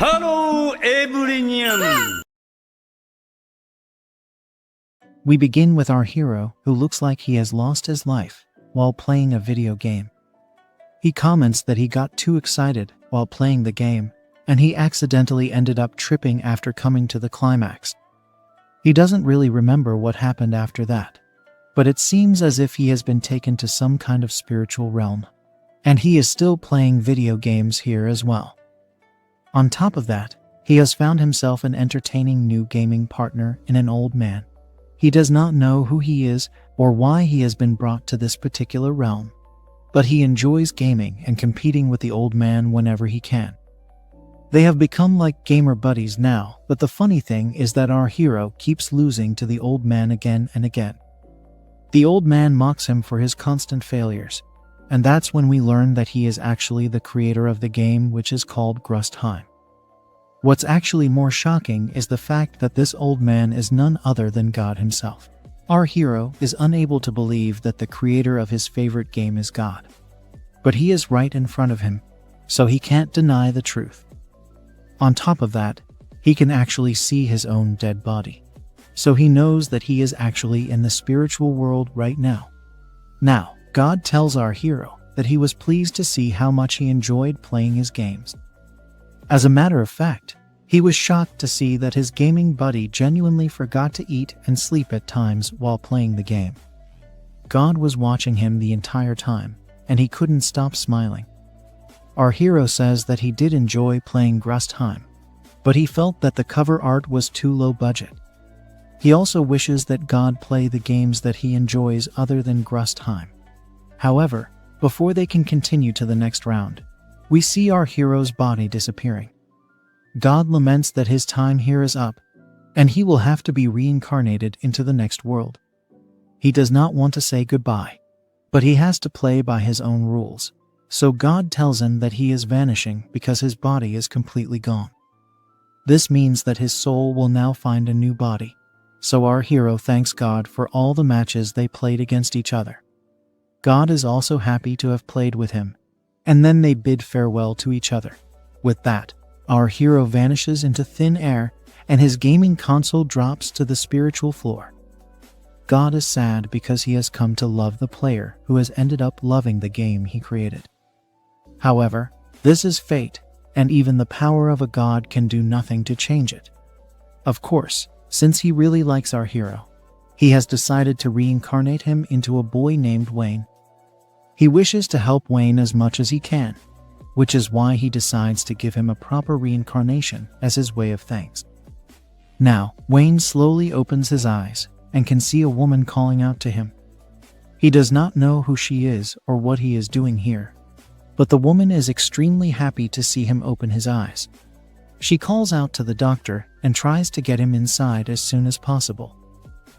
Hello everyone! We begin with our hero, who looks like he has lost his life while playing a video game. He comments that he got too excited while playing the game, and he accidentally ended up tripping after coming to the climax. He doesn't really remember what happened after that, but it seems as if he has been taken to some kind of spiritual realm, and he is still playing video games here as well. On top of that, he has found himself an entertaining new gaming partner in an old man. He does not know who he is or why he has been brought to this particular realm, but he enjoys gaming and competing with the old man whenever he can. They have become like gamer buddies now, but the funny thing is that our hero keeps losing to the old man again and again. The old man mocks him for his constant failures, and that's when we learn that he is actually the creator of the game, which is called Grustheim. What's actually more shocking is the fact that this old man is none other than God himself. Our hero is unable to believe that the creator of his favorite game is God. But he is right in front of him, so he can't deny the truth. On top of that, he can actually see his own dead body, so he knows that he is actually in the spiritual world right now. Now, God tells our hero that he was pleased to see how much he enjoyed playing his games. As a matter of fact, he was shocked to see that his gaming buddy genuinely forgot to eat and sleep at times while playing the game. God was watching him the entire time, and he couldn't stop smiling. Our hero says that he did enjoy playing Grustheim, but he felt that the cover art was too low budget. He also wishes that God play the games that he enjoys other than Grustheim. However, before they can continue to the next round, we see our hero's body disappearing. God laments that his time here is up, and he will have to be reincarnated into the next world. He does not want to say goodbye, but he has to play by his own rules, so God tells him that he is vanishing because his body is completely gone. This means that his soul will now find a new body, so our hero thanks God for all the matches they played against each other. God is also happy to have played with him, and then they bid farewell to each other. With that, our hero vanishes into thin air, and his gaming console drops to the spiritual floor. God is sad because he has come to love the player who has ended up loving the game he created. However, this is fate, and even the power of a god can do nothing to change it. Of course, since he really likes our hero, he has decided to reincarnate him into a boy named Wayne. He wishes to help Wayne as much as he can, which is why he decides to give him a proper reincarnation as his way of thanks. Now, Wayne slowly opens his eyes and can see a woman calling out to him. He does not know who she is or what he is doing here, but the woman is extremely happy to see him open his eyes. She calls out to the doctor and tries to get him inside as soon as possible.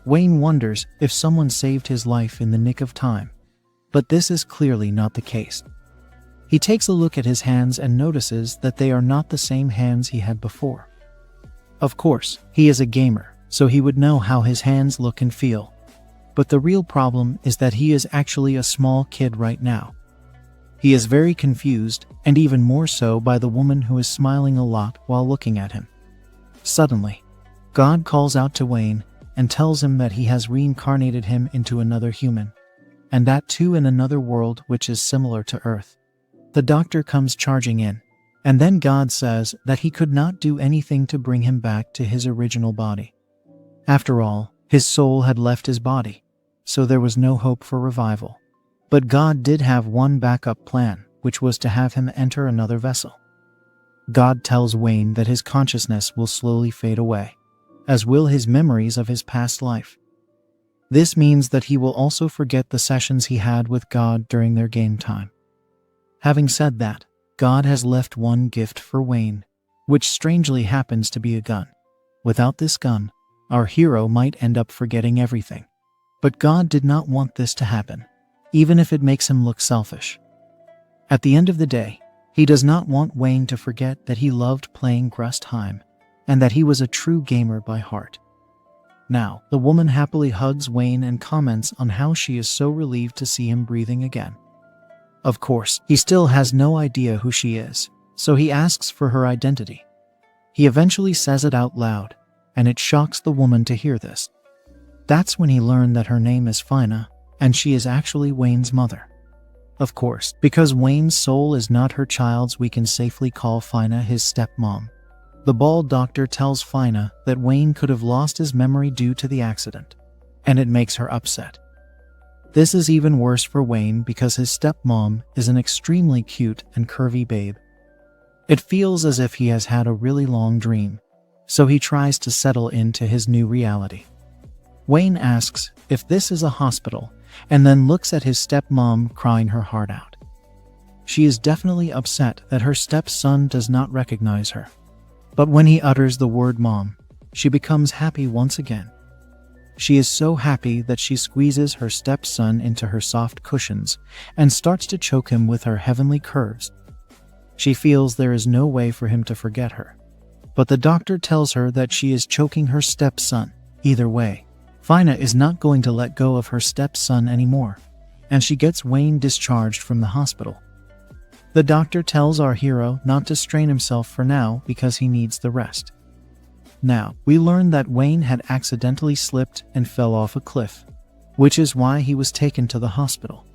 Wayne wonders if someone saved his life in the nick of time, but this is clearly not the case. He takes a look at his hands and notices that they are not the same hands he had before. Of course, he is a gamer, so he would know how his hands look and feel. But the real problem is that he is actually a small kid right now. He is very confused, and even more so by the woman who is smiling a lot while looking at him. Suddenly, God calls out to Wayne and tells him that he has reincarnated him into another human, and that too in another world which is similar to Earth. The doctor comes charging in, and then God says that he could not do anything to bring him back to his original body. After all, his soul had left his body, so there was no hope for revival. But God did have one backup plan, which was to have him enter another vessel. God tells Wayne that his consciousness will slowly fade away, as will his memories of his past life. This means that he will also forget the sessions he had with God during their game time. Having said that, God has left one gift for Wayne, which strangely happens to be a gun. Without this gun, our hero might end up forgetting everything. But God did not want this to happen, even if it makes him look selfish. At the end of the day, he does not want Wayne to forget that he loved playing Grustheim, and that he was a true gamer by heart. Now, the woman happily hugs Wayne and comments on how she is so relieved to see him breathing again. Of course, he still has no idea who she is, so he asks for her identity. He eventually says it out loud, and it shocks the woman to hear this. That's when he learned that her name is Fina, and she is actually Wayne's mother. Of course, because Wayne's soul is not her child's, we can safely call Fina his stepmom. The bald doctor tells Fina that Wayne could have lost his memory due to the accident, and it makes her upset. This is even worse for Wayne because his stepmom is an extremely cute and curvy babe. It feels as if he has had a really long dream, so he tries to settle into his new reality. Wayne asks if this is a hospital, and then looks at his stepmom crying her heart out. She is definitely upset that her stepson does not recognize her. But when he utters the word mom, she becomes happy once again. She is so happy that she squeezes her stepson into her soft cushions and starts to choke him with her heavenly curves. She feels there is no way for him to forget her. But the doctor tells her that she is choking her stepson. Either way, Fina is not going to let go of her stepson anymore, and she gets Wayne discharged from the hospital. The doctor tells our hero not to strain himself for now because he needs the rest. Now, we learn that Wayne had accidentally slipped and fell off a cliff, which is why he was taken to the hospital.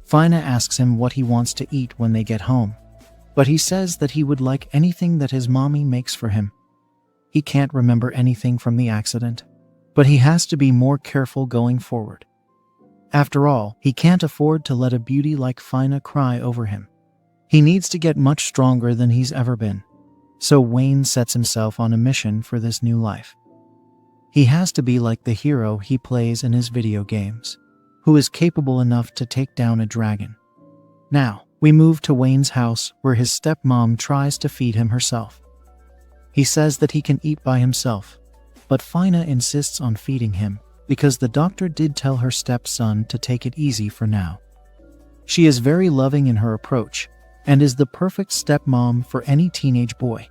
Fina asks him what he wants to eat when they get home, but he says that he would like anything that his mommy makes for him. He can't remember anything from the accident, but he has to be more careful going forward. After all, he can't afford to let a beauty like Fina cry over him. He needs to get much stronger than he's ever been. So Wayne sets himself on a mission for this new life. He has to be like the hero he plays in his video games, who is capable enough to take down a dragon. Now, we move to Wayne's house where his stepmom tries to feed him herself. He says that he can eat by himself, but Fina insists on feeding him because the doctor did tell her stepson to take it easy for now. She is very loving in her approach and is the perfect stepmom for any teenage boy.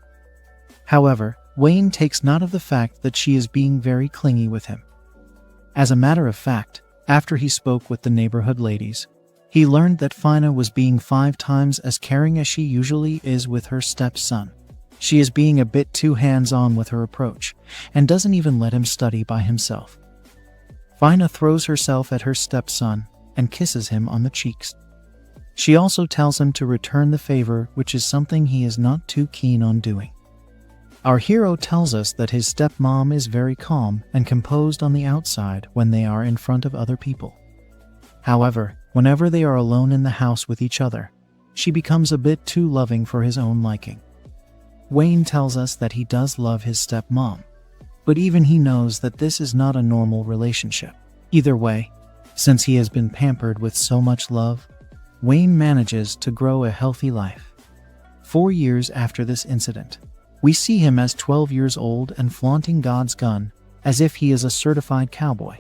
However, Wayne takes note of the fact that she is being very clingy with him. As a matter of fact, after he spoke with the neighborhood ladies, he learned that Fina was being 5 times as caring as she usually is with her stepson. She is being a bit too hands-on with her approach and doesn't even let him study by himself. Fina throws herself at her stepson and kisses him on the cheeks. She also tells him to return the favor, which is something he is not too keen on doing. Our hero tells us that his stepmom is very calm and composed on the outside when they are in front of other people. However, whenever they are alone in the house with each other, she becomes a bit too loving for his own liking. Wayne tells us that he does love his stepmom, but even he knows that this is not a normal relationship. Either way, since he has been pampered with so much love, Wayne manages to grow a healthy life. 4 years after this incident, we see him as 12 years old and flaunting God's gun as if he is a certified cowboy.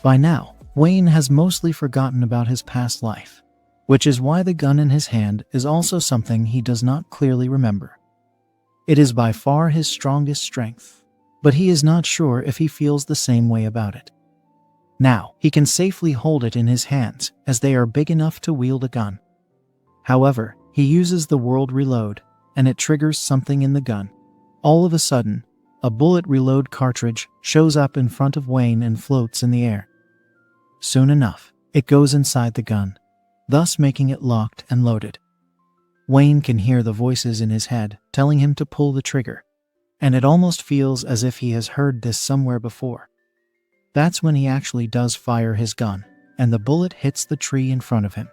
By now, Wayne has mostly forgotten about his past life, which is why the gun in his hand is also something he does not clearly remember. It is by far his strongest strength, but he is not sure if he feels the same way about it. Now, he can safely hold it in his hands as they are big enough to wield a gun. However, he uses the world reload, and it triggers something in the gun. All of a sudden, a bullet reload cartridge shows up in front of Wayne and floats in the air. Soon enough, it goes inside the gun, thus making it locked and loaded. Wayne can hear the voices in his head telling him to pull the trigger, and it almost feels as if he has heard this somewhere before. That's when he actually does fire his gun, and the bullet hits the tree in front of him.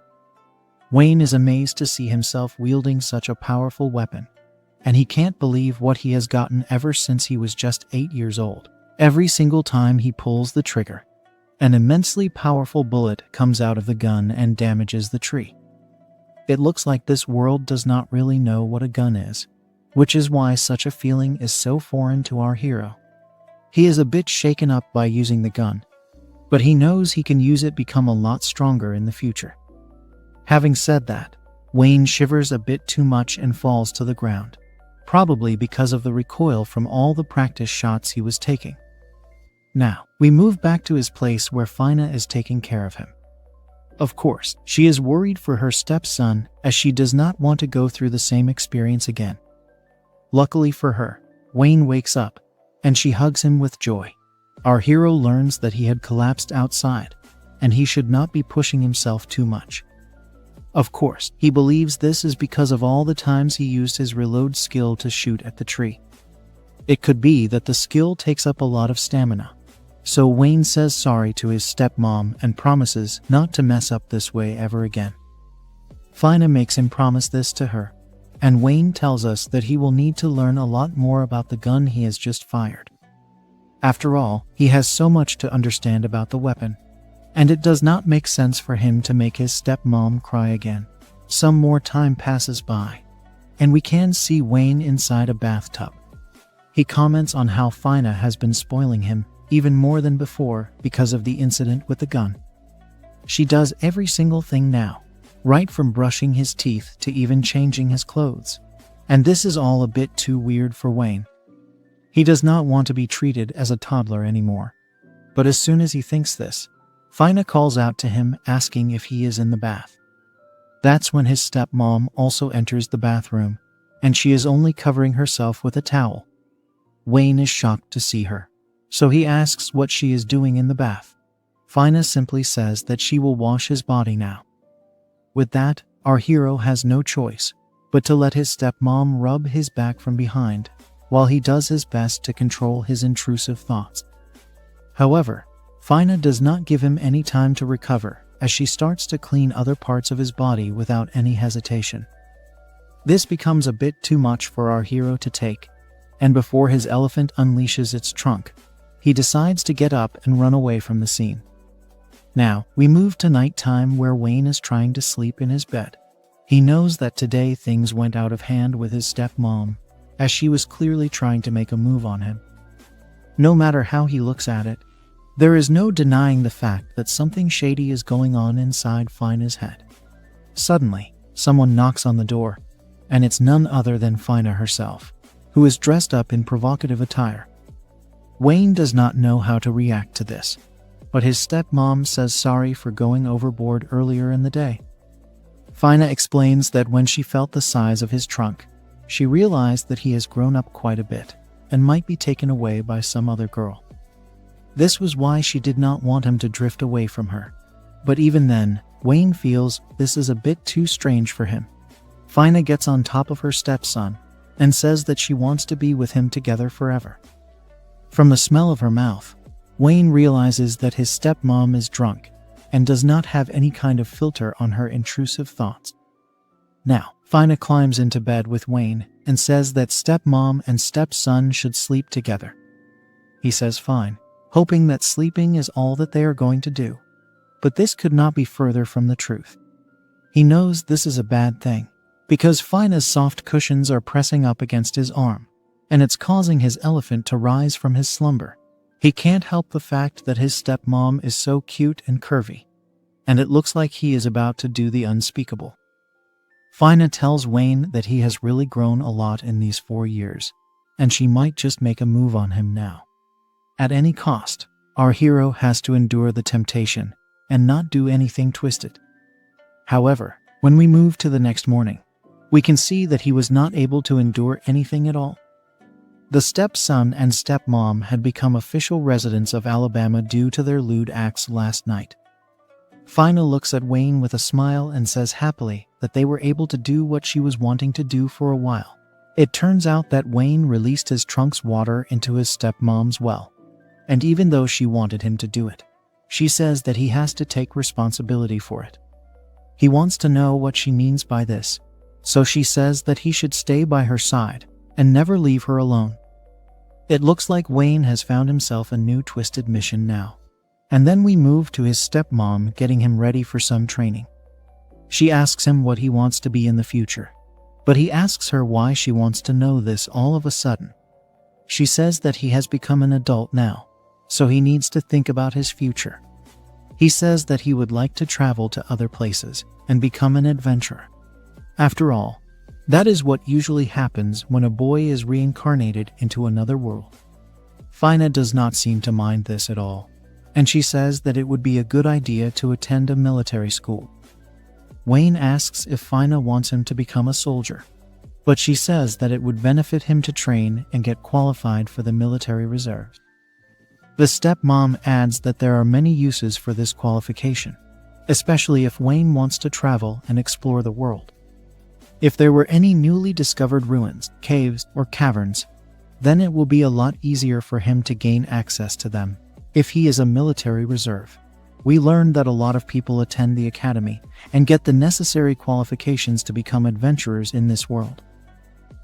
Wayne is amazed to see himself wielding such a powerful weapon, and he can't believe what he has gotten ever since he was just 8 years old. Every single time he pulls the trigger, an immensely powerful bullet comes out of the gun and damages the tree. It looks like this world does not really know what a gun is, which is why such a feeling is so foreign to our hero. He is a bit shaken up by using the gun, but he knows he can use it become a lot stronger in the future. Having said that, Wayne shivers a bit too much and falls to the ground, probably because of the recoil from all the practice shots he was taking. Now, we move back to his place where Fina is taking care of him. Of course, she is worried for her stepson as she does not want to go through the same experience again. Luckily for her, Wayne wakes up, and she hugs him with joy. Our hero learns that he had collapsed outside, and he should not be pushing himself too much. Of course, he believes this is because of all the times he used his reload skill to shoot at the tree. It could be that the skill takes up a lot of stamina. So Wayne says sorry to his stepmom and promises not to mess up this way ever again. Fina makes him promise this to her, and Wayne tells us that he will need to learn a lot more about the gun he has just fired. After all, he has so much to understand about the weapon, and it does not make sense for him to make his stepmom cry again. Some more time passes by, and we can see Wayne inside a bathtub. He comments on how Fina has been spoiling him even more than before because of the incident with the gun. She does every single thing now, right from brushing his teeth to even changing his clothes. And this is all a bit too weird for Wayne. He does not want to be treated as a toddler anymore. But as soon as he thinks this, Fina calls out to him asking if he is in the bath. That's when his stepmom also enters the bathroom, and she is only covering herself with a towel. Wayne is shocked to see her, so he asks what she is doing in the bath. Fina simply says that she will wash his body now. With that, our hero has no choice but to let his stepmom rub his back from behind while he does his best to control his intrusive thoughts. However, Fina does not give him any time to recover as she starts to clean other parts of his body without any hesitation. This becomes a bit too much for our hero to take, and before his elephant unleashes its trunk, he decides to get up and run away from the scene. Now, we move to nighttime where Wayne is trying to sleep in his bed. He knows that today things went out of hand with his stepmom, as she was clearly trying to make a move on him. No matter how he looks at it, there is no denying the fact that something shady is going on inside Fina's head. Suddenly, someone knocks on the door, and it's none other than Fina herself, who is dressed up in provocative attire. Wayne does not know how to react to this, but his stepmom says sorry for going overboard earlier in the day. Fina explains that when she felt the size of his trunk, she realized that he has grown up quite a bit and might be taken away by some other girl. This was why she did not want him to drift away from her. But even then, Wayne feels this is a bit too strange for him. Fina gets on top of her stepson and says that she wants to be with him together forever. From the smell of her mouth, Wayne realizes that his stepmom is drunk and does not have any kind of filter on her intrusive thoughts. Now, Fina climbs into bed with Wayne and says that stepmom and stepson should sleep together. He says fine, hoping that sleeping is all that they are going to do. But this could not be further from the truth. He knows this is a bad thing, because Fina's soft cushions are pressing up against his arm, and it's causing his elephant to rise from his slumber. He can't help the fact that his stepmom is so cute and curvy, and it looks like he is about to do the unspeakable. Fina tells Wayne that he has really grown a lot in these 4 years, and she might just make a move on him now. At any cost, our hero has to endure the temptation and not do anything twisted. However, when we move to the next morning, we can see that he was not able to endure anything at all. The stepson and stepmom had become official residents of Alabama due to their lewd acts last night. Fina looks at Wayne with a smile and says happily that they were able to do what she was wanting to do for a while. It turns out that Wayne released his trunk's water into his stepmom's well, and even though she wanted him to do it, she says that he has to take responsibility for it. He wants to know what she means by this, so she says that he should stay by her side and never leave her alone. It looks like Wayne has found himself a new twisted mission now. And then we move to his stepmom getting him ready for some training. She asks him what he wants to be in the future, but he asks her why she wants to know this all of a sudden. She says that he has become an adult now, so he needs to think about his future. He says that he would like to travel to other places and become an adventurer. After all, that is what usually happens when a boy is reincarnated into another world. Fina does not seem to mind this at all, and she says that it would be a good idea to attend a military school. Wayne asks if Fina wants him to become a soldier. but she says that it would benefit him to train and get qualified for the military reserves. The stepmom adds that there are many uses for this qualification, especially if Wayne wants to travel and explore the world. If there were any newly discovered ruins, caves, or caverns, then it will be a lot easier for him to gain access to them if he is a military reserve. We learned that a lot of people attend the academy and get the necessary qualifications to become adventurers in this world.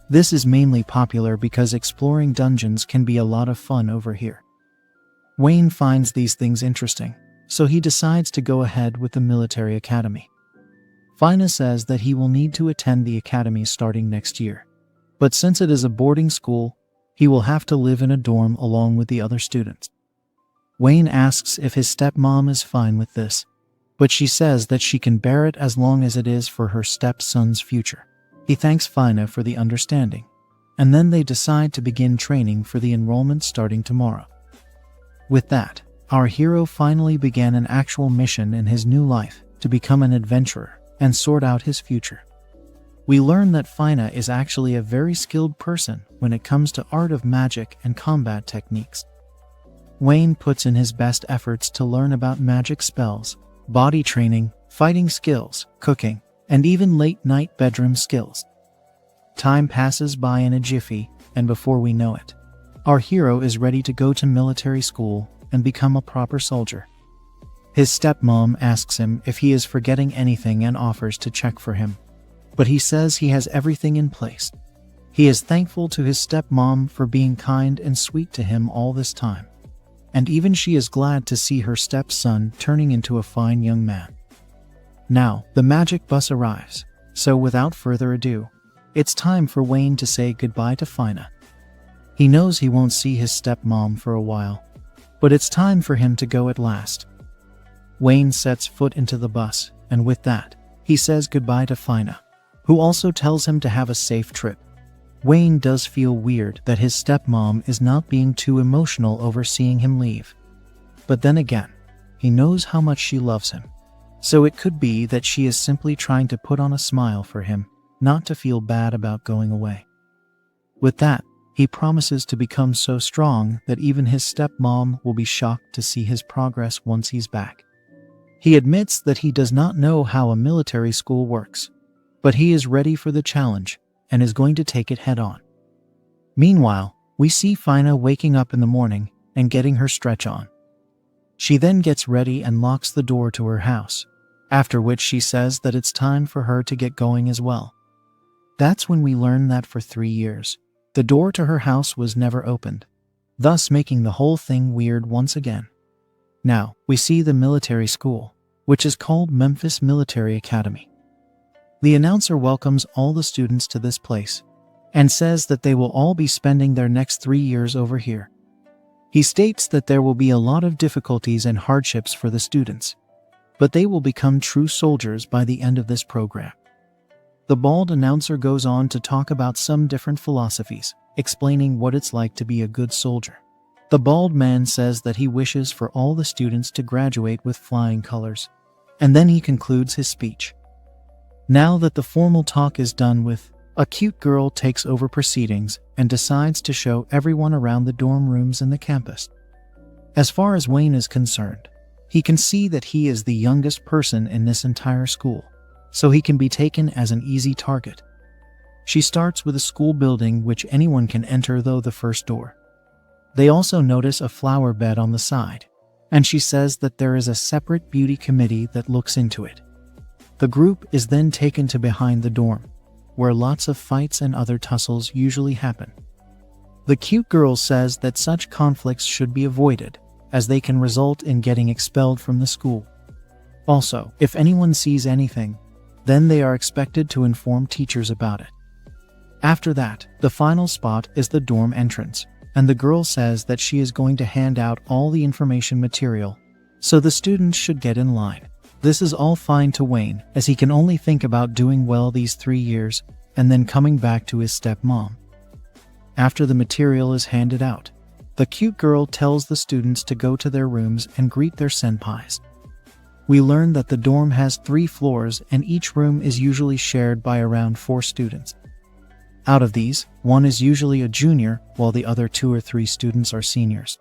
This is mainly popular because exploring dungeons can be a lot of fun over here. Wayne finds these things interesting, so he decides to go ahead with the military academy. Fina says that he will need to attend the academy starting next year, but since it is a boarding school, he will have to live in a dorm along with the other students. Wayne asks if his stepmom is fine with this, but she says that she can bear it as long as it is for her stepson's future. He thanks Fina for the understanding, and then they decide to begin training for the enrollment starting tomorrow. With that, our hero finally began an actual mission in his new life to become an adventurer and sort out his future. We learn that Fina is actually a very skilled person when it comes to art of magic and combat techniques. Wayne puts in his best efforts to learn about magic spells, body training, fighting skills, cooking, and even late-night bedroom skills. Time passes by in a jiffy, and before we know it, our hero is ready to go to military school and become a proper soldier. His stepmom asks him if he is forgetting anything and offers to check for him, but he says he has everything in place. He is thankful to his stepmom for being kind and sweet to him all this time, and even she is glad to see her stepson turning into a fine young man. Now, the magic bus arrives, so without further ado, it's time for Wayne to say goodbye to Fina. He knows he won't see his stepmom for a while, but it's time for him to go at last. Wayne sets foot into the bus, and with that, he says goodbye to Fina, who also tells him to have a safe trip. Wayne does feel weird that his stepmom is not being too emotional over seeing him leave. But then again, he knows how much she loves him, so it could be that she is simply trying to put on a smile for him, not to feel bad about going away. With that, he promises to become so strong that even his stepmom will be shocked to see his progress once he's back. He admits that he does not know how a military school works, but he is ready for the challenge and is going to take it head-on. Meanwhile, we see Fina waking up in the morning and getting her stretch on. She then gets ready and locks the door to her house, after which she says that it's time for her to get going as well. That's when we learn that for 3 years, the door to her house was never opened, thus making the whole thing weird once again. Now, we see the military school, which is called Memphis Military Academy. The announcer welcomes all the students to this place and says that they will all be spending their next 3 years over here. He states that there will be a lot of difficulties and hardships for the students, but they will become true soldiers by the end of this program. The bald announcer goes on to talk about some different philosophies, explaining what it's like to be a good soldier. The bald man says that he wishes for all the students to graduate with flying colors, and then he concludes his speech. Now that the formal talk is done with, a cute girl takes over proceedings and decides to show everyone around the dorm rooms in the campus. As far as Wayne is concerned, he can see that he is the youngest person in this entire school, so he can be taken as an easy target. She starts with a school building which anyone can enter though the first door. They also notice a flower bed on the side, and she says that there is a separate beauty committee that looks into it. The group is then taken to behind the dorm, where lots of fights and other tussles usually happen. The cute girl says that such conflicts should be avoided, as they can result in getting expelled from the school. Also, if anyone sees anything, then they are expected to inform teachers about it. After that, the final spot is the dorm entrance, and the girl says that she is going to hand out all the information material, so the students should get in line. This is all fine to Wayne, as he can only think about doing well these 3 years and then coming back to his stepmom. After the material is handed out, the cute girl tells the students to go to their rooms and greet their senpais. We learn that the dorm has 3 floors and each room is usually shared by around 4 students. Out of these, one is usually a junior, while the other 2 or 3 students are seniors.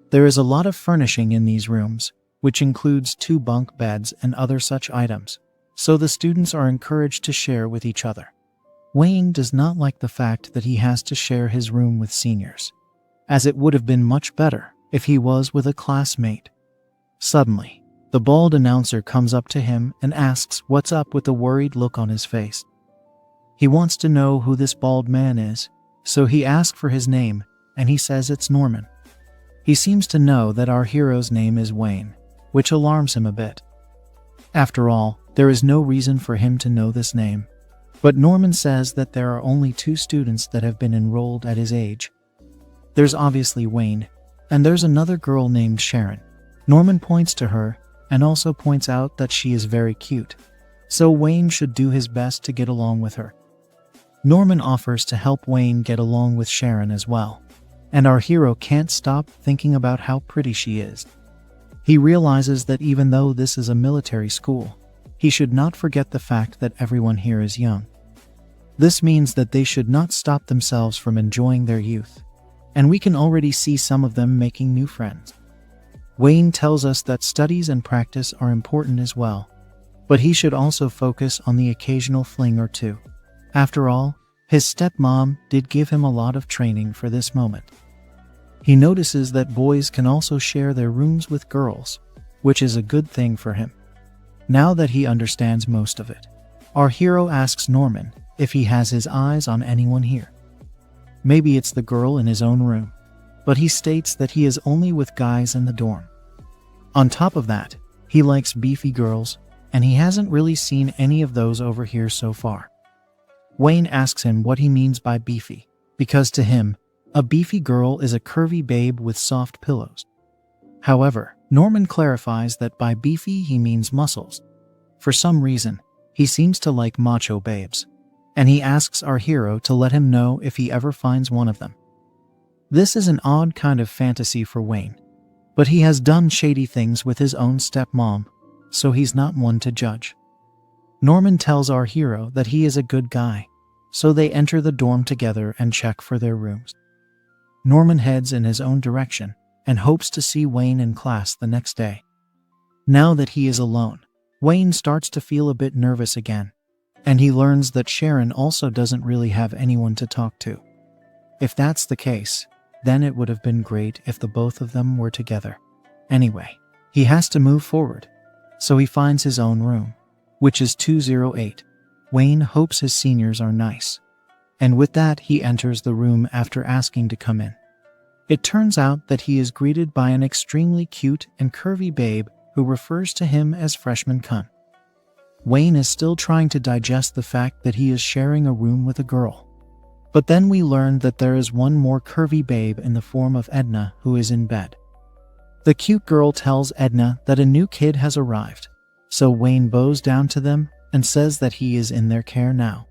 There is a lot of furnishing in these rooms, which includes 2 bunk beds and other such items, so the students are encouraged to share with each other. Wayne does not like the fact that he has to share his room with seniors, as it would have been much better if he was with a classmate. Suddenly, the bald announcer comes up to him and asks what's up with the worried look on his face. He wants to know who this bald man is, so he asks for his name, and he says it's Norman. He seems to know that our hero's name is Wayne, which alarms him a bit. After all, there is no reason for him to know this name. But Norman says that there are only 2 students that have been enrolled at his age. There's obviously Wayne, and there's another girl named Sharon. Norman points to her, and also points out that she is very cute, so Wayne should do his best to get along with her. Norman offers to help Wayne get along with Sharon as well, and our hero can't stop thinking about how pretty she is. He realizes that even though this is a military school, he should not forget the fact that everyone here is young. This means that they should not stop themselves from enjoying their youth, and we can already see some of them making new friends. Wayne tells us that studies and practice are important as well, but he should also focus on the occasional fling or 2. After all, his stepmom did give him a lot of training for this moment. He notices that boys can also share their rooms with girls, which is a good thing for him. Now that he understands most of it, our hero asks Norman if he has his eyes on anyone here. Maybe it's the girl in his own room, but he states that he is only with guys in the dorm. On top of that, he likes beefy girls, and he hasn't really seen any of those over here so far. Wayne asks him what he means by beefy, because to him, a beefy girl is a curvy babe with soft pillows. However, Norman clarifies that by beefy he means muscles. For some reason, he seems to like macho babes, and he asks our hero to let him know if he ever finds one of them. This is an odd kind of fantasy for Wayne, but he has done shady things with his own stepmom, so he's not one to judge. Norman tells our hero that he is a good guy, so they enter the dorm together and check for their rooms. Norman heads in his own direction and hopes to see Wayne in class the next day. Now that he is alone, Wayne starts to feel a bit nervous again, and he learns that Sharon also doesn't really have anyone to talk to. If that's the case, then it would have been great if the both of them were together. Anyway, he has to move forward, so he finds his own room, which is 208. Wayne hopes his seniors are nice, and with that he enters the room after asking to come in. It turns out that he is greeted by an extremely cute and curvy babe who refers to him as Freshman Cunt. Wayne is still trying to digest the fact that he is sharing a room with a girl. But then we learn that there is one more curvy babe in the form of Edna who is in bed. The cute girl tells Edna that a new kid has arrived, so Wayne bows down to them and says that he is in their care now.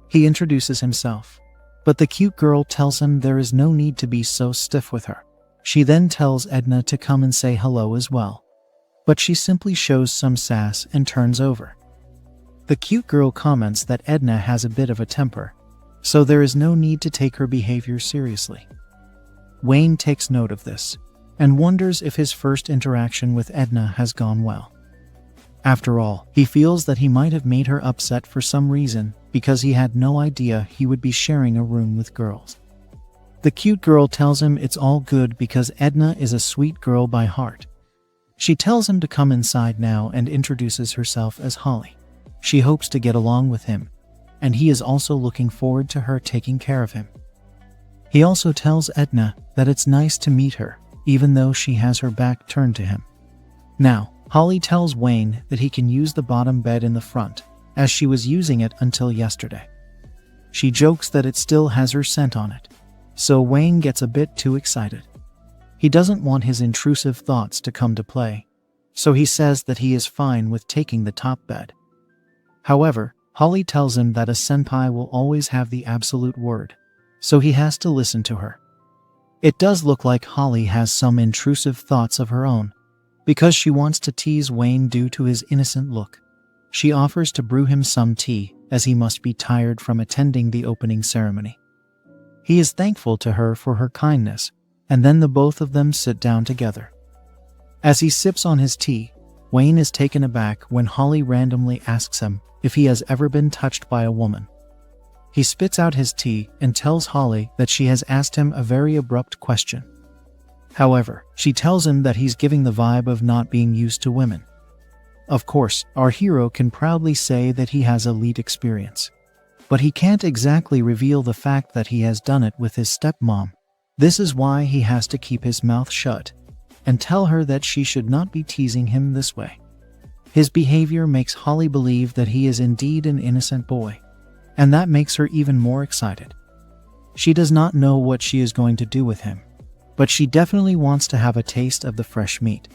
He introduces himself, but the cute girl tells him there is no need to be so stiff with her. She then tells Edna to come and say hello as well, but she simply shows some sass and turns over. The cute girl comments that Edna has a bit of a temper, so there is no need to take her behavior seriously. Wayne takes note of this and wonders if his first interaction with Edna has gone well. After all, he feels that he might have made her upset for some reason because he had no idea he would be sharing a room with girls. The cute girl tells him it's all good because Edna is a sweet girl by heart. She tells him to come inside now and introduces herself as Holly. She hopes to get along with him, and he is also looking forward to her taking care of him. He also tells Edna that it's nice to meet her, even though she has her back turned to him. Now, Holly tells Wayne that he can use the bottom bed in the front, as she was using it until yesterday. She jokes that it still has her scent on it, so Wayne gets a bit too excited. He doesn't want his intrusive thoughts to come to play, so he says that he is fine with taking the top bed. However, Holly tells him that a senpai will always have the absolute word, so he has to listen to her. It does look like Holly has some intrusive thoughts of her own, because she wants to tease Wayne due to his innocent look. She offers to brew him some tea as he must be tired from attending the opening ceremony. He is thankful to her for her kindness, and then the both of them sit down together. As he sips on his tea, Wayne is taken aback when Holly randomly asks him if he has ever been touched by a woman. He spits out his tea and tells Holly that she has asked him a very abrupt question. However, she tells him that he's giving the vibe of not being used to women. Of course, our hero can proudly say that he has elite experience. But he can't exactly reveal the fact that he has done it with his stepmom. This is why he has to keep his mouth shut and tell her that she should not be teasing him this way. His behavior makes Holly believe that he is indeed an innocent boy, and that makes her even more excited. She does not know what she is going to do with him, but she definitely wants to have a taste of the fresh meat.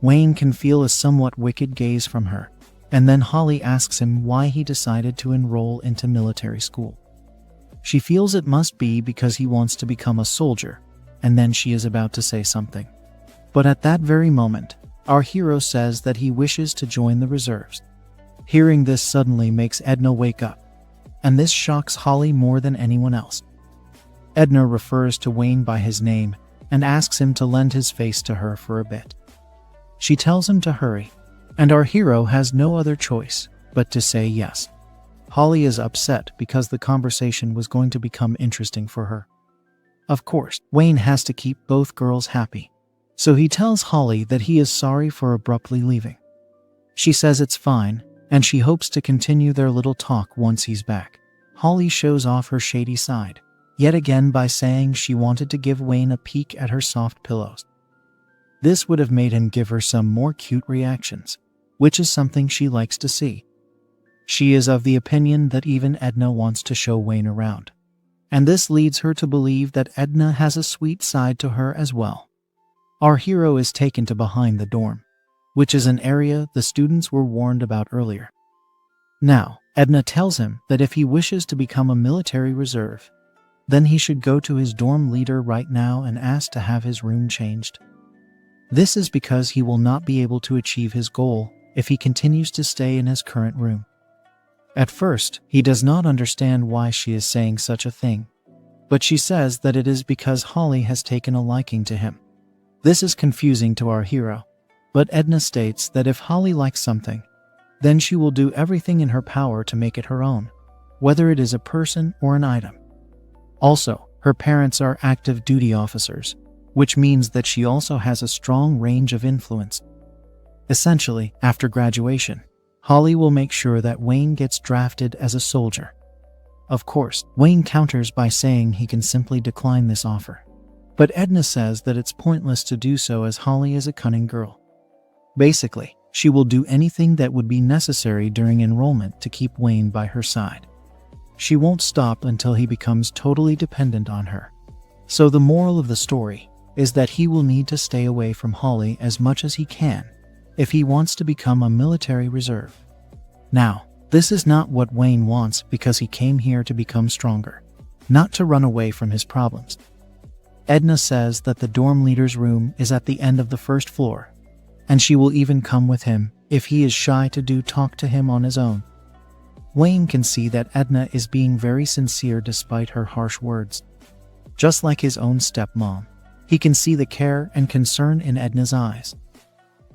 Wayne can feel a somewhat wicked gaze from her, and then Holly asks him why he decided to enroll into military school. She feels it must be because he wants to become a soldier, and then she is about to say something. But at that very moment, our hero says that he wishes to join the reserves. Hearing this suddenly makes Edna wake up, and this shocks Holly more than anyone else. Edna refers to Wayne by his name and asks him to lend his face to her for a bit. She tells him to hurry, and our hero has no other choice but to say yes. Holly is upset because the conversation was going to become interesting for her. Of course, Wayne has to keep both girls happy, so he tells Holly that he is sorry for abruptly leaving. She says it's fine, and she hopes to continue their little talk once he's back. Holly shows off her shady side, yet again by saying she wanted to give Wayne a peek at her soft pillows. This would have made him give her some more cute reactions, which is something she likes to see. She is of the opinion that even Edna wants to show Wayne around, and this leads her to believe that Edna has a sweet side to her as well. Our hero is taken to behind the dorm, which is an area the students were warned about earlier. Now, Edna tells him that if he wishes to become a military reserve, then he should go to his dorm leader right now and ask to have his room changed. This is because he will not be able to achieve his goal if he continues to stay in his current room. At first, he does not understand why she is saying such a thing, but she says that it is because Holly has taken a liking to him. This is confusing to our hero, but Edna states that if Holly likes something, then she will do everything in her power to make it her own, whether it is a person or an item. Also, her parents are active duty officers, which means that she also has a strong range of influence. Essentially, after graduation, Holly will make sure that Wayne gets drafted as a soldier. Of course, Wayne counters by saying he can simply decline this offer, but Edna says that it's pointless to do so as Holly is a cunning girl. Basically, she will do anything that would be necessary during enrollment to keep Wayne by her side. She won't stop until he becomes totally dependent on her. So the moral of the story is that he will need to stay away from Holly as much as he can if he wants to become a military reserve. Now, this is not what Wayne wants because he came here to become stronger, not to run away from his problems. Edna says that the dorm leader's room is at the end of the first floor, and she will even come with him if he is shy to talk to him on his own. Wayne can see that Edna is being very sincere despite her harsh words. Just like his own stepmom, he can see the care and concern in Edna's eyes.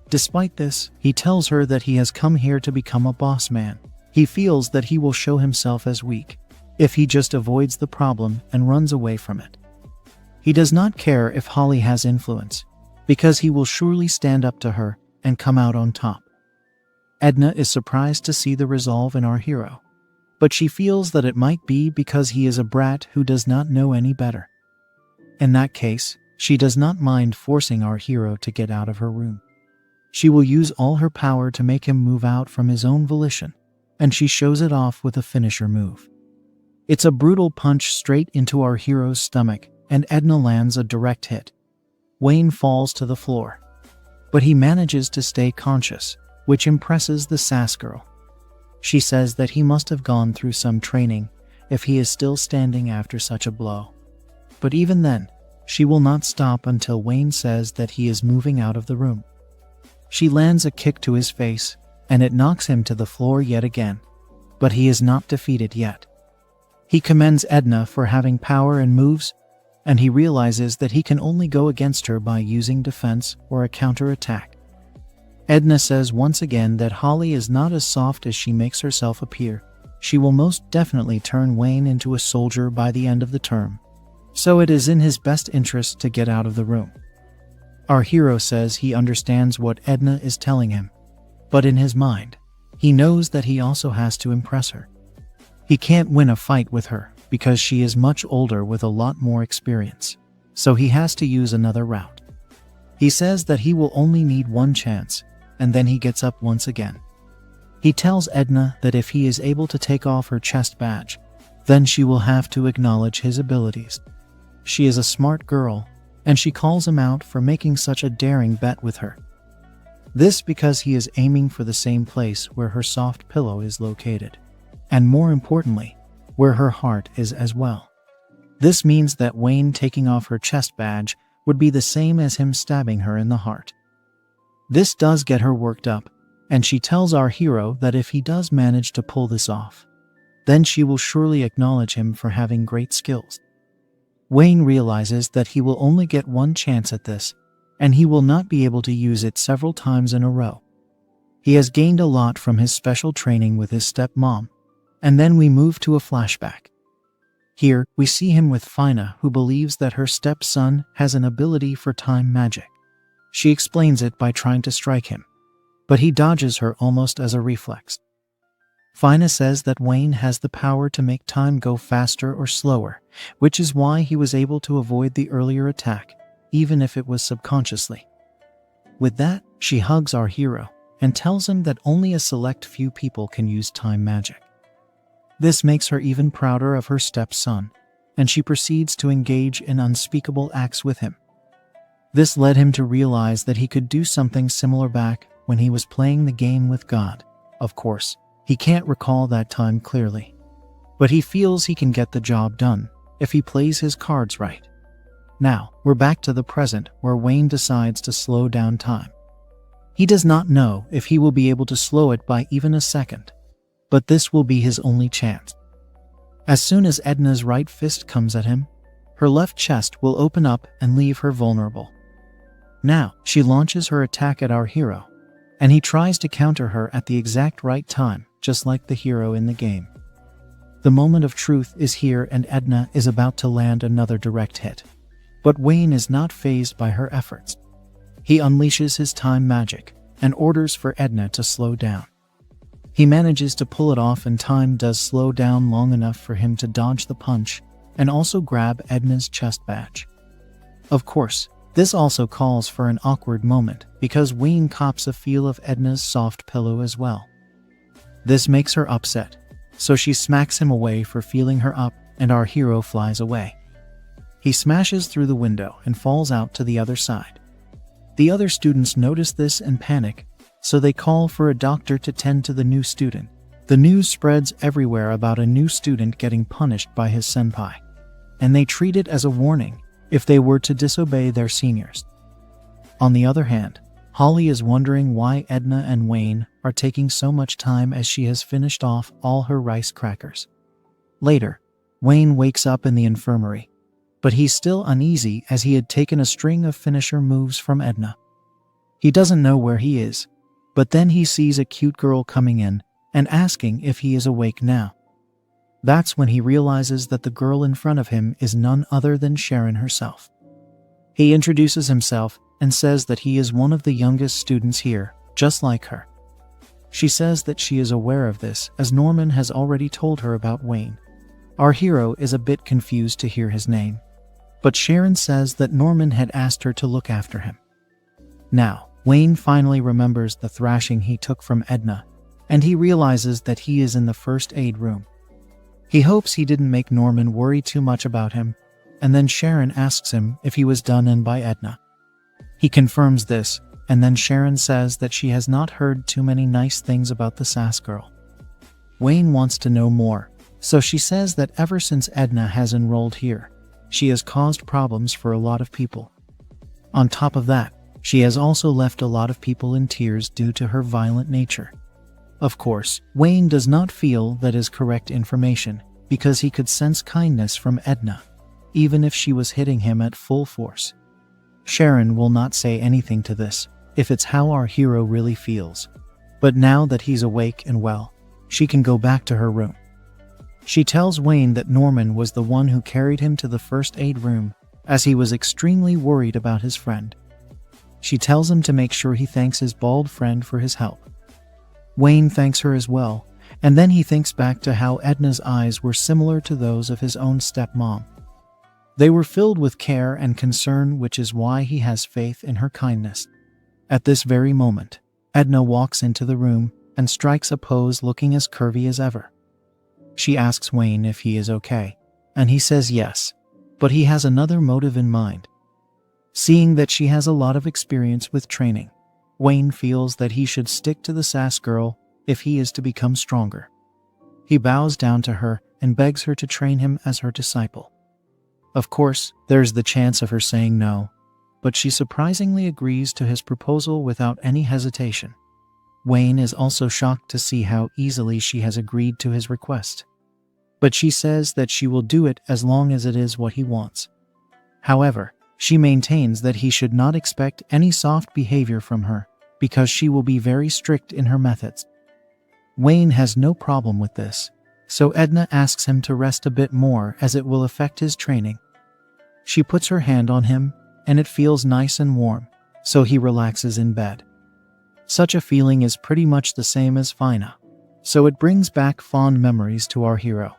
Despite this, he tells her that he has come here to become a boss man. He feels that he will show himself as weak if he just avoids the problem and runs away from it. He does not care if Holly has influence, because he will surely stand up to her and come out on top. Edna is surprised to see the resolve in our hero, but she feels that it might be because he is a brat who does not know any better. In that case, she does not mind forcing our hero to get out of her room. She will use all her power to make him move out from his own volition, and she shows it off with a finisher move. It's a brutal punch straight into our hero's stomach, and Edna lands a direct hit. Wayne falls to the floor, but he manages to stay conscious, which impresses the sass girl. She says that he must have gone through some training if he is still standing after such a blow. But even then, she will not stop until Wayne says that he is moving out of the room. She lands a kick to his face, and it knocks him to the floor yet again. but he is not defeated yet. He commends Edna for having power and moves, and he realizes that he can only go against her by using defense or a counterattack. Edna says once again that Holly is not as soft as she makes herself appear. She will most definitely turn Wayne into a soldier by the end of the term, so it is in his best interest to get out of the room. Our hero says he understands what Edna is telling him, but in his mind, he knows that he also has to impress her. He can't win a fight with her because she is much older with a lot more experience, so he has to use another route. He says that he will only need one chance, and then he gets up once again. He tells Edna that if he is able to take off her chest badge, then she will have to acknowledge his abilities. She is a smart girl, and she calls him out for making such a daring bet with her. This because he is aiming for the same place where her soft pillow is located, and more importantly, where her heart is as well. This means that Wayne taking off her chest badge would be the same as him stabbing her in the heart. This does get her worked up, and she tells our hero that if he does manage to pull this off, then she will surely acknowledge him for having great skills. Wayne realizes that he will only get one chance at this, and he will not be able to use it several times in a row. He has gained a lot from his special training with his stepmom, and then we move to a flashback. Here, we see him with Fina, who believes that her stepson has an ability for time magic. She explains it by trying to strike him, but he dodges her almost as a reflex. Fina says that Wayne has the power to make time go faster or slower, which is why he was able to avoid the earlier attack, even if it was subconsciously. With that, she hugs our hero and tells him that only a select few people can use time magic. This makes her even prouder of her stepson, and she proceeds to engage in unspeakable acts with him. This led him to realize that he could do something similar back when he was playing the game with God. Of course, he can't recall that time clearly, but he feels he can get the job done if he plays his cards right. Now, we're back to the present where Wayne decides to slow down time. He does not know if he will be able to slow it by even a second, but this will be his only chance. As soon as Edna's right fist comes at him, her left chest will open up and leave her vulnerable. Now, she launches her attack at our hero, and he tries to counter her at the exact right time, just like the hero in the game. The moment of truth is here, and Edna is about to land another direct hit. But Wayne is not fazed by her efforts. He unleashes his time magic and orders for Edna to slow down. He manages to pull it off, and time does slow down long enough for him to dodge the punch and also grab Edna's chest badge. Of course, this also calls for an awkward moment because Wayne cops a feel of Edna's soft pillow as well. This makes her upset, so she smacks him away for feeling her up, and our hero flies away. He smashes through the window and falls out to the other side. The other students notice this and panic, so they call for a doctor to tend to the new student. The news spreads everywhere about a new student getting punished by his senpai, and they treat it as a warning if they were to disobey their seniors. On the other hand, Holly is wondering why Edna and Wayne are taking so much time as she has finished off all her rice crackers. Later, Wayne wakes up in the infirmary, but he's still uneasy as he had taken a string of finisher moves from Edna. He doesn't know where he is, but then he sees a cute girl coming in and asking if he is awake now. That's when he realizes that the girl in front of him is none other than Sharon herself. He introduces himself and says that he is one of the youngest students here, just like her. She says that she is aware of this as Norman has already told her about Wayne. Our hero is a bit confused to hear his name, but Sharon says that Norman had asked her to look after him. Now, Wayne finally remembers the thrashing he took from Edna, and he realizes that he is in the first aid room. He hopes he didn't make Norman worry too much about him, and then Sharon asks him if he was done in by Edna. He confirms this, and then Sharon says that she has not heard too many nice things about the sass girl. Wayne wants to know more, so she says that ever since Edna has enrolled here, she has caused problems for a lot of people. On top of that, she has also left a lot of people in tears due to her violent nature. Of course, Wayne does not feel that is correct information because he could sense kindness from Edna, even if she was hitting him at full force. Sharon will not say anything to this if it's how our hero really feels. But now that he's awake and well, she can go back to her room. She tells Wayne that Norman was the one who carried him to the first aid room as he was extremely worried about his friend. She tells him to make sure he thanks his bald friend for his help. Wayne thanks her as well, and then he thinks back to how Edna's eyes were similar to those of his own stepmom. They were filled with care and concern, which is why he has faith in her kindness. At this very moment, Edna walks into the room and strikes a pose looking as curvy as ever. She asks Wayne if he is okay, and he says yes, but he has another motive in mind. Seeing that she has a lot of experience with training, Wayne feels that he should stick to the sass girl if he is to become stronger. He bows down to her and begs her to train him as her disciple. Of course, there's the chance of her saying no, but she surprisingly agrees to his proposal without any hesitation. Wayne is also shocked to see how easily she has agreed to his request. But she says that she will do it as long as it is what he wants. However, she maintains that he should not expect any soft behavior from her because she will be very strict in her methods. Wayne has no problem with this, so Edna asks him to rest a bit more as it will affect his training. She puts her hand on him, and it feels nice and warm, so he relaxes in bed. Such a feeling is pretty much the same as Fina, so it brings back fond memories to our hero.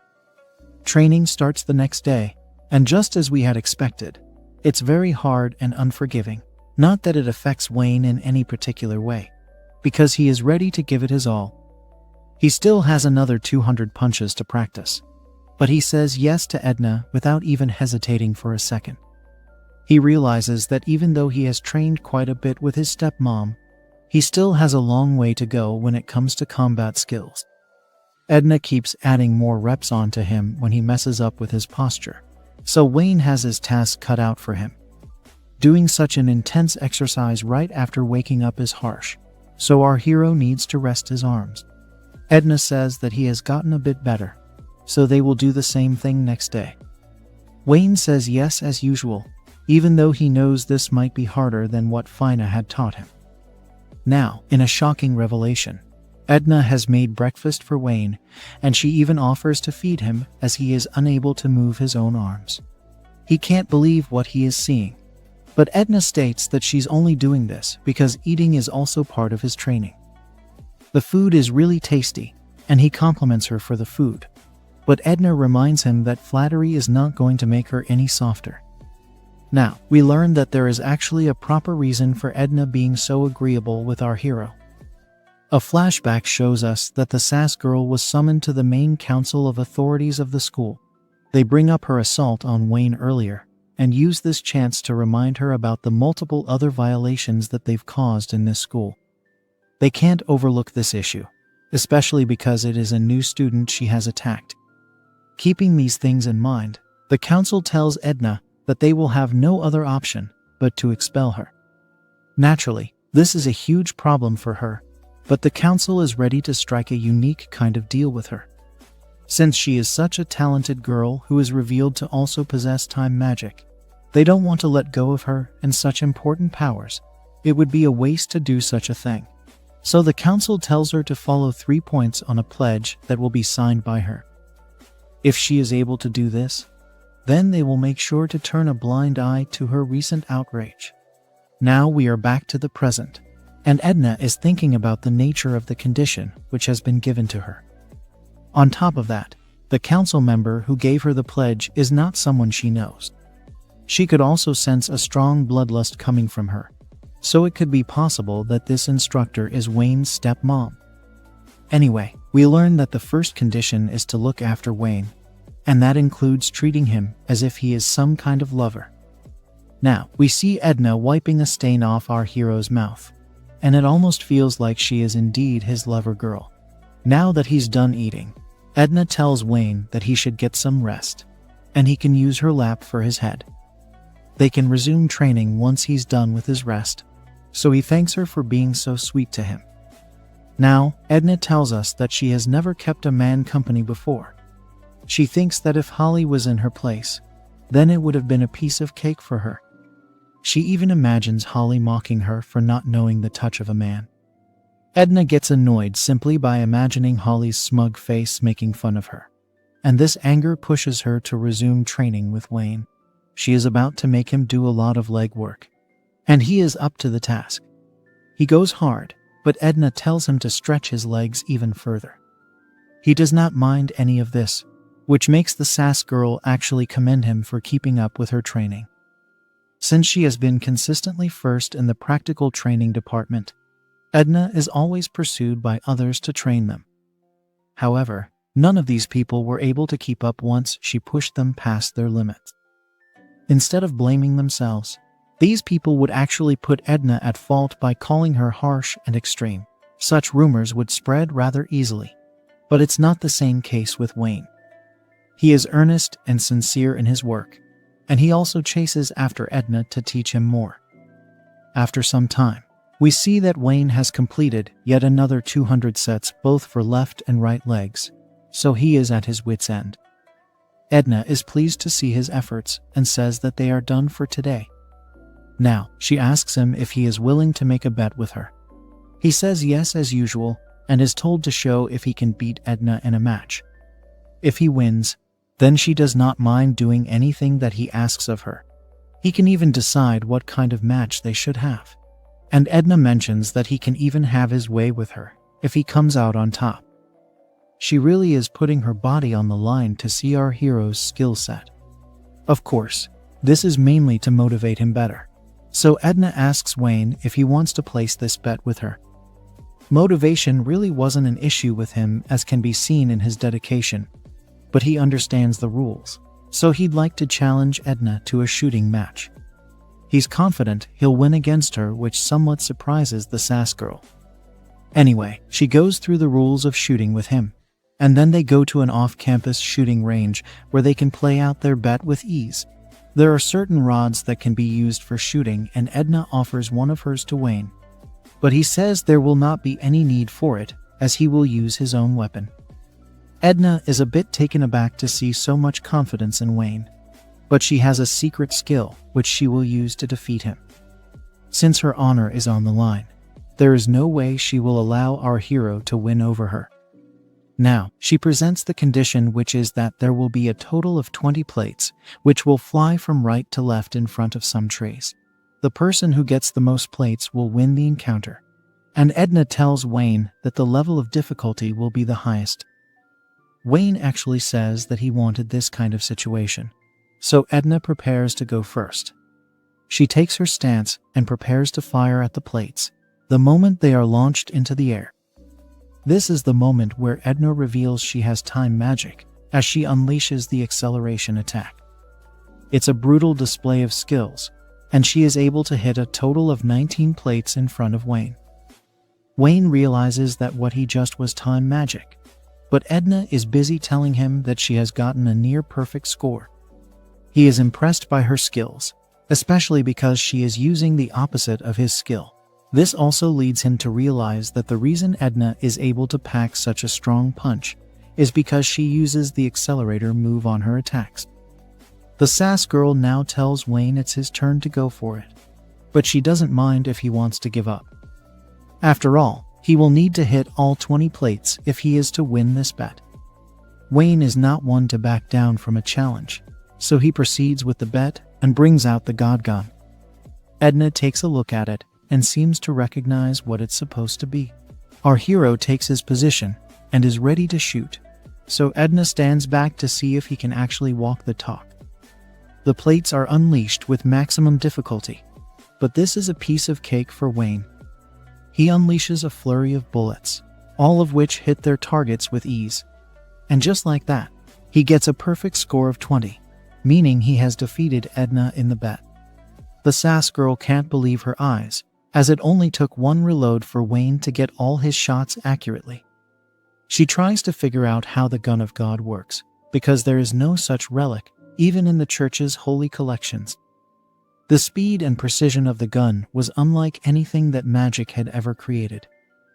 Training starts the next day, and just as we had expected, it's very hard and unforgiving. Not that it affects Wayne in any particular way, because he is ready to give it his all. He still has another 200 punches to practice, but he says yes to Edna without even hesitating for a second. He realizes that even though he has trained quite a bit with his stepmom, he still has a long way to go when it comes to combat skills. Edna keeps adding more reps onto him when he messes up with his posture, so Wayne has his task cut out for him. Doing such an intense exercise right after waking up is harsh, so our hero needs to rest his arms. Edna says that he has gotten a bit better, so they will do the same thing next day. Wayne says yes as usual, even though he knows this might be harder than what Fina had taught him. Now, in a shocking revelation, Edna has made breakfast for Wayne, and she even offers to feed him as he is unable to move his own arms. He can't believe what he is seeing, but Edna states that she's only doing this because eating is also part of his training. The food is really tasty, and he compliments her for the food, but Edna reminds him that flattery is not going to make her any softer. Now, we learn that there is actually a proper reason for Edna being so agreeable with our hero. A flashback shows us that the sass girl was summoned to the main council of authorities of the school. They bring up her assault on Wayne earlier, and use this chance to remind her about the multiple other violations that they've caused in this school. They can't overlook this issue, especially because it is a new student she has attacked. Keeping these things in mind, the council tells Edna that they will have no other option but to expel her. Naturally, this is a huge problem for her, but the council is ready to strike a unique kind of deal with her. Since she is such a talented girl who is revealed to also possess time magic, they don't want to let go of her and such important powers. It would be a waste to do such a thing. So the council tells her to follow 3 points on a pledge that will be signed by her. If she is able to do this, then they will make sure to turn a blind eye to her recent outrage. Now we are back to the present, and Edna is thinking about the nature of the condition which has been given to her. On top of that, the council member who gave her the pledge is not someone she knows. She could also sense a strong bloodlust coming from her, so it could be possible that this instructor is Wayne's stepmom. Anyway, we learn that the first condition is to look after Wayne, and that includes treating him as if he is some kind of lover. Now, we see Edna wiping a stain off our hero's mouth, and it almost feels like she is indeed his lover girl. Now that he's done eating, Edna tells Wayne that he should get some rest, and he can use her lap for his head. They can resume training once he's done with his rest, so he thanks her for being so sweet to him. Now, Edna tells us that she has never kept a man company before. She thinks that if Holly was in her place, then it would have been a piece of cake for her. She even imagines Holly mocking her for not knowing the touch of a man. Edna gets annoyed simply by imagining Holly's smug face making fun of her, and this anger pushes her to resume training with Wayne. She is about to make him do a lot of leg work, and he is up to the task. He goes hard, but Edna tells him to stretch his legs even further. He does not mind any of this, which makes the sass girl actually commend him for keeping up with her training. Since she has been consistently first in the practical training department, Edna is always pursued by others to train them. However, none of these people were able to keep up once she pushed them past their limits. Instead of blaming themselves, these people would actually put Edna at fault by calling her harsh and extreme. Such rumors would spread rather easily. But it's not the same case with Wayne. He is earnest and sincere in his work, and he also chases after Edna to teach him more. After some time, we see that Wayne has completed yet another 200 sets both for left and right legs, so he is at his wit's end. Edna is pleased to see his efforts and says that they are done for today. Now, she asks him if he is willing to make a bet with her. He says yes as usual and is told to show if he can beat Edna in a match. If he wins, then she does not mind doing anything that he asks of her. He can even decide what kind of match they should have. And Edna mentions that he can even have his way with her if he comes out on top. She really is putting her body on the line to see our hero's skill set. Of course, this is mainly to motivate him better. So Edna asks Wayne if he wants to place this bet with her. Motivation really wasn't an issue with him, as can be seen in his dedication, but he understands the rules, so he'd like to challenge Edna to a shooting match. He's confident he'll win against her, which somewhat surprises the sass girl. Anyway, she goes through the rules of shooting with him, and then they go to an off-campus shooting range where they can play out their bet with ease. There are certain rods that can be used for shooting, and Edna offers one of hers to Wayne, but he says there will not be any need for it, as he will use his own weapon. Edna is a bit taken aback to see so much confidence in Wayne, but she has a secret skill which she will use to defeat him. Since her honor is on the line, there is no way she will allow our hero to win over her. Now, she presents the condition, which is that there will be a total of 20 plates, which will fly from right to left in front of some trees. The person who gets the most plates will win the encounter, and Edna tells Wayne that the level of difficulty will be the highest. Wayne actually says that he wanted this kind of situation, so Edna prepares to go first. She takes her stance and prepares to fire at the plates the moment they are launched into the air. This is the moment where Edna reveals she has time magic as she unleashes the acceleration attack. It's a brutal display of skills, and she is able to hit a total of 19 plates in front of Wayne. Wayne realizes that what he just was time magic, but Edna is busy telling him that she has gotten a near-perfect score. He is impressed by her skills, especially because she is using the opposite of his skill. This also leads him to realize that the reason Edna is able to pack such a strong punch is because she uses the accelerator move on her attacks. The sass girl now tells Wayne it's his turn to go for it, but she doesn't mind if he wants to give up. After all, he will need to hit all 20 plates if he is to win this bet. Wayne is not one to back down from a challenge, so he proceeds with the bet and brings out the God Gun. Edna takes a look at it and seems to recognize what it's supposed to be. Our hero takes his position and is ready to shoot, so Edna stands back to see if he can actually walk the talk. The plates are unleashed with maximum difficulty, but this is a piece of cake for Wayne. He unleashes a flurry of bullets, all of which hit their targets with ease. And just like that, he gets a perfect score of 20, meaning he has defeated Edna in the bet. The sass girl can't believe her eyes, as it only took one reload for Wayne to get all his shots accurately. She tries to figure out how the Gun of God works, because there is no such relic, even in the church's holy collections. The speed and precision of the gun was unlike anything that magic had ever created.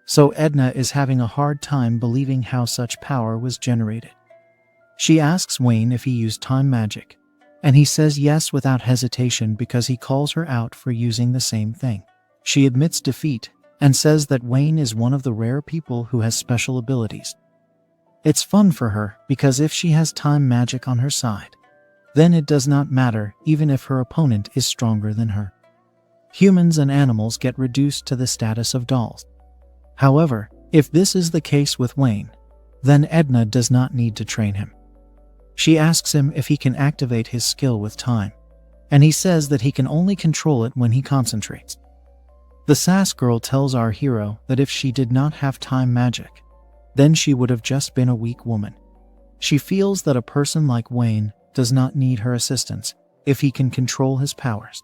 so Edna is having a hard time believing how such power was generated. She asks Wayne if he used time magic, and he says yes without hesitation because he calls her out for using the same thing. She admits defeat and says that Wayne is one of the rare people who has special abilities. It's fun for her because if she has time magic on her side, then it does not matter even if her opponent is stronger than her. Humans and animals get reduced to the status of dolls. However, if this is the case with Wayne, then Edna does not need to train him. She asks him if he can activate his skill with time, and he says that he can only control it when he concentrates. The sass girl tells our hero that if she did not have time magic, then she would have just been a weak woman. She feels that a person like Wayne does not need her assistance if he can control his powers.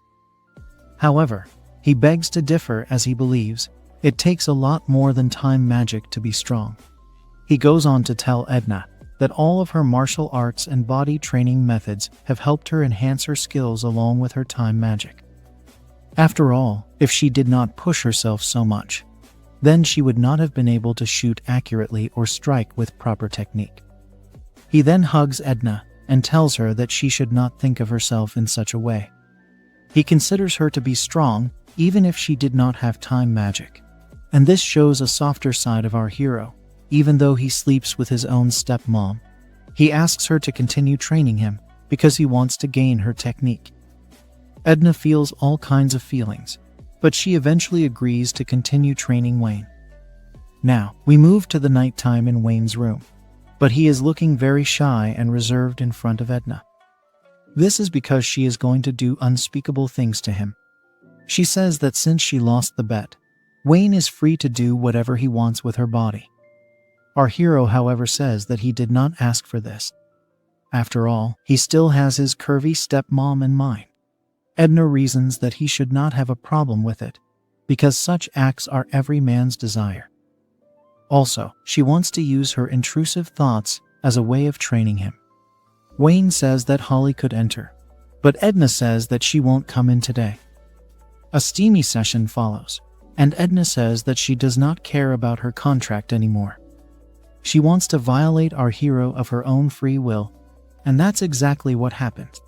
However, he begs to differ as he believes it takes a lot more than time magic to be strong. He goes on to tell Edna that all of her martial arts and body training methods have helped her enhance her skills along with her time magic. After all, if she did not push herself so much, then she would not have been able to shoot accurately or strike with proper technique. He then hugs Edna and tells her that she should not think of herself in such a way. He considers her to be strong even if she did not have time magic, and this shows a softer side of our hero. Even though he sleeps with his own stepmom, he asks her to continue training him because he wants to gain her technique. Edna feels all kinds of feelings, but she eventually agrees to continue training Wayne. Now, we move to the nighttime in Wayne's room, but he is looking very shy and reserved in front of Edna. This is because she is going to do unspeakable things to him. She says that since she lost the bet, Wayne is free to do whatever he wants with her body. Our hero, however, says that he did not ask for this. After all, he still has his curvy stepmom in mind. Edna reasons that he should not have a problem with it, because such acts are every man's desire. Also, she wants to use her intrusive thoughts as a way of training him. Wayne says that Holly could enter, but Edna says that she won't come in today. A steamy session follows, and Edna says that she does not care about her contract anymore. She wants to violate our hero of her own free will, and that's exactly what happens.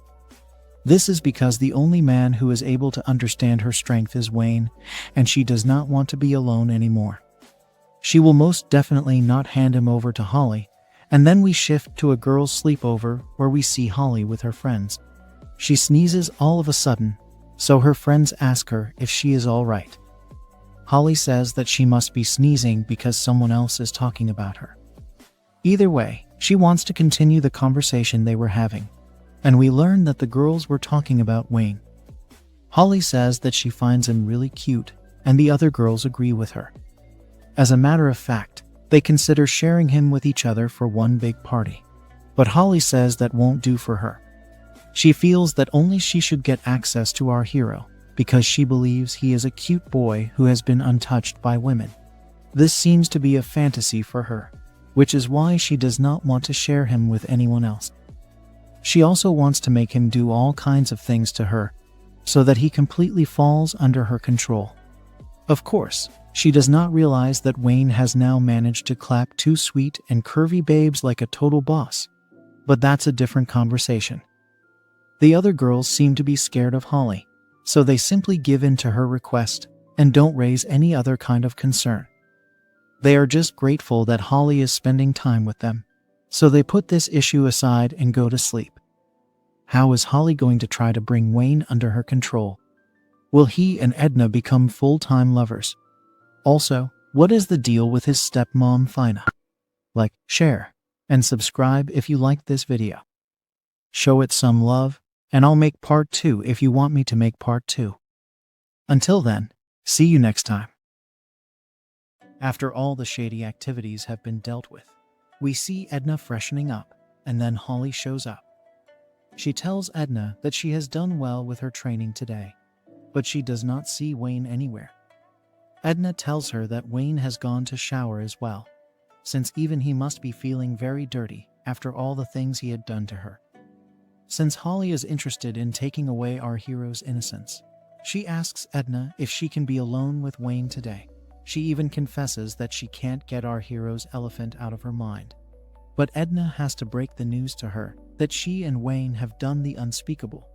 This is because the only man who is able to understand her strength is Wayne, and she does not want to be alone anymore. She will most definitely not hand him over to Holly, and then we shift to a girls' sleepover where we see Holly with her friends. She sneezes all of a sudden, so her friends ask her if she is all right. Holly says that she must be sneezing because someone else is talking about her. Either way, she wants to continue the conversation they were having, and we learn that the girls were talking about Wayne. Holly says that she finds him really cute, and the other girls agree with her. As a matter of fact, they consider sharing him with each other for one big party, but Holly says that won't do for her. She feels that only she should get access to our hero because she believes he is a cute boy who has been untouched by women. This seems to be a fantasy for her, which is why she does not want to share him with anyone else. She also wants to make him do all kinds of things to her, so that he completely falls under her control. Of course, she does not realize that Wayne has now managed to clap two sweet and curvy babes like a total boss, but that's a different conversation. The other girls seem to be scared of Holly, so they simply give in to her request and don't raise any other kind of concern. They are just grateful that Holly is spending time with them, so they put this issue aside and go to sleep. How is Holly going to try to bring Wayne under her control? Will he and Edna become full-time lovers? Also, what is the deal with his stepmom Fina? Like, share, and subscribe if you liked this video. Show it some love, and I'll make part 2 if you want me to make part 2. Until then, see you next time. After all the shady activities have been dealt with, we see Edna freshening up, and then Holly shows up. She tells Edna that she has done well with her training today, but she does not see Wayne anywhere. Edna tells her that Wayne has gone to shower as well, since even he must be feeling very dirty after all the things he had done to her. Since Holly is interested in taking away our hero's innocence, she asks Edna if she can be alone with Wayne today. She even confesses that she can't get our hero's elephant out of her mind. But Edna has to break the news to her that she and Wayne have done the unspeakable.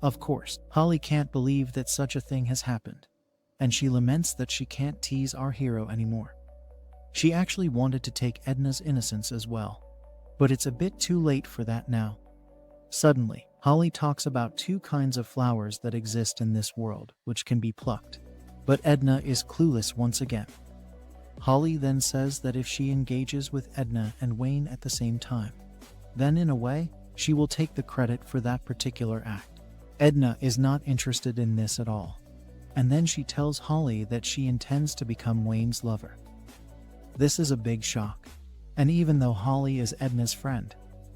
Of course, Holly can't believe that such a thing has happened, and she laments that she can't tease our hero anymore. She actually wanted to take Edna's innocence as well, but it's a bit too late for that now. Suddenly, Holly talks about two kinds of flowers that exist in this world which can be plucked, but Edna is clueless once again. Holly then says that if she engages with Edna and Wayne at the same time, then in a way, she will take the credit for that particular act. Edna is not interested in this at all, and then she tells Holly that she intends to become Wayne's lover. This is a big shock, and even though Holly is Edna's friend,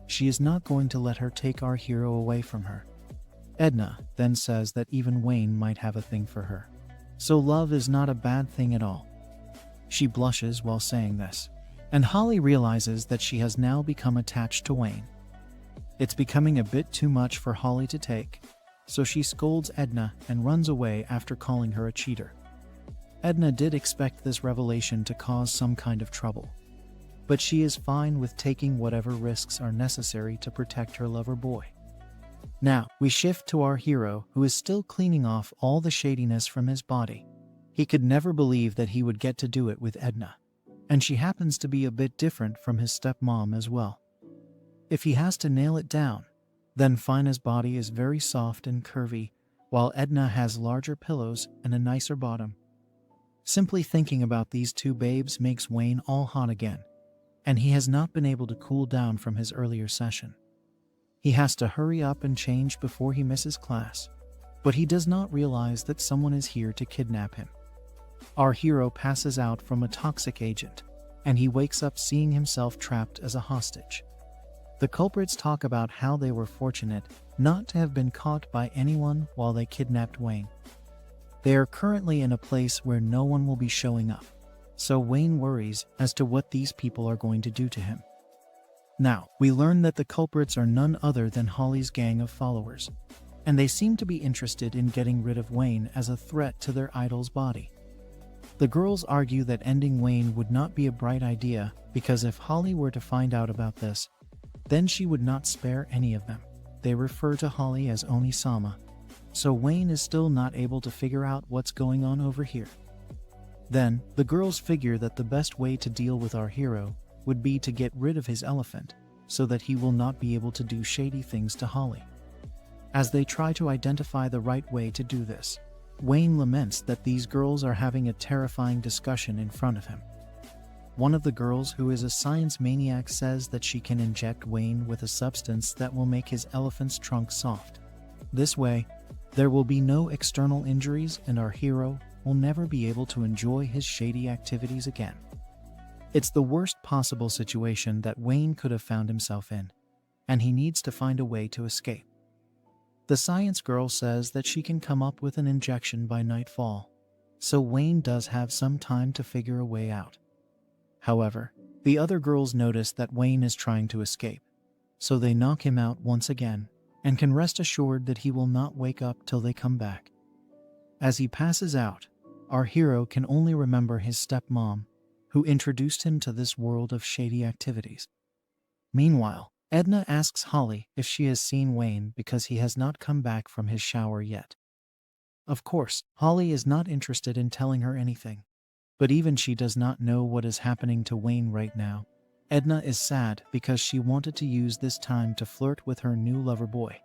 she is not going to let her take our hero away from her. Edna then says that even Wayne might have a thing for her, so love is not a bad thing at all. She blushes while saying this, and Holly realizes that she has now become attached to Wayne. It's becoming a bit too much for Holly to take, so she scolds Edna and runs away after calling her a cheater. Edna did expect this revelation to cause some kind of trouble, but she is fine with taking whatever risks are necessary to protect her lover boy. Now, we shift to our hero, who is still cleaning off all the shadiness from his body. He could never believe that he would get to do it with Edna, and she happens to be a bit different from his stepmom as well. If he has to nail it down, then Fina's body is very soft and curvy, while Edna has larger pillows and a nicer bottom. Simply thinking about these two babes makes Wayne all hot again, and he has not been able to cool down from his earlier session. He has to hurry up and change before he misses class, but he does not realize that someone is here to kidnap him. Our hero passes out from a toxic agent, and he wakes up seeing himself trapped as a hostage. The culprits talk about how they were fortunate not to have been caught by anyone while they kidnapped Wayne. They are currently in a place where no one will be showing up, so Wayne worries as to what these people are going to do to him. Now, we learn that the culprits are none other than Holly's gang of followers, and they seem to be interested in getting rid of Wayne as a threat to their idol's body. The girls argue that ending Wayne would not be a bright idea because if Holly were to find out about this, then she would not spare any of them. They refer to Holly as Oni-sama, so Wayne is still not able to figure out what's going on over here. Then, the girls figure that the best way to deal with our hero would be to get rid of his elephant so that he will not be able to do shady things to Holly. As they try to identify the right way to do this, Wayne laments that these girls are having a terrifying discussion in front of him. One of the girls, who is a science maniac, says that she can inject Wayne with a substance that will make his elephant's trunk soft. This way, there will be no external injuries and our hero will never be able to enjoy his shady activities again. It's the worst possible situation that Wayne could have found himself in, and he needs to find a way to escape. The science girl says that she can come up with an injection by nightfall, so Wayne does have some time to figure a way out. However, the other girls notice that Wayne is trying to escape, so they knock him out once again and can rest assured that he will not wake up till they come back. As he passes out, our hero can only remember his stepmom, who introduced him to this world of shady activities. Meanwhile, Edna asks Holly if she has seen Wayne because he has not come back from his shower yet. Of course, Holly is not interested in telling her anything, but even she does not know what is happening to Wayne right now. Edna is sad because she wanted to use this time to flirt with her new lover boy.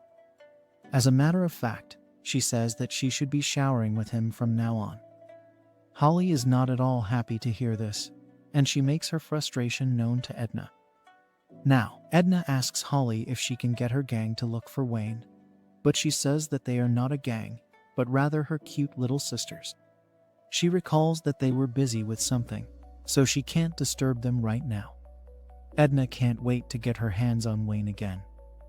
As a matter of fact, she says that she should be showering with him from now on. Holly is not at all happy to hear this, and she makes her frustration known to Edna. Now, Edna asks Holly if she can get her gang to look for Wayne, but she says that they are not a gang, but rather her cute little sisters. She recalls that they were busy with something, so she can't disturb them right now. Edna can't wait to get her hands on Wayne again,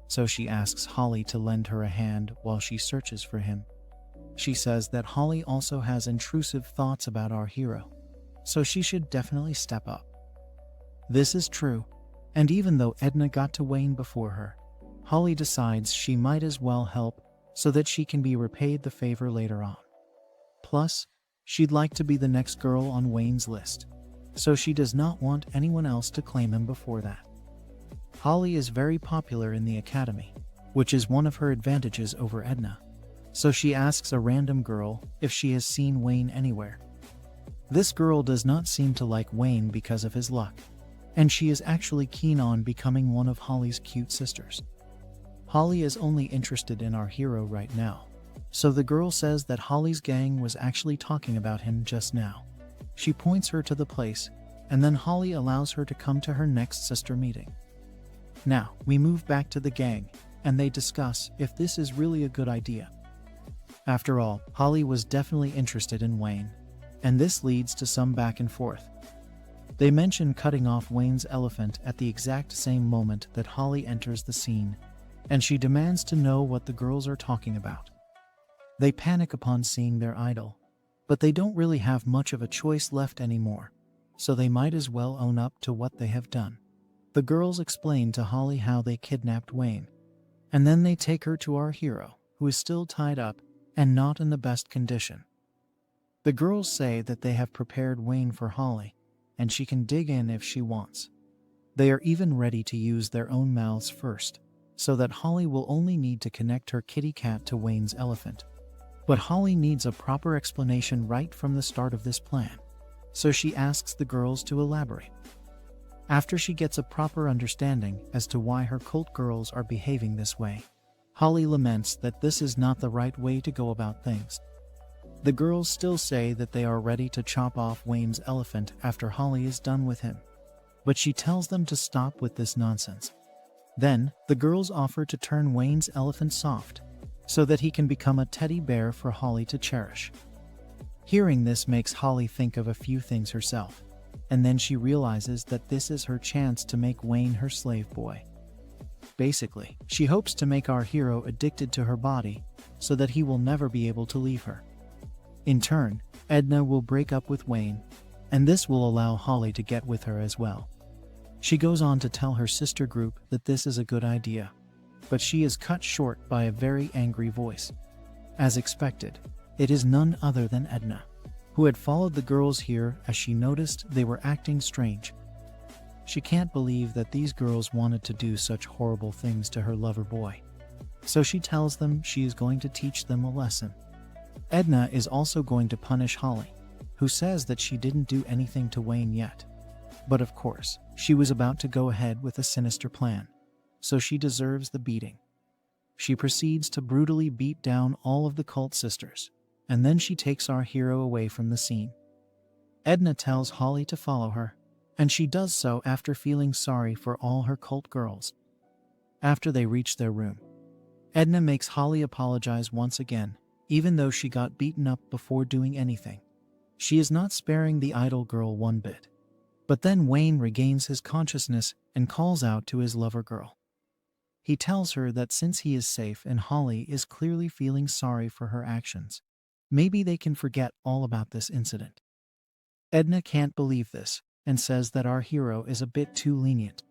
so she asks Holly to lend her a hand while she searches for him. She says that Holly also has intrusive thoughts about our hero, so she should definitely step up. This is true, and even though Edna got to Wayne before her, Holly decides she might as well help so that she can be repaid the favor later on. Plus, She'd like to be the next girl on Wayne's list, so she does not want anyone else to claim him before that. Holly is very popular in the academy, which is one of her advantages over Edna, so she asks a random girl if she has seen Wayne anywhere. This girl does not seem to like Wayne because of his luck, and she is actually keen on becoming one of Holly's cute sisters. Holly is only interested in our hero right now, so the girl says that Holly's gang was actually talking about him just now. She points her to the place, and then Holly allows her to come to her next sister meeting. Now, we move back to the gang, and they discuss if this is really a good idea. After all, Holly was definitely interested in Wayne, and this leads to some back and forth. They mention cutting off Wayne's elephant at the exact same moment that Holly enters the scene, and she demands to know what the girls are talking about. They panic upon seeing their idol, but they don't really have much of a choice left anymore, so they might as well own up to what they have done. The girls explain to Holly how they kidnapped Wayne, and then they take her to our hero, who is still tied up and not in the best condition. The girls say that they have prepared Wayne for Holly, and she can dig in if she wants. They are even ready to use their own mouths first, so that Holly will only need to connect her kitty cat to Wayne's elephant. But Holly needs a proper explanation right from the start of this plan, so she asks the girls to elaborate. After she gets a proper understanding as to why her cult girls are behaving this way, Holly laments that this is not the right way to go about things. The girls still say that they are ready to chop off Wayne's elephant after Holly is done with him, but she tells them to stop with this nonsense. Then, the girls offer to turn Wayne's elephant soft, so that he can become a teddy bear for Holly to cherish. Hearing this makes Holly think of a few things herself, and then she realizes that this is her chance to make Wayne her slave boy. Basically, she hopes to make our hero addicted to her body, so that he will never be able to leave her. In turn, Edna will break up with Wayne, and this will allow Holly to get with her as well. She goes on to tell her sister group that this is a good idea, but she is cut short by a very angry voice. As expected, it is none other than Edna, who had followed the girls here as she noticed they were acting strange. She can't believe that these girls wanted to do such horrible things to her lover boy, so she tells them she is going to teach them a lesson. Edna is also going to punish Holly, who says that she didn't do anything to Wayne yet. But of course, she was about to go ahead with a sinister plan, so she deserves the beating. She proceeds to brutally beat down all of the cult sisters, and then she takes our hero away from the scene. Edna tells Holly to follow her, and she does so after feeling sorry for all her cult girls. After they reach their room, Edna makes Holly apologize once again, even though she got beaten up before doing anything. She is not sparing the idol girl one bit. But then Wayne regains his consciousness and calls out to his lover girl. He tells her that since he is safe and Holly is clearly feeling sorry for her actions, maybe they can forget all about this incident. Edna can't believe this and says that our hero is a bit too lenient.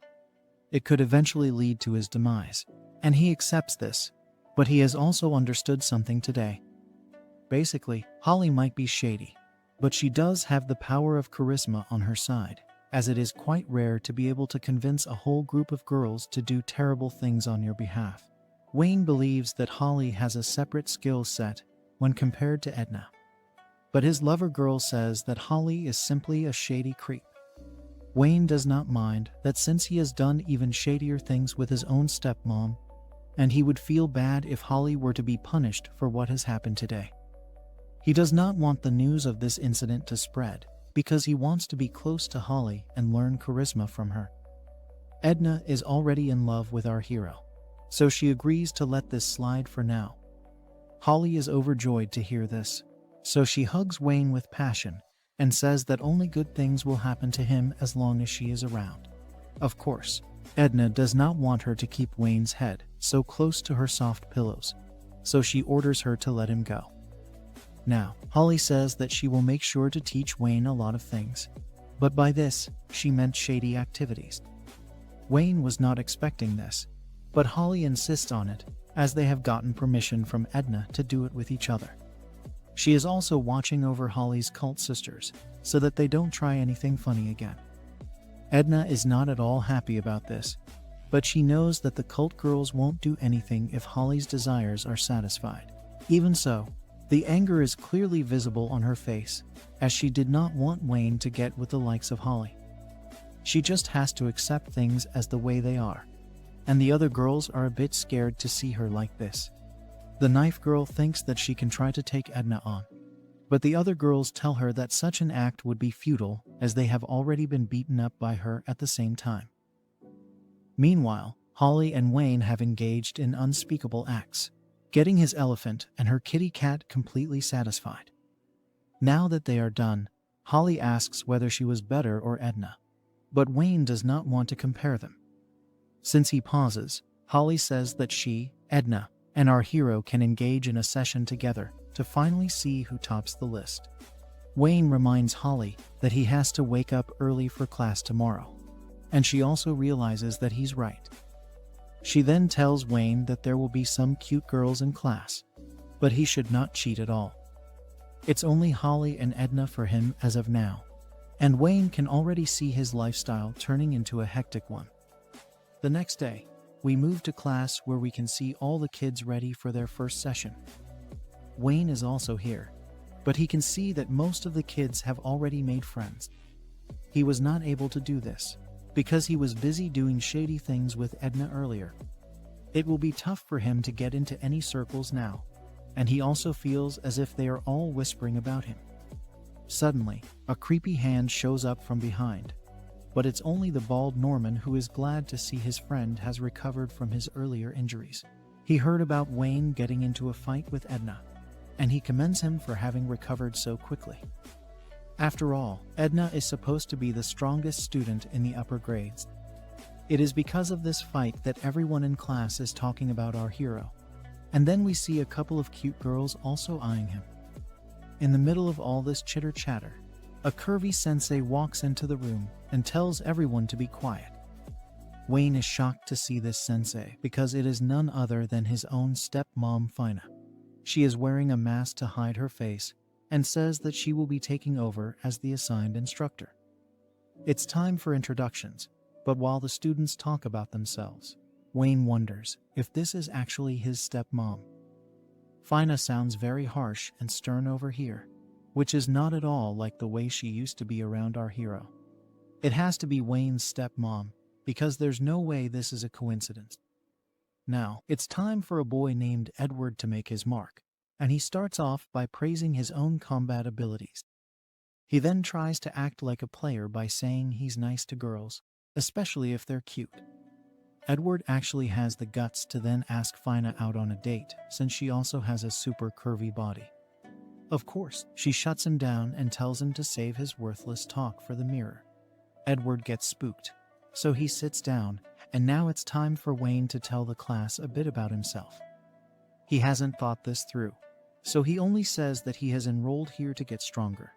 It could eventually lead to his demise, and he accepts this, but he has also understood something today. Basically, Holly might be shady, but she does have the power of charisma on her side, as it is quite rare to be able to convince a whole group of girls to do terrible things on your behalf. Wayne believes that Holly has a separate skill set when compared to Edna, but his lover girl says that Holly is simply a shady creep. Wayne does not mind that since he has done even shadier things with his own stepmom, and he would feel bad if Holly were to be punished for what has happened today. He does not want the news of this incident to spread, because he wants to be close to Holly and learn charisma from her. Edna is already in love with our hero, so she agrees to let this slide for now. Holly is overjoyed to hear this, so she hugs Wayne with passion and says that only good things will happen to him as long as she is around. Of course, Edna does not want her to keep Wayne's head so close to her soft pillows, so she orders her to let him go. Now, Holly says that she will make sure to teach Wayne a lot of things, but by this, she meant shady activities. Wayne was not expecting this, but Holly insists on it, as they have gotten permission from Edna to do it with each other. She is also watching over Holly's cult sisters, so that they don't try anything funny again. Edna is not at all happy about this, but she knows that the cult girls won't do anything if Holly's desires are satisfied. Even so, the anger is clearly visible on her face, as she did not want Wayne to get with the likes of Holly. She just has to accept things as the way they are, and the other girls are a bit scared to see her like this. The knife girl thinks that she can try to take Edna on, but the other girls tell her that such an act would be futile as they have already been beaten up by her at the same time. Meanwhile, Holly and Wayne have engaged in unspeakable acts, getting his elephant and her kitty cat completely satisfied. Now that they are done, Holly asks whether she was better or Edna, but Wayne does not want to compare them. Since he pauses, Holly says that she, Edna, and our hero can engage in a session together to finally see who tops the list. Wayne reminds Holly that he has to wake up early for class tomorrow, and she also realizes that he's right. She then tells Wayne that there will be some cute girls in class, but he should not cheat at all. It's only Holly and Edna for him as of now, and Wayne can already see his lifestyle turning into a hectic one. The next day, we move to class where we can see all the kids ready for their first session. Wayne is also here, but he can see that most of the kids have already made friends. He was not able to do this, because he was busy doing shady things with Edna earlier. It will be tough for him to get into any circles now, and he also feels as if they are all whispering about him. Suddenly, a creepy hand shows up from behind, but it's only the bald Norman who is glad to see his friend has recovered from his earlier injuries. He heard about Wayne getting into a fight with Edna, and he commends him for having recovered so quickly. After all, Edna is supposed to be the strongest student in the upper grades. It is because of this fight that everyone in class is talking about our hero. And then we see a couple of cute girls also eyeing him. In the middle of all this chitter-chatter, a curvy sensei walks into the room and tells everyone to be quiet. Wayne is shocked to see this sensei because it is none other than his own stepmom Fina. She is wearing a mask to hide her face and says that she will be taking over as the assigned instructor. It's time for introductions, but while the students talk about themselves, Wayne wonders if this is actually his stepmom. Fina sounds very harsh and stern over here, which is not at all like the way she used to be around our hero. It has to be Wayne's stepmom, because there's no way this is a coincidence. Now, it's time for a boy named Edward to make his mark, and he starts off by praising his own combat abilities. He then tries to act like a player by saying he's nice to girls, especially if they're cute. Edward actually has the guts to then ask Fina out on a date, since she also has a super curvy body. Of course, she shuts him down and tells him to save his worthless talk for the mirror. Edward gets spooked, so he sits down, and now it's time for Wayne to tell the class a bit about himself. He hasn't thought this through, so he only says that he has enrolled here to get stronger.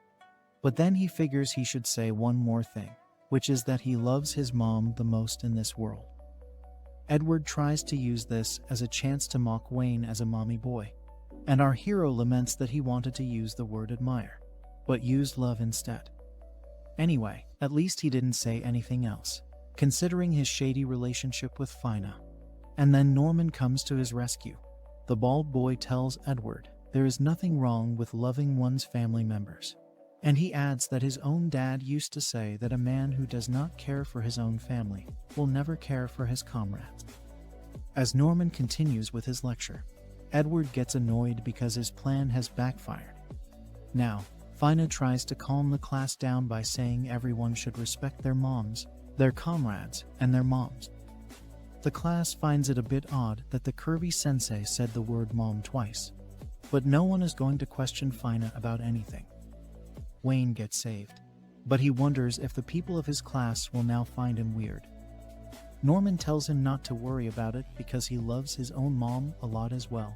But then he figures he should say one more thing, which is that he loves his mom the most in this world. Edward tries to use this as a chance to mock Wayne as a mommy boy, and our hero laments that he wanted to use the word admire, but used love instead. Anyway, at least he didn't say anything else, considering his shady relationship with Fina. And then Norman comes to his rescue. The bald boy tells Edward there is nothing wrong with loving one's family members, and he adds that his own dad used to say that a man who does not care for his own family will never care for his comrades. As Norman continues with his lecture, Edward gets annoyed because his plan has backfired. Now, Fina tries to calm the class down by saying everyone should respect their moms, their comrades, and their moms. The class finds it a bit odd that the curvy sensei said the word mom twice, but no one is going to question Fina about anything. Wayne gets saved, but he wonders if the people of his class will now find him weird. Norman tells him not to worry about it because he loves his own mom a lot as well.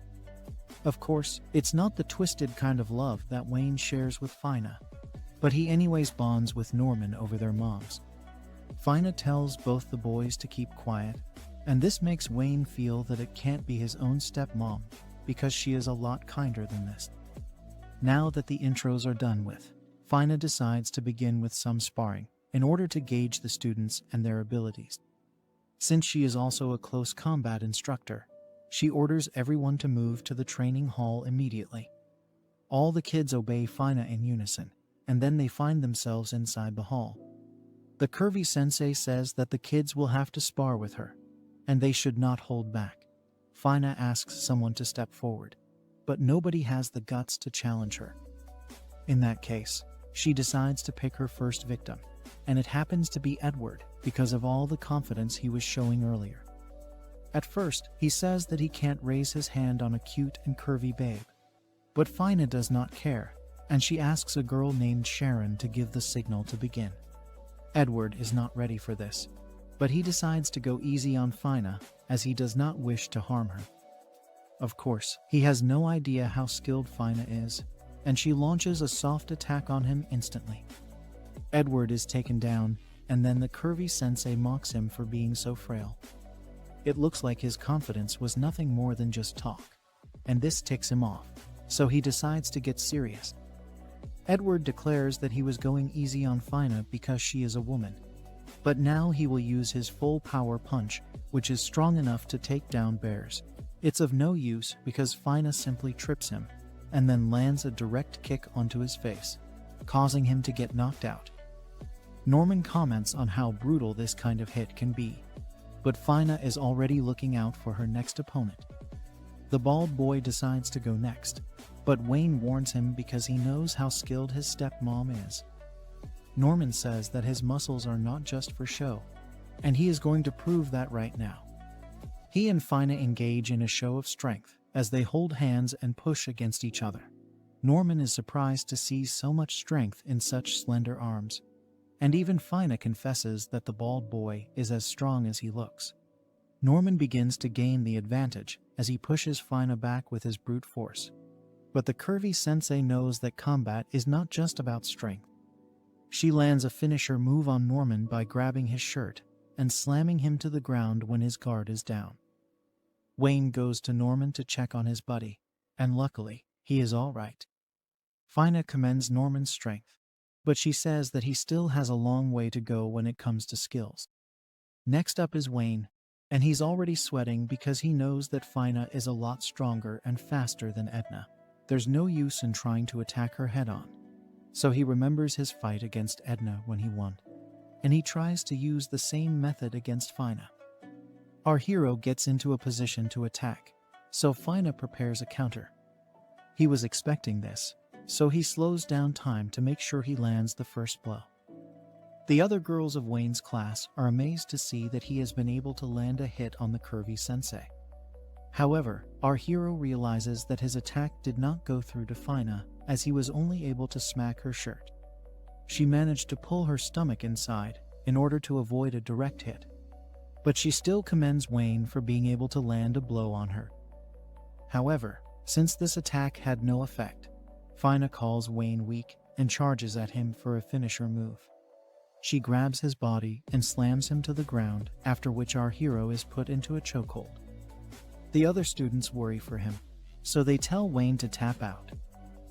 Of course, it's not the twisted kind of love that Wayne shares with Fina, but he anyways bonds with Norman over their moms. Fina tells both the boys to keep quiet, and this makes Wayne feel that it can't be his own stepmom because she is a lot kinder than this. Now that the intros are done with, Fina decides to begin with some sparring in order to gauge the students and their abilities. Since she is also a close combat instructor, she orders everyone to move to the training hall immediately. All the kids obey Fina in unison, and then they find themselves inside the hall. The curvy sensei says that the kids will have to spar with her, and they should not hold back. Fina asks someone to step forward, but nobody has the guts to challenge her. In that case, she decides to pick her first victim, and it happens to be Edward because of all the confidence he was showing earlier. At first, he says that he can't raise his hand on a cute and curvy babe, but Fina does not care, and she asks a girl named Sharon to give the signal to begin. Edward is not ready for this, but he decides to go easy on Fina as he does not wish to harm her. Of course, he has no idea how skilled Fina is, and she launches a soft attack on him instantly. Edward is taken down, and then the curvy sensei mocks him for being so frail. It looks like his confidence was nothing more than just talk, and this ticks him off, so he decides to get serious. Edward declares that he was going easy on Fina because she is a woman, but now he will use his full power punch, which is strong enough to take down bears. It's of no use because Fina simply trips him, and then lands a direct kick onto his face, causing him to get knocked out. Norman comments on how brutal this kind of hit can be, but Fina is already looking out for her next opponent. The bald boy decides to go next, but Wayne warns him because he knows how skilled his stepmom is. Norman says that his muscles are not just for show, and he is going to prove that right now. He and Fina engage in a show of strength as they hold hands and push against each other. Norman is surprised to see so much strength in such slender arms, and even Fina confesses that the bald boy is as strong as he looks. Norman begins to gain the advantage as he pushes Fina back with his brute force. But the curvy sensei knows that combat is not just about strength. She lands a finisher move on Norman by grabbing his shirt and slamming him to the ground when his guard is down. Wayne goes to Norman to check on his buddy, and luckily, he is all right. Fina commends Norman's strength, but she says that he still has a long way to go when it comes to skills. Next up is Wayne, and he's already sweating because he knows that Fina is a lot stronger and faster than Edna. There's no use in trying to attack her head-on, so he remembers his fight against Edna when he won, and he tries to use the same method against Fina. Our hero gets into a position to attack, so Fina prepares a counter. He was expecting this, so he slows down time to make sure he lands the first blow. The other girls of Wayne's class are amazed to see that he has been able to land a hit on the curvy sensei. However, our hero realizes that his attack did not go through to Fina as he was only able to smack her shirt. She managed to pull her stomach inside in order to avoid a direct hit, but she still commends Wayne for being able to land a blow on her. However, since this attack had no effect, Fina calls Wayne weak and charges at him for a finisher move. She grabs his body and slams him to the ground, after which our hero is put into a chokehold. The other students worry for him, so they tell Wayne to tap out.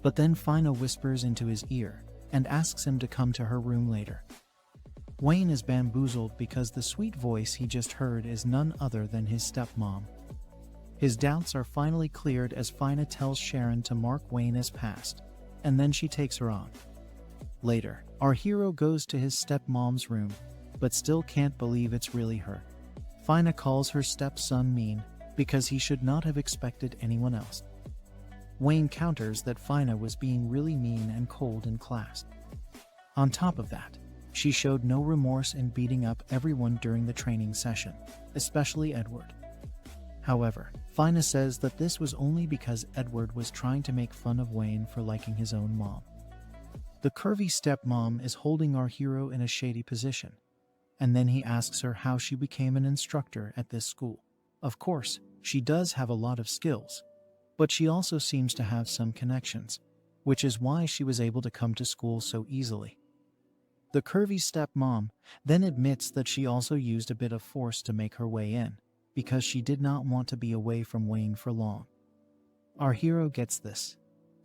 But then Fina whispers into his ear and asks him to come to her room later. Wayne is bamboozled because the sweet voice he just heard is none other than his stepmom. His doubts are finally cleared as Fina tells Sharon to mark Wayne as passed, and then she takes her on. Later, our hero goes to his stepmom's room, but still can't believe it's really her. Fina calls her stepson mean because he should not have expected anyone else. Wayne counters that Fina was being really mean and cold in class. On top of that, she showed no remorse in beating up everyone during the training session, especially Edward. However, Fina says that this was only because Edward was trying to make fun of Wayne for liking his own mom. The curvy stepmom is holding our hero in a shady position, and then he asks her how she became an instructor at this school. Of course, she does have a lot of skills, but she also seems to have some connections, which is why she was able to come to school so easily. The curvy stepmom then admits that she also used a bit of force to make her way in, because she did not want to be away from Wayne for long. Our hero gets this,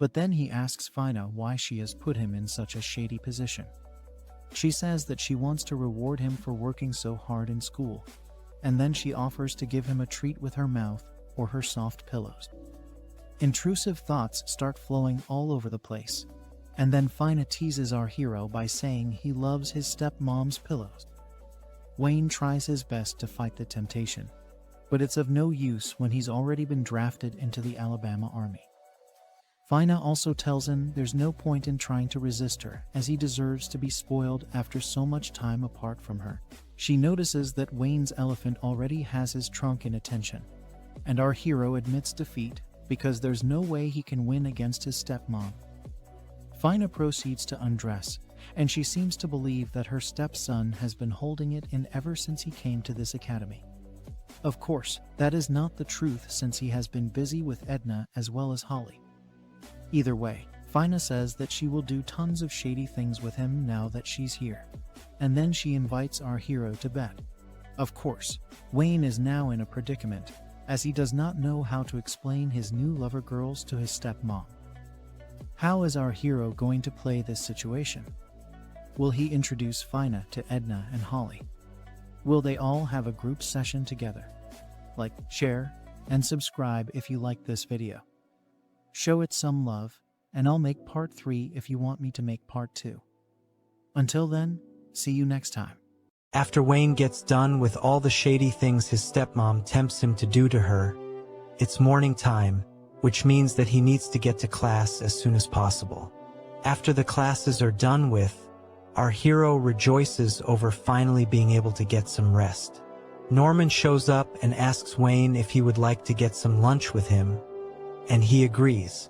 But then he asks Fina why she has put him in such a shady position. She says that she wants to reward him for working so hard in school, and then she offers to give him a treat with her mouth or her soft pillows. Intrusive thoughts start flowing all over the place, and then Fina teases our hero by saying he loves his stepmom's pillows. Wayne tries his best to fight the temptation, but it's of no use when he's already been drafted into the Alabama army. Fina also tells him there's no point in trying to resist her, as he deserves to be spoiled after so much time apart from her. She notices that Wayne's elephant already has his trunk in attention, and our hero admits defeat because there's no way he can win against his stepmom. Fina proceeds to undress, and she seems to believe that her stepson has been holding it in ever since he came to this academy. Of course, that is not the truth, since he has been busy with Edna as well as Holly. Either way, Fina says that she will do tons of shady things with him now that she's here, and then she invites our hero to bed. Of course, Wayne is now in a predicament, as he does not know how to explain his new lover girls to his stepmom. How is our hero going to play this situation? Will he introduce Fina to Edna and Holly? Will they all have a group session together? Like, share, and subscribe if you like this video. Show it some love, and I'll make part 3 if you want me to make part 2. Until then, see you next time. After Wayne gets done with all the shady things his stepmom tempts him to do to her, it's morning time, which means that he needs to get to class as soon as possible. After the classes are done with, our hero rejoices over finally being able to get some rest. Norman shows up and asks Wayne if he would like to get some lunch with him, and he agrees.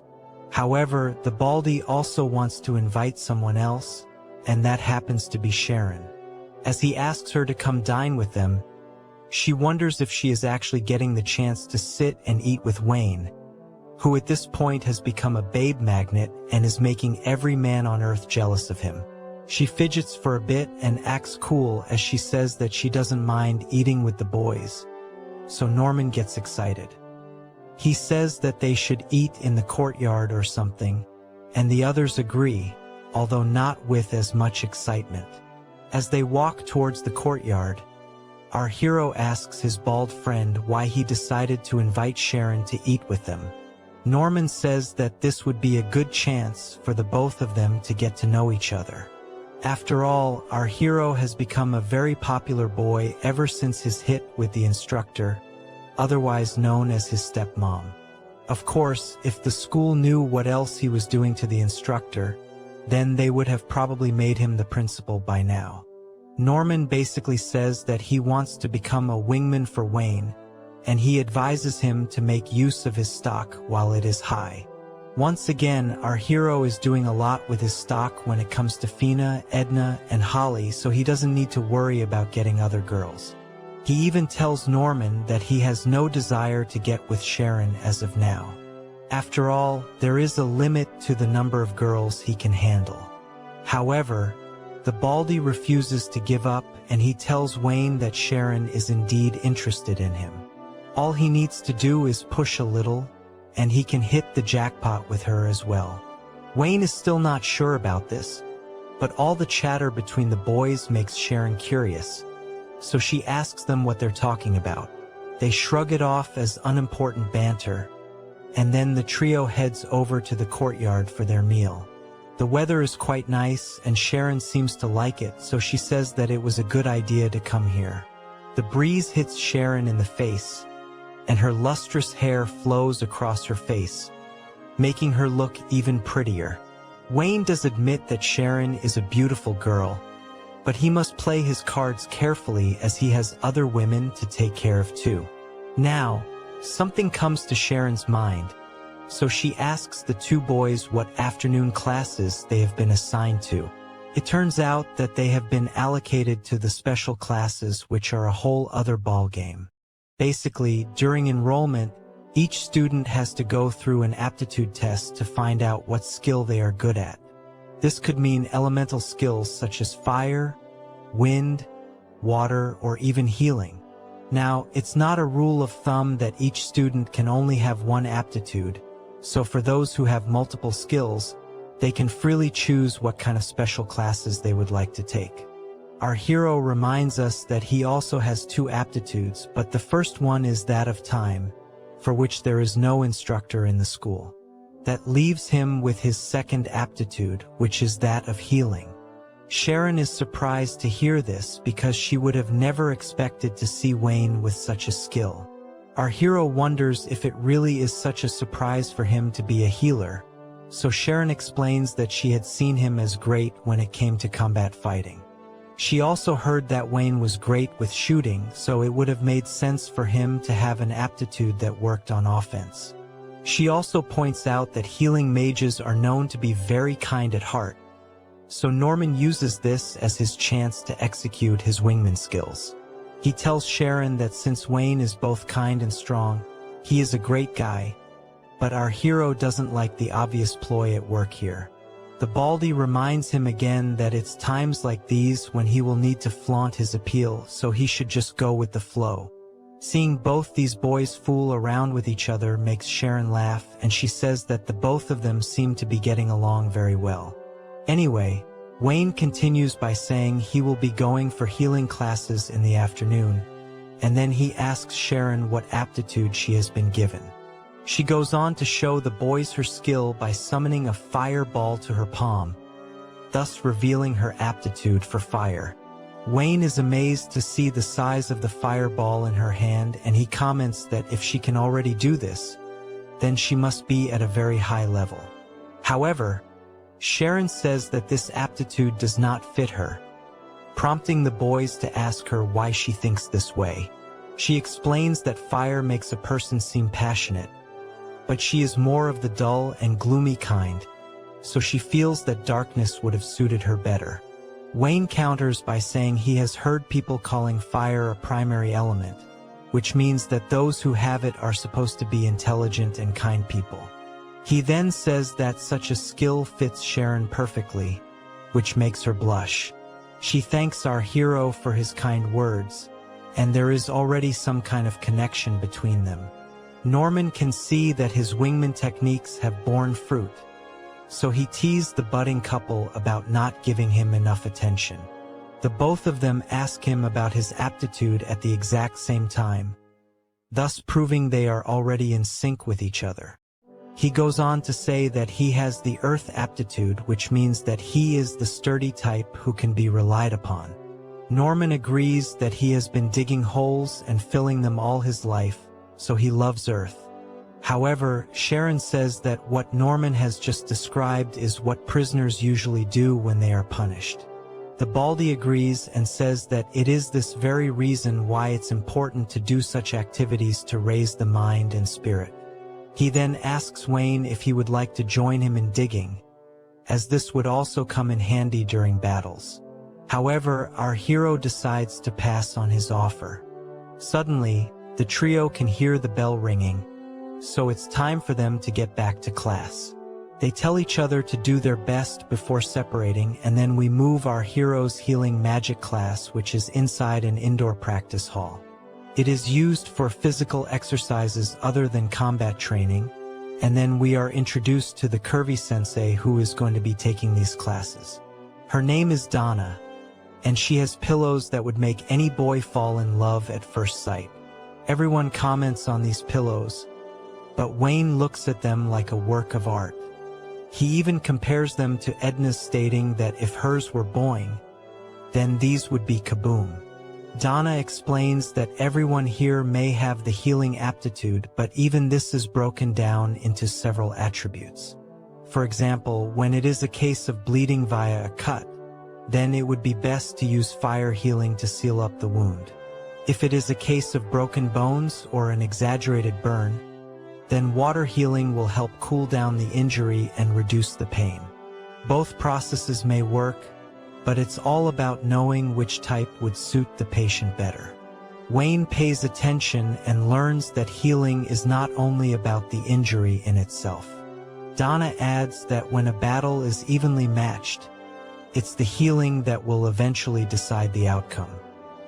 However, the Baldy also wants to invite someone else, and that happens to be Sharon. As he asks her to come dine with them, she wonders if she is actually getting the chance to sit and eat with Wayne, who at this point has become a babe magnet and is making every man on earth jealous of him. She fidgets for a bit and acts cool as she says that she doesn't mind eating with the boys, so Norman gets excited. He says that they should eat in the courtyard or something, and the others agree, although not with as much excitement. As they walk towards the courtyard, our hero asks his bald friend why he decided to invite Sharon to eat with them. Norman says that this would be a good chance for the both of them to get to know each other. After all, our hero has become a very popular boy ever since his hit with the instructor, otherwise known as his stepmom. Of course, if the school knew what else he was doing to the instructor, then they would have probably made him the principal by now. Norman basically says that he wants to become a wingman for Wayne, and he advises him to make use of his stock while it is high. Once again, our hero is doing a lot with his stock when it comes to Fina, Edna, and Holly, so he doesn't need to worry about getting other girls. He even tells Norman that he has no desire to get with Sharon as of now. After all, there is a limit to the number of girls he can handle. However, the Baldy refuses to give up, and he tells Wayne that Sharon is indeed interested in him. All he needs to do is push a little, and he can hit the jackpot with her as well. Wayne is still not sure about this, but all the chatter between the boys makes Sharon curious, so she asks them what they're talking about. They shrug it off as unimportant banter, and then the trio heads over to the courtyard for their meal. The weather is quite nice, and Sharon seems to like it, so she says that it was a good idea to come here. The breeze hits Sharon in the face, and her lustrous hair flows across her face, making her look even prettier. Wayne does admit that Sharon is a beautiful girl, but he must play his cards carefully as he has other women to take care of too. Now, something comes to Sharon's mind, so she asks the two boys what afternoon classes they have been assigned to. It turns out that they have been allocated to the special classes, which are a whole other ballgame. Basically, during enrollment, each student has to go through an aptitude test to find out what skill they are good at. This could mean elemental skills such as fire, wind, water, or even healing. Now, it's not a rule of thumb that each student can only have one aptitude, So for those who have multiple skills, they can freely choose what kind of special classes they would like to take. Our hero reminds us that he also has two aptitudes, but the first one is that of time, for which there is no instructor in the school. That leaves him with his second aptitude, which is that of healing. Sharon is surprised to hear this because she would have never expected to see Wayne with such a skill. Our hero wonders if it really is such a surprise for him to be a healer, so Sharon explains that she had seen him as great when it came to combat fighting. She also heard that Wayne was great with shooting, so it would have made sense for him to have an aptitude that worked on offense. She also points out that healing mages are known to be very kind at heart, so Norman uses this as his chance to execute his wingman skills. He tells Sharon that since Wayne is both kind and strong, he is a great guy, but our hero doesn't like the obvious ploy at work here. The Baldy reminds him again that it's times like these when he will need to flaunt his appeal, so he should just go with the flow. Seeing both these boys fool around with each other makes Sharon laugh, and she says that the both of them seem to be getting along very well. Anyway, Wayne continues by saying he will be going for healing classes in the afternoon, and then he asks Sharon what aptitude she has been given. She goes on to show the boys her skill by summoning a fireball to her palm, thus revealing her aptitude for fire. Wayne is amazed to see the size of the fireball in her hand, and he comments that if she can already do this, then she must be at a very high level. However, Sharon says that this aptitude does not fit her, prompting the boys to ask her why she thinks this way. She explains that fire makes a person seem passionate, but she is more of the dull and gloomy kind, so she feels that darkness would have suited her better. Wayne counters by saying he has heard people calling fire a primary element, which means that those who have it are supposed to be intelligent and kind people. He then says that such a skill fits Sharon perfectly, which makes her blush. She thanks our hero for his kind words, and there is already some kind of connection between them. Norman can see that his wingman techniques have borne fruit, so he teased the budding couple about not giving him enough attention. The both of them ask him about his aptitude at the exact same time, thus proving they are already in sync with each other. He goes on to say that he has the earth aptitude, which means that he is the sturdy type who can be relied upon. Norman agrees that he has been digging holes and filling them all his life, so he loves earth. However, Sharon says that what Norman has just described is what prisoners usually do when they are punished. The Baldy agrees and says that it is this very reason why it's important to do such activities to raise the mind and spirit. He then asks Wayne if he would like to join him in digging, as this would also come in handy during battles. However, our hero decides to pass on his offer. Suddenly, the trio can hear the bell ringing, so it's time for them to get back to class. They tell each other to do their best before separating, and then we move our hero's healing magic class, which is inside an indoor practice hall. It is used for physical exercises other than combat training, and then we are introduced to the curvy sensei who is going to be taking these classes. Her name is Donna, and she has pillows that would make any boy fall in love at first sight. Everyone comments on these pillows, but Wayne looks at them like a work of art. He even compares them to Edna's, stating that if hers were boing, then these would be kaboom. Donna explains that everyone here may have the healing aptitude, but even this is broken down into several attributes. For example, when it is a case of bleeding via a cut, then it would be best to use fire healing to seal up the wound. If it is a case of broken bones or an exaggerated burn, then water healing will help cool down the injury and reduce the pain. Both processes may work, but it's all about knowing which type would suit the patient better. Wayne pays attention and learns that healing is not only about the injury in itself. Donna adds that when a battle is evenly matched, it's the healing that will eventually decide the outcome.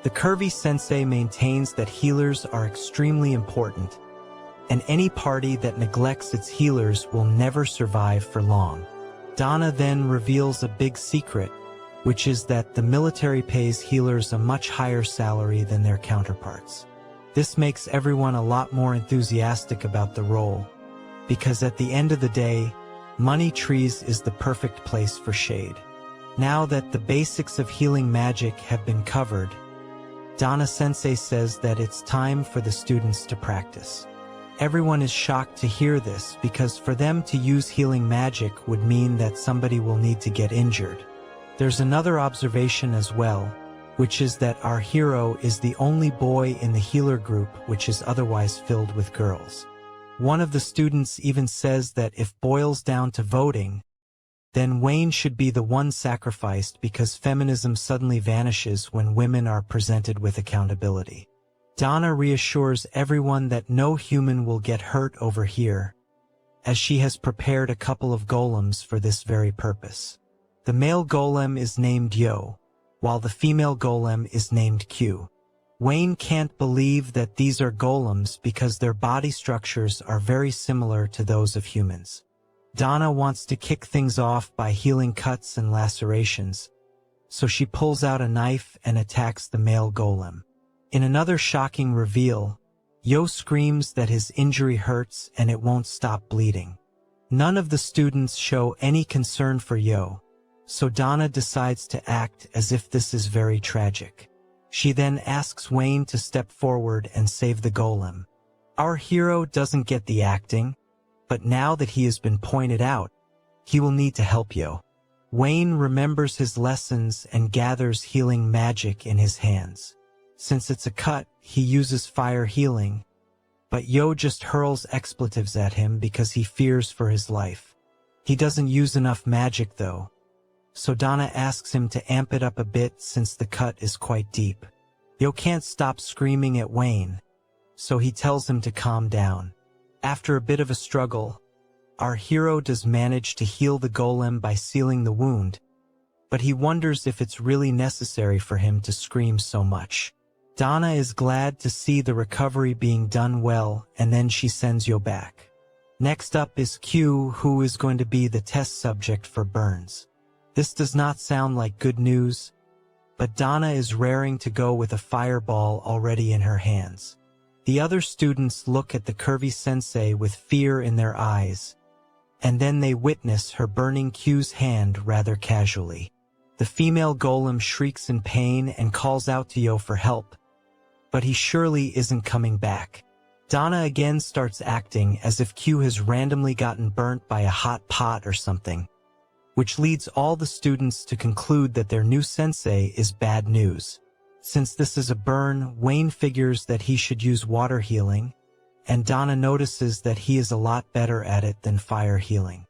The curvy sensei maintains that healers are extremely important, and any party that neglects its healers will never survive for long. Donna then reveals a big secret, which is that the military pays healers a much higher salary than their counterparts. This makes everyone a lot more enthusiastic about the role, because at the end of the day, Money Trees is the perfect place for shade. Now that the basics of healing magic have been covered, Donna-sensei says that it's time for the students to practice. Everyone is shocked to hear this because for them to use healing magic would mean that somebody will need to get injured. There's another observation as well, which is that our hero is the only boy in the healer group which is otherwise filled with girls. One of the students even says that if boils down to voting, then Wayne should be the one sacrificed because feminism suddenly vanishes when women are presented with accountability. Donna reassures everyone that no human will get hurt over here, as she has prepared a couple of golems for this very purpose. The male golem is named Yo, while the female golem is named Q. Wayne can't believe that these are golems because their body structures are very similar to those of humans. Donna wants to kick things off by healing cuts and lacerations, so she pulls out a knife and attacks the male golem. In another shocking reveal, Yo screams that his injury hurts and it won't stop bleeding. None of the students show any concern for Yo, so Donna decides to act as if this is very tragic. She then asks Wayne to step forward and save the golem. Our hero doesn't get the acting, but now that he has been pointed out, he will need to help Yo. Wayne remembers his lessons and gathers healing magic in his hands. Since it's a cut, he uses fire healing, but Yo just hurls expletives at him because he fears for his life. He doesn't use enough magic though, so Donna asks him to amp it up a bit since the cut is quite deep. Yo can't stop screaming at Wayne, so he tells him to calm down. After a bit of a struggle, our hero does manage to heal the golem by sealing the wound, but he wonders if it's really necessary for him to scream so much. Donna is glad to see the recovery being done well, and then she sends Yo back. Next up is Q, who is going to be the test subject for burns. This does not sound like good news, but Donna is raring to go with a fireball already in her hands. The other students look at the curvy sensei with fear in their eyes, and then they witness her burning Q's hand rather casually. The female golem shrieks in pain and calls out to Yo for help, but he surely isn't coming back. Donna again starts acting as if Q has randomly gotten burnt by a hot pot or something, which leads all the students to conclude that their new sensei is bad news. Since this is a burn, Wayne figures that he should use water healing, and Donna notices that he is a lot better at it than fire healing.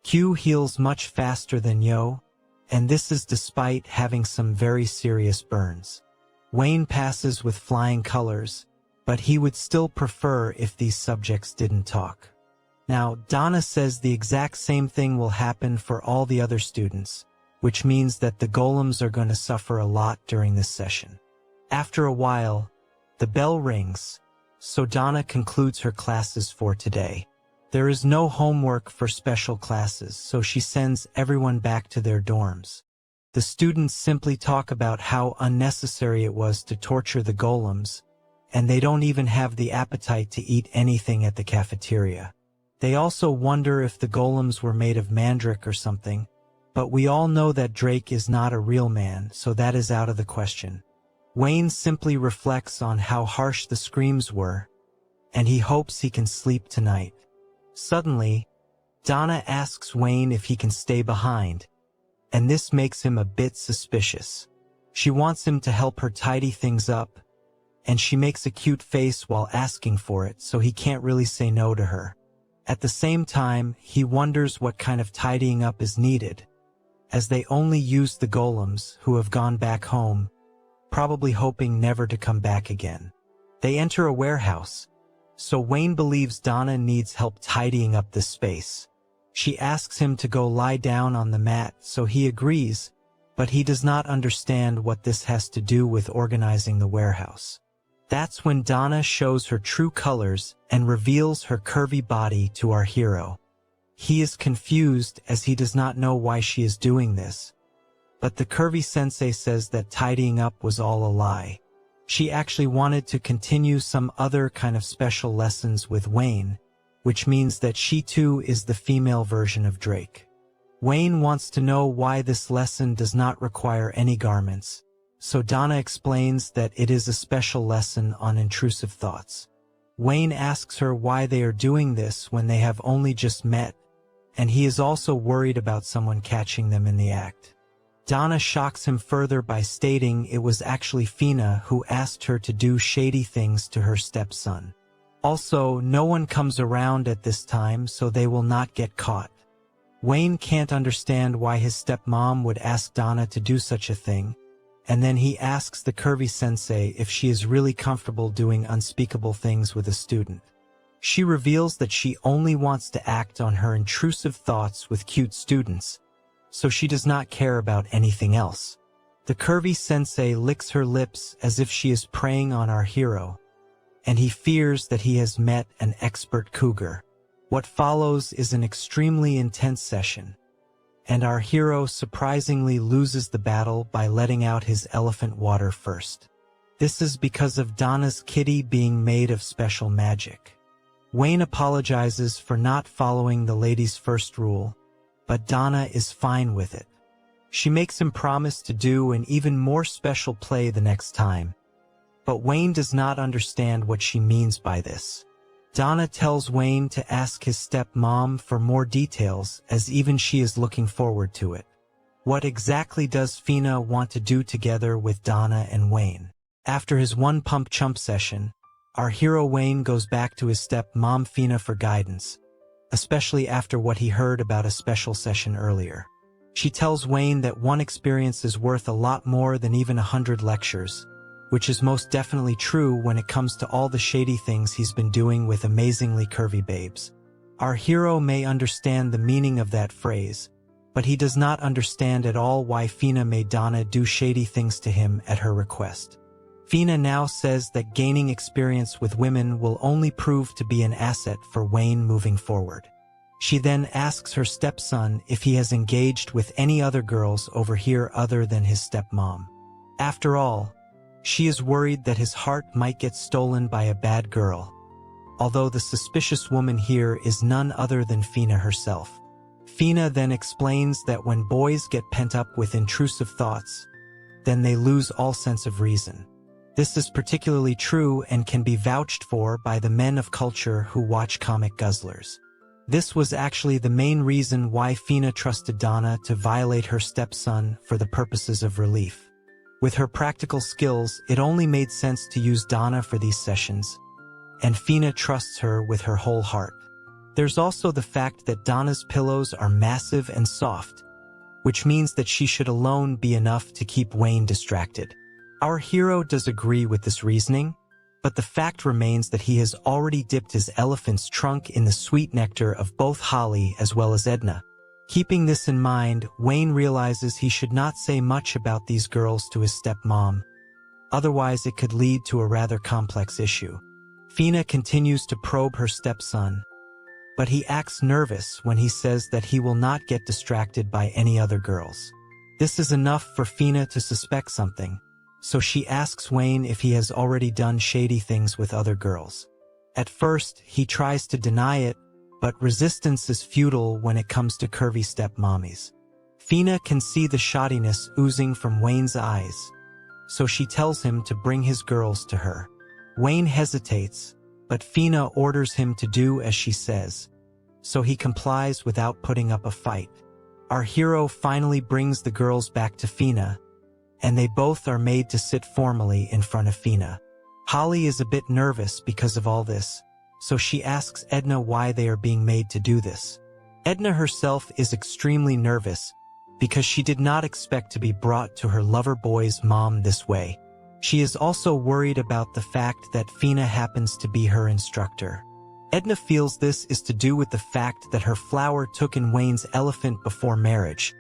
Q heals much faster than Yo, and this is despite having some very serious burns. Wayne passes with flying colors, but he would still prefer if these subjects didn't talk. Now, Donna says the exact same thing will happen for all the other students, which means that the golems are going to suffer a lot during this session. After a while, the bell rings, so Donna concludes her classes for today. There is no homework for special classes, so she sends everyone back to their dorms. The students simply talk about how unnecessary it was to torture the golems, and they don't even have the appetite to eat anything at the cafeteria. They also wonder if the golems were made of mandrake or something, but we all know that Drake is not a real man, so that is out of the question. Wayne simply reflects on how harsh the screams were, and he hopes he can sleep tonight. Suddenly, Donna asks Wayne if he can stay behind, and this makes him a bit suspicious. She wants him to help her tidy things up, and she makes a cute face while asking for it, so he can't really say no to her. At the same time, he wonders what kind of tidying up is needed, as they only use the golems who have gone back home, probably hoping never to come back again. They enter a warehouse, so Wayne believes Donna needs help tidying up the space. She asks him to go lie down on the mat, so he agrees, but he does not understand what this has to do with organizing the warehouse. That's when Donna shows her true colors and reveals her curvy body to our hero. He is confused as he does not know why she is doing this. But the curvy sensei says that tidying up was all a lie. She actually wanted to continue some other kind of special lessons with Wayne, which means that she too is the female version of Drake. Wayne wants to know why this lesson does not require any garments, so Donna explains that it is a special lesson on intrusive thoughts. Wayne asks her why they are doing this when they have only just met, and he is also worried about someone catching them in the act. Donna shocks him further by stating it was actually Fina who asked her to do shady things to her stepson. Also, no one comes around at this time, so they will not get caught. Wayne can't understand why his stepmom would ask Donna to do such a thing, and then he asks the curvy sensei if she is really comfortable doing unspeakable things with a student. She reveals that she only wants to act on her intrusive thoughts with cute students, so she does not care about anything else. The curvy sensei licks her lips as if she is preying on our hero, and he fears that he has met an expert cougar. What follows is an extremely intense session, and our hero surprisingly loses the battle by letting out his elephant water first. This is because of Donna's kitty being made of special magic. Wayne apologizes for not following the lady's first rule, but Donna is fine with it. She makes him promise to do an even more special play the next time, but Wayne does not understand what she means by this. Donna tells Wayne to ask his stepmom for more details, as even she is looking forward to it. What exactly does Fina want to do together with Donna and Wayne? After his one pump chump session, our hero Wayne goes back to his stepmom Fina for guidance, especially after what he heard about a special session earlier. She tells Wayne that one experience is worth a lot more than even 100 lectures, which is most definitely true when it comes to all the shady things he's been doing with amazingly curvy babes. Our hero may understand the meaning of that phrase, but he does not understand at all why Fina made Donna do shady things to him at her request. Fina now says that gaining experience with women will only prove to be an asset for Wayne moving forward. She then asks her stepson if he has engaged with any other girls over here other than his stepmom. After all, she is worried that his heart might get stolen by a bad girl, although the suspicious woman here is none other than Fina herself. Fina then explains that when boys get pent up with intrusive thoughts, then they lose all sense of reason. This is particularly true and can be vouched for by the men of culture who watch comic guzzlers. This was actually the main reason why Fina trusted Donna to violate her stepson for the purposes of relief. With her practical skills, it only made sense to use Donna for these sessions, and Fina trusts her with her whole heart. There's also the fact that Donna's pillows are massive and soft, which means that she should alone be enough to keep Wayne distracted. Our hero does agree with this reasoning, but the fact remains that he has already dipped his elephant's trunk in the sweet nectar of both Holly as well as Edna. Keeping this in mind, Wayne realizes he should not say much about these girls to his stepmom, otherwise it could lead to a rather complex issue. Fina continues to probe her stepson, but he acts nervous when he says that he will not get distracted by any other girls. This is enough for Fina to suspect something, so she asks Wayne if he has already done shady things with other girls. At first, he tries to deny it, but resistance is futile when it comes to curvy stepmommies. Fina can see the shoddiness oozing from Wayne's eyes, so she tells him to bring his girls to her. Wayne hesitates, but Fina orders him to do as she says, so he complies without putting up a fight. Our hero finally brings the girls back to Fina, and they both are made to sit formally in front of Fina. Holly is a bit nervous because of all this, so she asks Edna why they are being made to do this. Edna herself is extremely nervous because she did not expect to be brought to her lover boy's mom this way. She is also worried about the fact that Fina happens to be her instructor. Edna feels this is to do with the fact that her flower took in Wayne's elephant before marriage,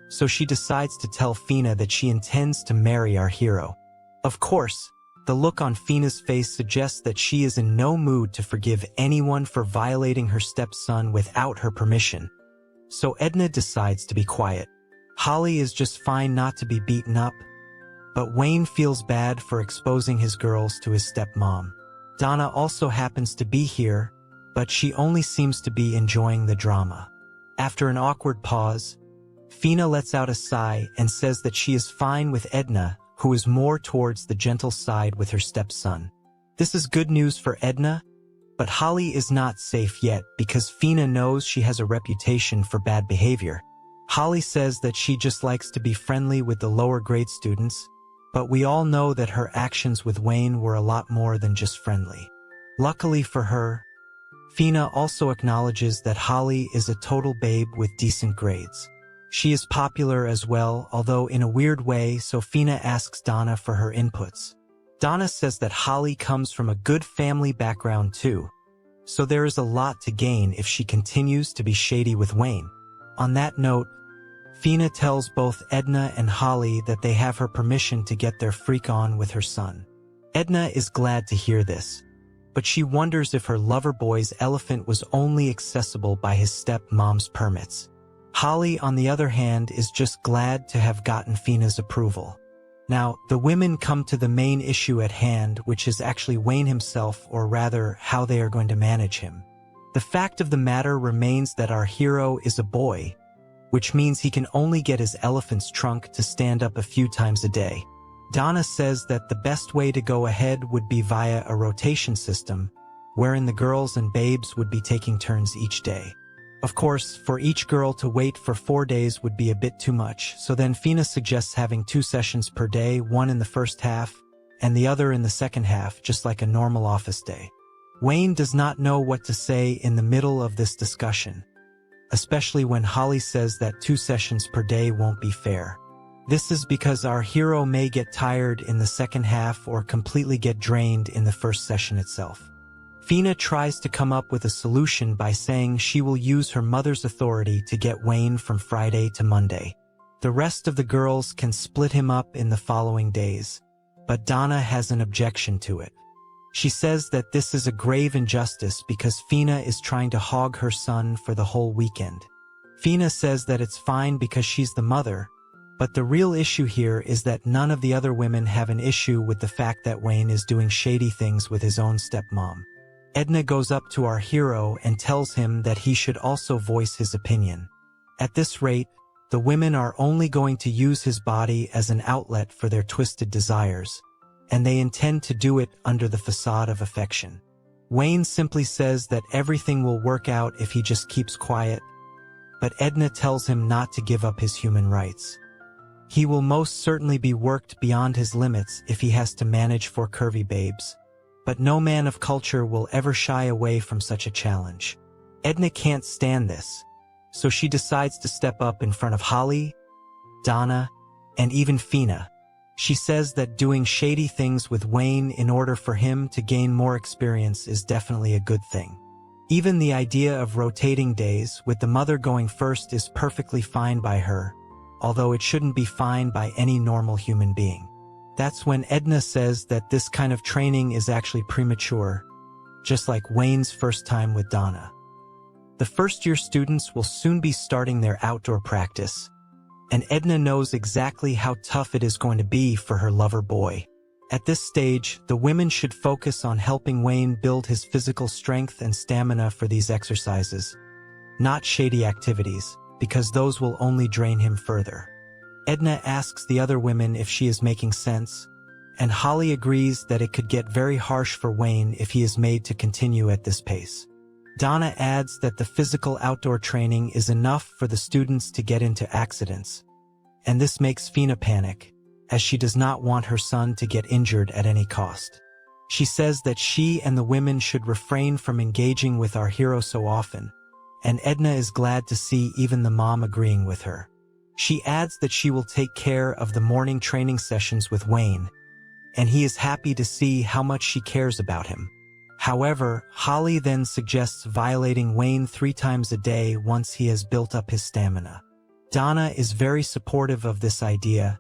so she decides to tell Fina that she intends to marry our hero. Of course, The look on Fina's face suggests that she is in no mood to forgive anyone for violating her stepson without her permission. So Edna decides to be quiet. Holly is just fine not to be beaten up, but Wayne feels bad for exposing his girls to his stepmom. Donna also happens to be here, but she only seems to be enjoying the drama. After an awkward pause, Fina lets out a sigh and says that she is fine with Edna, who is more towards the gentle side with her stepson. This is good news for Edna, but Holly is not safe yet because Fina knows she has a reputation for bad behavior. Holly says that she just likes to be friendly with the lower grade students, but we all know that her actions with Wayne were a lot more than just friendly. Luckily for her, Fina also acknowledges that Holly is a total babe with decent grades. She is popular as well, although in a weird way, so Fina asks Donna for her inputs. Donna says that Holly comes from a good family background too, so there is a lot to gain if she continues to be shady with Wayne. On that note, Fina tells both Edna and Holly that they have her permission to get their freak on with her son. Edna is glad to hear this, but she wonders if her lover boy's elephant was only accessible by his stepmom's permits. Holly, on the other hand, is just glad to have gotten Fina's approval. Now, the women come to the main issue at hand, which is actually Wayne himself, or rather, how they are going to manage him. The fact of the matter remains that our hero is a boy, which means he can only get his elephant's trunk to stand up a few times a day. Donna says that the best way to go ahead would be via a rotation system, wherein the girls and babes would be taking turns each day. Of course, for each girl to wait for 4 days would be a bit too much, so then Fina suggests having 2 sessions per day, one in the first half, and the other in the second half, just like a normal office day. Wayne does not know what to say in the middle of this discussion, especially when Holly says that 2 sessions per day won't be fair. This is because our hero may get tired in the second half or completely get drained in the first session itself. Fina tries to come up with a solution by saying she will use her mother's authority to get Wayne from Friday to Monday. The rest of the girls can split him up in the following days, but Donna has an objection to it. She says that this is a grave injustice because Fina is trying to hog her son for the whole weekend. Fina says that it's fine because she's the mother, but the real issue here is that none of the other women have an issue with the fact that Wayne is doing shady things with his own stepmom. Edna goes up to our hero and tells him that he should also voice his opinion. At this rate, the women are only going to use his body as an outlet for their twisted desires, and they intend to do it under the facade of affection. Wayne simply says that everything will work out if he just keeps quiet, but Edna tells him not to give up his human rights. He will most certainly be worked beyond his limits if he has to manage 4 curvy babes, but no man of culture will ever shy away from such a challenge. Edna can't stand this, so she decides to step up in front of Holly, Donna, and even Fina. She says that doing shady things with Wayne in order for him to gain more experience is definitely a good thing. Even the idea of rotating days, with the mother going first, is perfectly fine by her, although it shouldn't be fine by any normal human being. That's when Edna says that this kind of training is actually premature, just like Wayne's first time with Donna. The first-year students will soon be starting their outdoor practice, and Edna knows exactly how tough it is going to be for her lover boy. At this stage, the women should focus on helping Wayne build his physical strength and stamina for these exercises, not shady activities, because those will only drain him further. Edna asks the other women if she is making sense, and Holly agrees that it could get very harsh for Wayne if he is made to continue at this pace. Donna adds that the physical outdoor training is enough for the students to get into accidents, and this makes Fina panic, as she does not want her son to get injured at any cost. She says that she and the women should refrain from engaging with our hero so often, and Edna is glad to see even the mom agreeing with her. She adds that she will take care of the morning training sessions with Wayne, and he is happy to see how much she cares about him. However, Holly then suggests violating Wayne 3 times a day once he has built up his stamina. Donna is very supportive of this idea,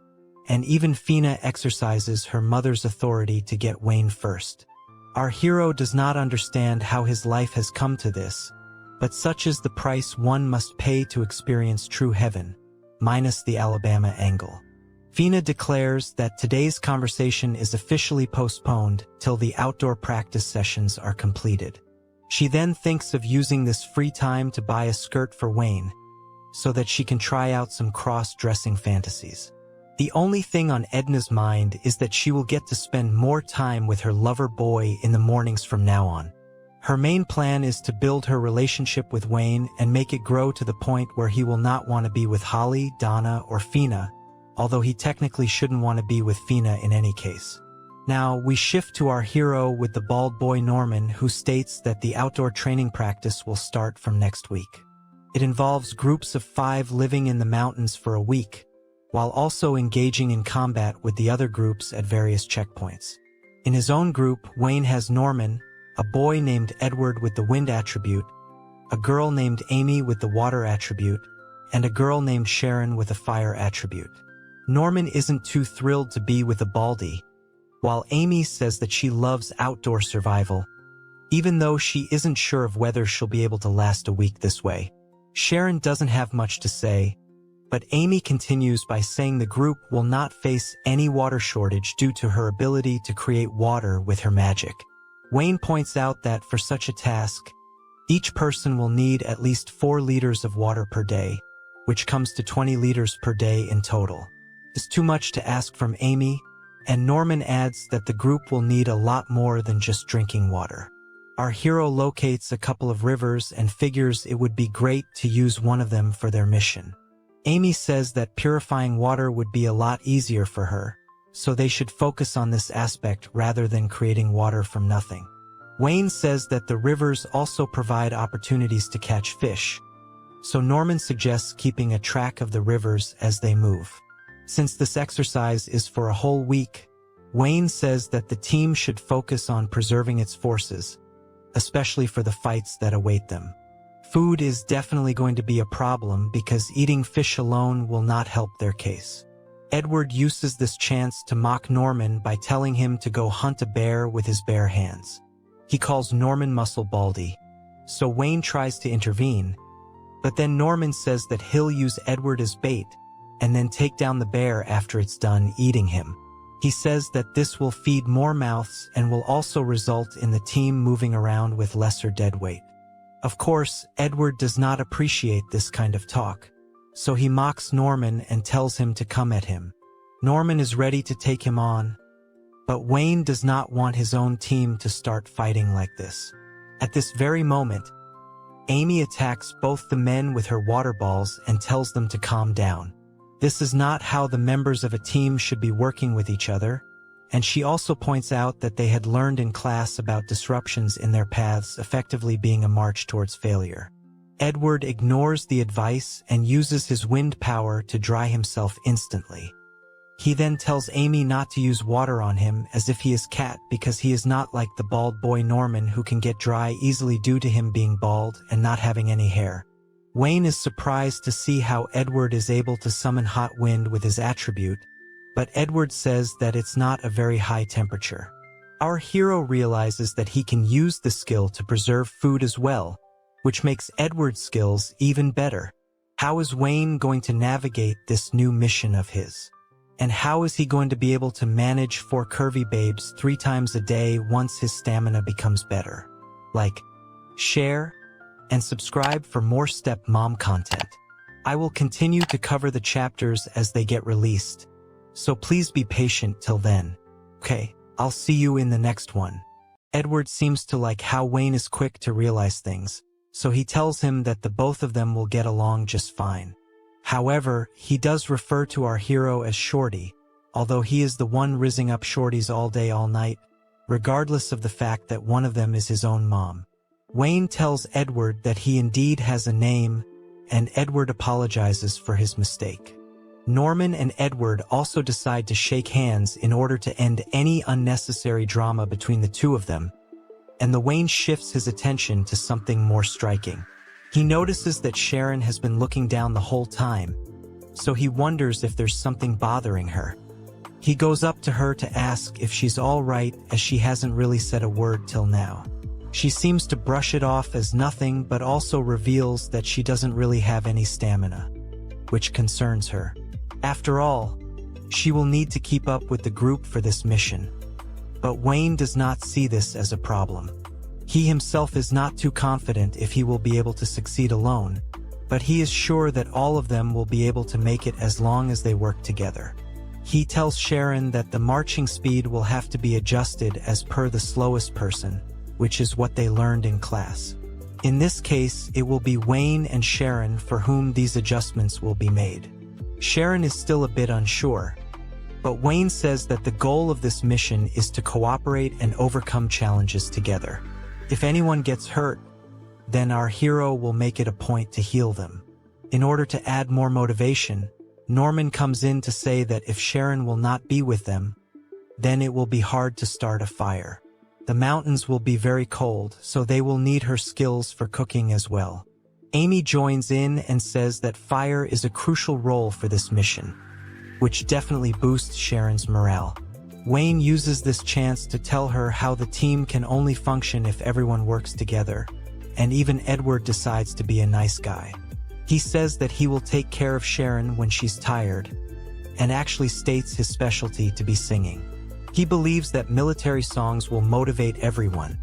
and even Fina exercises her mother's authority to get Wayne first. Our hero does not understand how his life has come to this, but such is the price one must pay to experience true heaven, minus the Alabama angle. Fina declares that today's conversation is officially postponed till the outdoor practice sessions are completed. She then thinks of using this free time to buy a skirt for Wayne, so that she can try out some cross-dressing fantasies. The only thing on Edna's mind is that she will get to spend more time with her lover boy in the mornings from now on. Her main plan is to build her relationship with Wayne and make it grow to the point where he will not want to be with Holly, Donna, or Fina, although he technically shouldn't want to be with Fina in any case. Now, we shift to our hero with the bald boy Norman, who states that the outdoor training practice will start from next week. It involves groups of 5 living in the mountains for a week, while also engaging in combat with the other groups at various checkpoints. In his own group, Wayne has Norman, a boy named Edward with the wind attribute, a girl named Amy with the water attribute, and a girl named Sharon with a fire attribute. Norman isn't too thrilled to be with a baldy, while Amy says that she loves outdoor survival, even though she isn't sure of whether she'll be able to last a week this way. Sharon doesn't have much to say, but Amy continues by saying the group will not face any water shortage due to her ability to create water with her magic. Wayne points out that for such a task, each person will need at least 4 liters of water per day, which comes to 20 liters per day in total. It's too much to ask from Amy, and Norman adds that the group will need a lot more than just drinking water. Our hero locates a couple of rivers and figures it would be great to use one of them for their mission. Amy says that purifying water would be a lot easier for her, so they should focus on this aspect rather than creating water from nothing. Wayne says that the rivers also provide opportunities to catch fish, so Norman suggests keeping a track of the rivers as they move. Since this exercise is for a whole week, Wayne says that the team should focus on preserving its forces, especially for the fights that await them. Food is definitely going to be a problem because eating fish alone will not help their case. Edward uses this chance to mock Norman by telling him to go hunt a bear with his bare hands. He calls Norman Muscle Baldy, so Wayne tries to intervene, but then Norman says that he'll use Edward as bait and then take down the bear after it's done eating him. He says that this will feed more mouths and will also result in the team moving around with lesser dead weight. Of course, Edward does not appreciate this kind of talk, so he mocks Norman and tells him to come at him. Norman is ready to take him on, but Wayne does not want his own team to start fighting like this. At this very moment, Amy attacks both the men with her water balls and tells them to calm down. This is not how the members of a team should be working with each other, and she also points out that they had learned in class about disruptions in their paths effectively being a march towards failure. Edward ignores the advice and uses his wind power to dry himself instantly. He then tells Amy not to use water on him as if he is Cat because he is not like the bald boy Norman who can get dry easily due to him being bald and not having any hair. Wayne is surprised to see how Edward is able to summon hot wind with his attribute, but Edward says that it's not a very high temperature. Our hero realizes that he can use the skill to preserve food as well, which makes Edward's skills even better. How is Wayne going to navigate this new mission of his? And how is he going to be able to manage 4 curvy babes 3 times a day once his stamina becomes better? Like, share, and subscribe for more stepmom content. I will continue to cover the chapters as they get released, so please be patient till then. Okay, I'll see you in the next one. Edward seems to like how Wayne is quick to realize things, so he tells him that the both of them will get along just fine. However, he does refer to our hero as Shorty, although he is the one rizzing up shorties all day all night, regardless of the fact that one of them is his own mom. Wayne tells Edward that he indeed has a name, and Edward apologizes for his mistake. Norman and Edward also decide to shake hands in order to end any unnecessary drama between the two of them, and the Wayne shifts his attention to something more striking. He notices that Sharon has been looking down the whole time, so he wonders if there's something bothering her. He goes up to her to ask if she's all right, as she hasn't really said a word till now. She seems to brush it off as nothing, but also reveals that she doesn't really have any stamina, which concerns her. After all, she will need to keep up with the group for this mission. But Wayne does not see this as a problem. He himself is not too confident if he will be able to succeed alone, but he is sure that all of them will be able to make it as long as they work together. He tells Sharon that the marching speed will have to be adjusted as per the slowest person, which is what they learned in class. In this case, it will be Wayne and Sharon for whom these adjustments will be made. Sharon is still a bit unsure, but Wayne says that the goal of this mission is to cooperate and overcome challenges together. If anyone gets hurt, then our hero will make it a point to heal them. In order to add more motivation, Norman comes in to say that if Sharon will not be with them, then it will be hard to start a fire. The mountains will be very cold, so they will need her skills for cooking as well. Amy joins in and says that fire is a crucial role for this mission, which definitely boosts Sharon's morale. Wayne uses this chance to tell her how the team can only function if everyone works together, and even Edward decides to be a nice guy. He says that he will take care of Sharon when she's tired, and actually states his specialty to be singing. He believes that military songs will motivate everyone,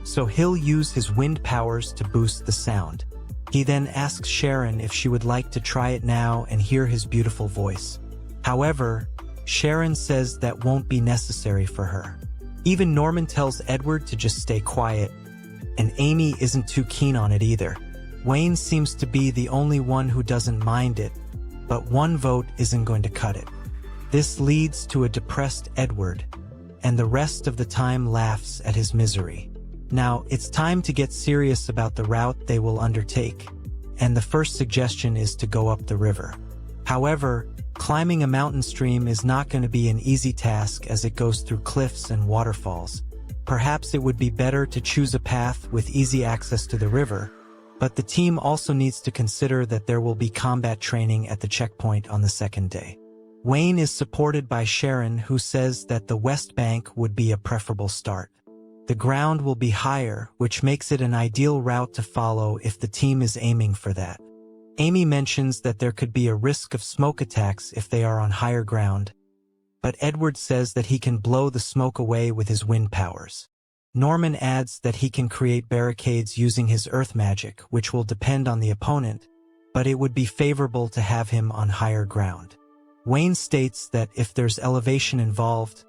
so he'll use his wind powers to boost the sound. He then asks Sharon if she would like to try it now and hear his beautiful voice. However, Sharon says that won't be necessary for her. Even Norman tells Edward to just stay quiet, and Amy isn't too keen on it either. Wayne seems to be the only one who doesn't mind it, but one vote isn't going to cut it. This leads to a depressed Edward, and the rest of the time laughs at his misery. Now, it's time to get serious about the route they will undertake, and the first suggestion is to go up the river. However, climbing a mountain stream is not going to be an easy task as it goes through cliffs and waterfalls. Perhaps it would be better to choose a path with easy access to the river, but the team also needs to consider that there will be combat training at the checkpoint on the second day. Wayne is supported by Sharon, who says that the west bank would be a preferable start. The ground will be higher, which makes it an ideal route to follow if the team is aiming for that. Amy mentions that there could be a risk of smoke attacks if they are on higher ground, but Edward says that he can blow the smoke away with his wind powers. Norman adds that he can create barricades using his earth magic, which will depend on the opponent, but it would be favorable to have him on higher ground. Wayne states that if there's elevation involved,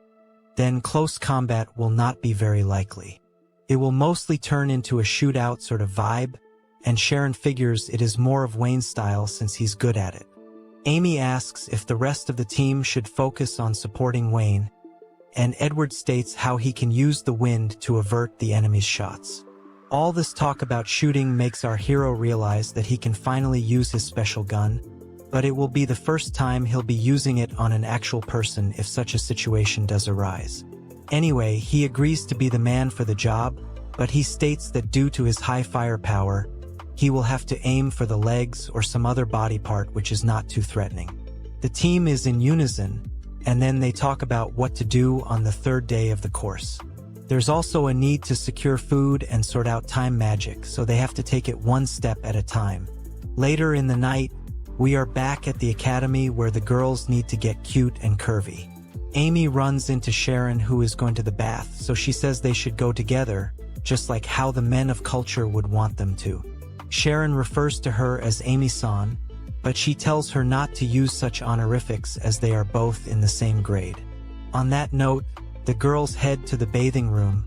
then close combat will not be very likely. It will mostly turn into a shootout sort of vibe, and Sharon figures it is more of Wayne's style since he's good at it. Amy asks if the rest of the team should focus on supporting Wayne, and Edward states how he can use the wind to avert the enemy's shots. All this talk about shooting makes our hero realize that he can finally use his special gun, but it will be the first time he'll be using it on an actual person if such a situation does arise. Anyway, he agrees to be the man for the job, but he states that due to his high firepower, he will have to aim for the legs or some other body part which is not too threatening. The team is in unison, and then they talk about what to do on the third day of the course. There's also a need to secure food and sort out time magic, so they have to take it one step at a time. Later in the night, we are back at the academy where the girls need to get cute and curvy. Amy runs into Sharon, who is going to the bath, so she says they should go together, just like how the men of culture would want them to. Sharon refers to her as Amy-san, but she tells her not to use such honorifics as they are both in the same grade. On that note, the girls head to the bathing room,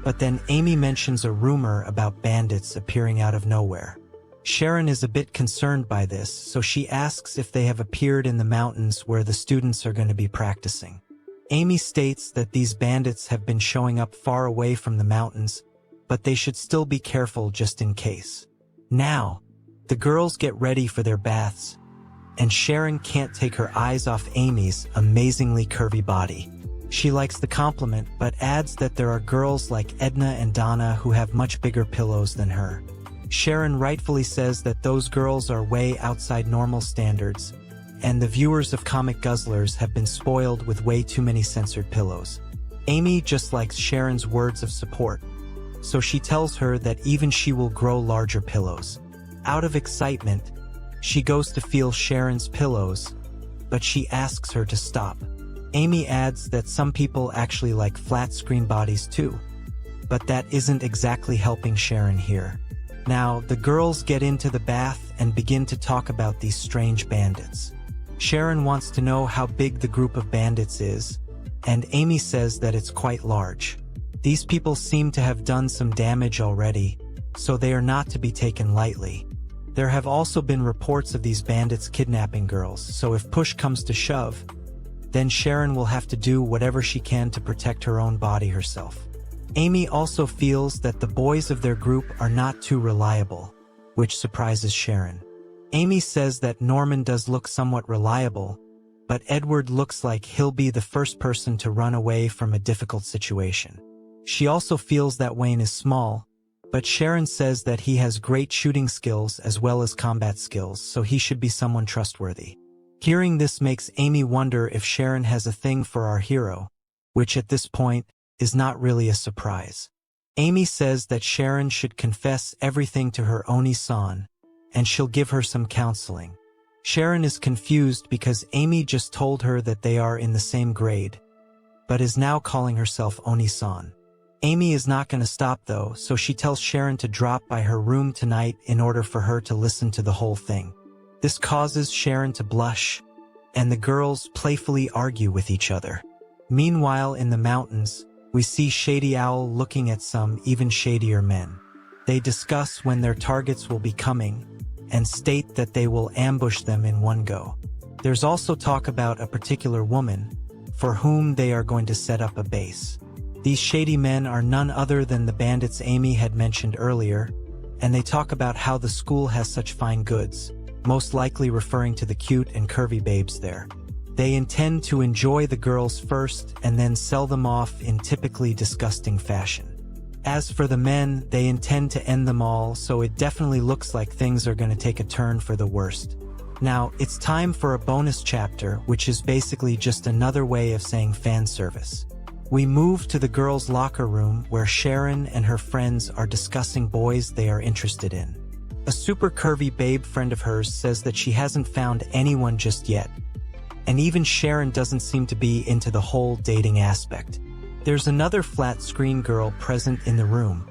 but then Amy mentions a rumor about bandits appearing out of nowhere. Sharon is a bit concerned by this, so she asks if they have appeared in the mountains where the students are going to be practicing. Amy states that these bandits have been showing up far away from the mountains, but they should still be careful just in case. Now, the girls get ready for their baths, and Sharon can't take her eyes off Amy's amazingly curvy body. She likes the compliment, but adds that there are girls like Edna and Donna who have much bigger pillows than her. Sharon rightfully says that those girls are way outside normal standards, and the viewers of Comic Guzzlers have been spoiled with way too many censored pillows. Amy just likes Sharon's words of support, so she tells her that even she will grow larger pillows. Out of excitement, she goes to feel Sharon's pillows, but she asks her to stop. Amy adds that some people actually like flat screen bodies too, but that isn't exactly helping Sharon here. Now, the girls get into the bath and begin to talk about these strange bandits. Sharon wants to know how big the group of bandits is, and Amy says that it's quite large. These people seem to have done some damage already, so they are not to be taken lightly. There have also been reports of these bandits kidnapping girls, so if push comes to shove, then Sharon will have to do whatever she can to protect her own body herself. Amy also feels that the boys of their group are not too reliable, which surprises Sharon. Amy says that Norman does look somewhat reliable, but Edward looks like he'll be the first person to run away from a difficult situation. She also feels that Wayne is small, but Sharon says that he has great shooting skills as well as combat skills, so he should be someone trustworthy. Hearing this makes Amy wonder if Sharon has a thing for our hero, which at this point is not really a surprise. Amy says that Sharon should confess everything to her Oni-san, and she'll give her some counseling. Sharon is confused because Amy just told her that they are in the same grade, but is now calling herself Oni-san. Amy is not going to stop though, so she tells Sharon to drop by her room tonight in order for her to listen to the whole thing. This causes Sharon to blush, and the girls playfully argue with each other. Meanwhile, in the mountains, we see Shady Owl looking at some even shadier men. They discuss when their targets will be coming, and state that they will ambush them in one go. There's also talk about a particular woman, for whom they are going to set up a base. These shady men are none other than the bandits Amy had mentioned earlier, and they talk about how the school has such fine goods, most likely referring to the cute and curvy babes there. They intend to enjoy the girls first and then sell them off in typically disgusting fashion. As for the men, they intend to end them all, so it definitely looks like things are going to take a turn for the worst. Now, it's time for a bonus chapter, which is basically just another way of saying fan service. We move to the girls' locker room where Sharon and her friends are discussing boys they are interested in. A super curvy babe friend of hers says that she hasn't found anyone just yet, and even Sharon doesn't seem to be into the whole dating aspect. There's another flat screen girl present in the room,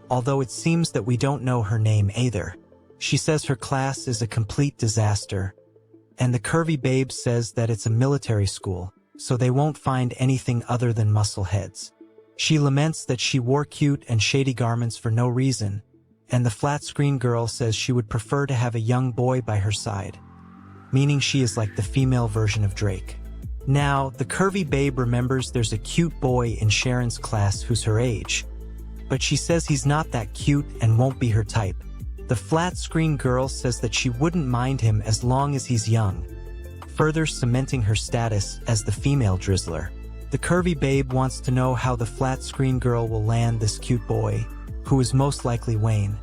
although it seems that we don't know her name either. She says her class is a complete disaster, and the curvy babe says that it's a military school, so they won't find anything other than muscle heads. She laments that she wore cute and shady garments for no reason, and the flat screen girl says she would prefer to have a young boy by her side, meaning she is like the female version of Drake. Now, the curvy babe remembers there's a cute boy in Sharon's class who's her age, but she says he's not that cute and won't be her type. The flat screen girl says that she wouldn't mind him as long as he's young, further cementing her status as the female drizzler. The curvy babe wants to know how the flat screen girl will land this cute boy, who is most likely Wayne.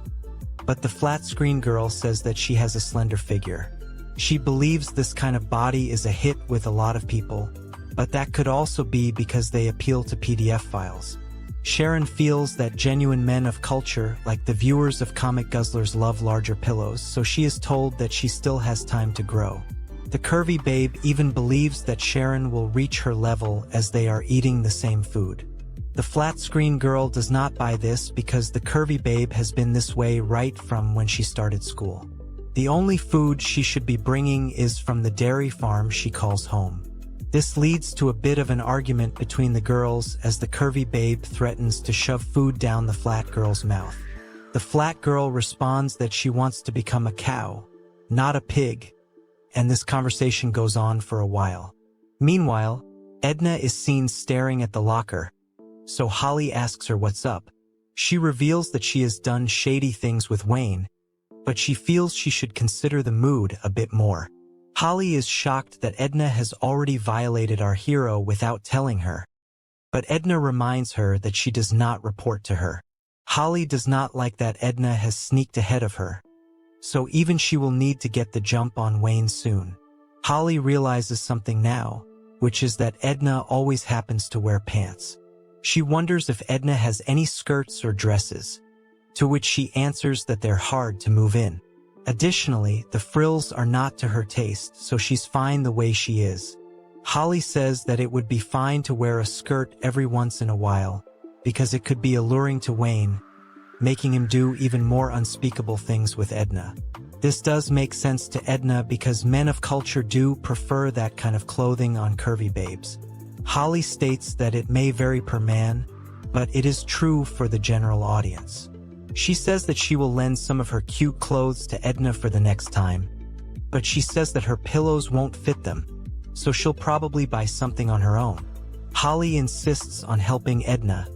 But the flat screen girl says that she has a slender figure. She believes this kind of body is a hit with a lot of people, but that could also be because they appeal to PDF files. Sharon feels that genuine men of culture, like the viewers of Comic Guzzlers, love larger pillows, so she is told that she still has time to grow. The curvy babe even believes that Sharon will reach her level as they are eating the same food. The flat screen girl does not buy this because the curvy babe has been this way right from when she started school. The only food she should be bringing is from the dairy farm she calls home. This leads to a bit of an argument between the girls as the curvy babe threatens to shove food down the flat girl's mouth. The flat girl responds that she wants to become a cow, not a pig, and this conversation goes on for a while. Meanwhile, Edna is seen staring at the locker, so Holly asks her what's up. She reveals that she has done shady things with Wayne, but she feels she should consider the mood a bit more. Holly is shocked that Edna has already violated our hero without telling her, but Edna reminds her that she does not report to her. Holly does not like that Edna has sneaked ahead of her, so even she will need to get the jump on Wayne soon. Holly realizes something now, which is that Edna always happens to wear pants. She wonders if Edna has any skirts or dresses, to which she answers that they're hard to move in. Additionally, the frills are not to her taste, so she's fine the way she is. Holly says that it would be fine to wear a skirt every once in a while, because it could be alluring to Wayne, making him do even more unspeakable things with Edna. This does make sense to Edna because men of culture do prefer that kind of clothing on curvy babes. Holly states that it may vary per man, but it is true for the general audience. She says that she will lend some of her cute clothes to Edna for the next time, but she says that her pillows won't fit them, so she'll probably buy something on her own. Holly insists on helping Edna,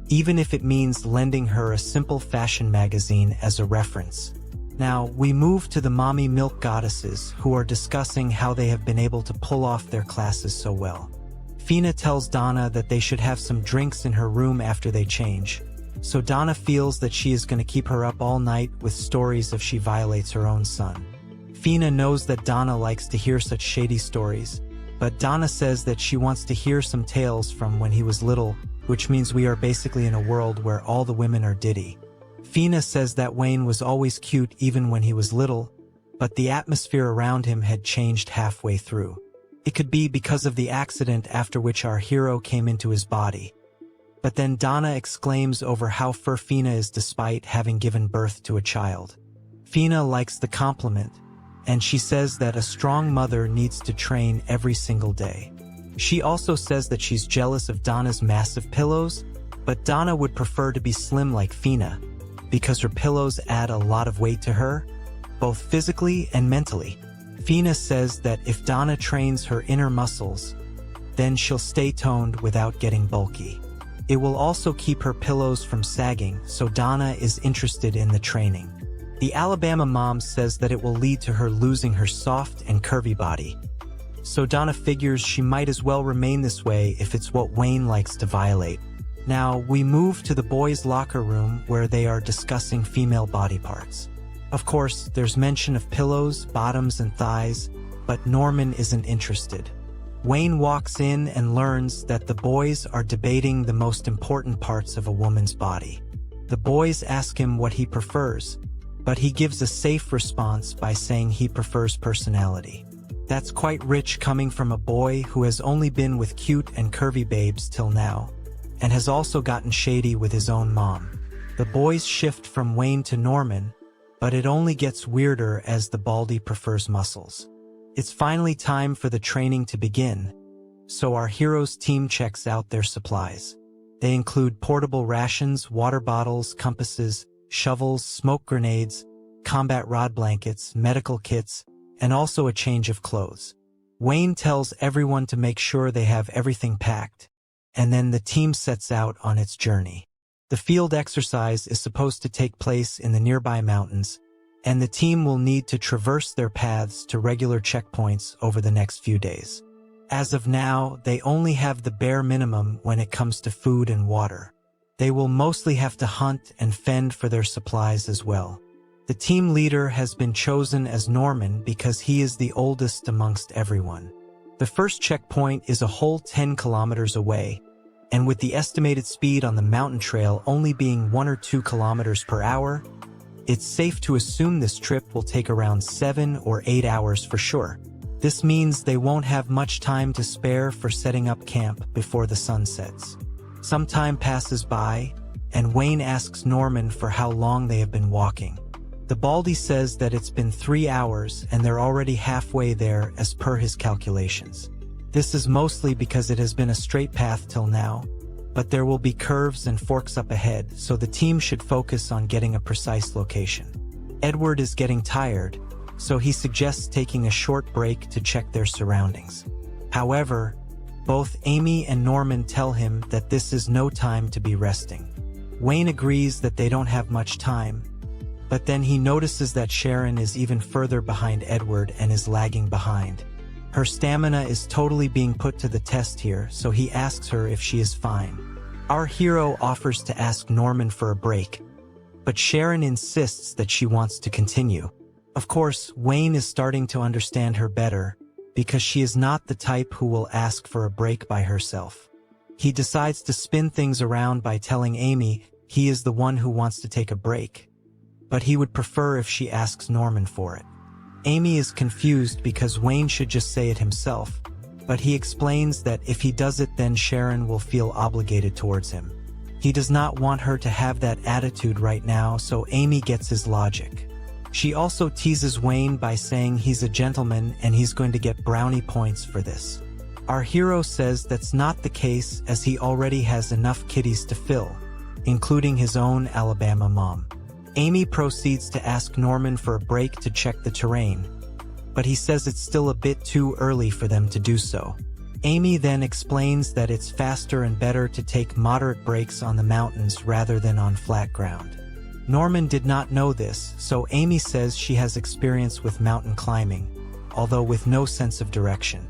even if it means lending her a simple fashion magazine as a reference. Now, we move to the mommy milk goddesses, who are discussing how they have been able to pull off their classes so well. Fina tells Donna that they should have some drinks in her room after they change, so Donna feels that she is going to keep her up all night with stories if she violates her own son. Fina knows that Donna likes to hear such shady stories, but Donna says that she wants to hear some tales from when he was little, which means we are basically in a world where all the women are Diddy. Fina says that Wayne was always cute even when he was little, but the atmosphere around him had changed halfway through. It could be because of the accident after which our hero came into his body. But then Donna exclaims over how fur Fina is despite having given birth to a child. Fina likes the compliment, and she says that a strong mother needs to train every single day. She also says that she's jealous of Donna's massive pillows, but Donna would prefer to be slim like Fina, because her pillows add a lot of weight to her, both physically and mentally. Fina says that if Donna trains her inner muscles, then she'll stay toned without getting bulky. It will also keep her pillows from sagging, so Donna is interested in the training. The Alabama mom says that it will lead to her losing her soft and curvy body, so Donna figures she might as well remain this way if it's what Wayne likes to violate. Now, we move to the boys' locker room where they are discussing female body parts. Of course, there's mention of pillows, bottoms, and thighs, but Norman isn't interested. Wayne walks in and learns that the boys are debating the most important parts of a woman's body. The boys ask him what he prefers, but he gives a safe response by saying he prefers personality. That's quite rich coming from a boy who has only been with cute and curvy babes till now, and has also gotten shady with his own mom. The boys shift from Wayne to Norman, but it only gets weirder as the baldy prefers muscles. It's finally time for the training to begin, so our hero's team checks out their supplies. They include portable rations, water bottles, compasses, shovels, smoke grenades, combat rod blankets, medical kits, and also a change of clothes. Wayne tells everyone to make sure they have everything packed, and then the team sets out on its journey. The field exercise is supposed to take place in the nearby mountains, and the team will need to traverse their paths to regular checkpoints over the next few days. As of now, they only have the bare minimum when it comes to food and water. They will mostly have to hunt and fend for their supplies as well. The team leader has been chosen as Norman because he is the oldest amongst everyone. The first checkpoint is a whole 10 kilometers away, and with the estimated speed on the mountain trail only being 1 or 2 kilometers per hour, it's safe to assume this trip will take around 7 or 8 hours for sure. This means they won't have much time to spare for setting up camp before the sun sets. Some time passes by, and Wayne asks Norman for how long they have been walking. The baldy says that it's been 3 hours and they're already halfway there as per his calculations. This is mostly because it has been a straight path till now, but there will be curves and forks up ahead, so the team should focus on getting a precise location. Edward is getting tired, so he suggests taking a short break to check their surroundings. However, both Amy and Norman tell him that this is no time to be resting. Wayne agrees that they don't have much time, but then he notices that Sharon is even further behind Edward and is lagging behind. Her stamina is totally being put to the test here, so he asks her if she is fine. Our hero offers to ask Norman for a break, but Sharon insists that she wants to continue. Of course, Wayne is starting to understand her better, because she is not the type who will ask for a break by herself. He decides to spin things around by telling Amy he is the one who wants to take a break, but he would prefer if she asks Norman for it. Amy is confused because Wayne should just say it himself, but he explains that if he does it then Sharon will feel obligated towards him. He does not want her to have that attitude right now, so Amy gets his logic. She also teases Wayne by saying he's a gentleman and he's going to get brownie points for this. Our hero says that's not the case as he already has enough kitties to fill, including his own Alabama mom. Amy proceeds to ask Norman for a break to check the terrain, but he says it's still a bit too early for them to do so. Amy then explains that it's faster and better to take moderate breaks on the mountains rather than on flat ground. Norman did not know this, so Amy says she has experience with mountain climbing, although with no sense of direction.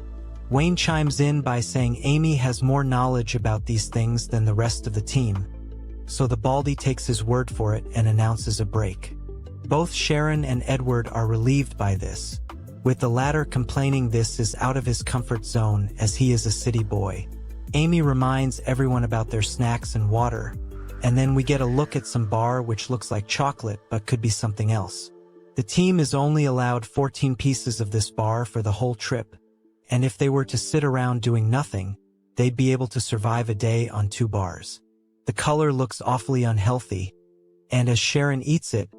Wayne chimes in by saying Amy has more knowledge about these things than the rest of the team, so the Baldy takes his word for it and announces a break. Both Sharon and Edward are relieved by this, with the latter complaining this is out of his comfort zone as he is a city boy. Amy reminds everyone about their snacks and water, and then we get a look at some bar which looks like chocolate but could be something else. The team is only allowed 14 pieces of this bar for the whole trip, and if they were to sit around doing nothing, they'd be able to survive a day on 2 bars. The color looks awfully unhealthy, and as Sharon eats it,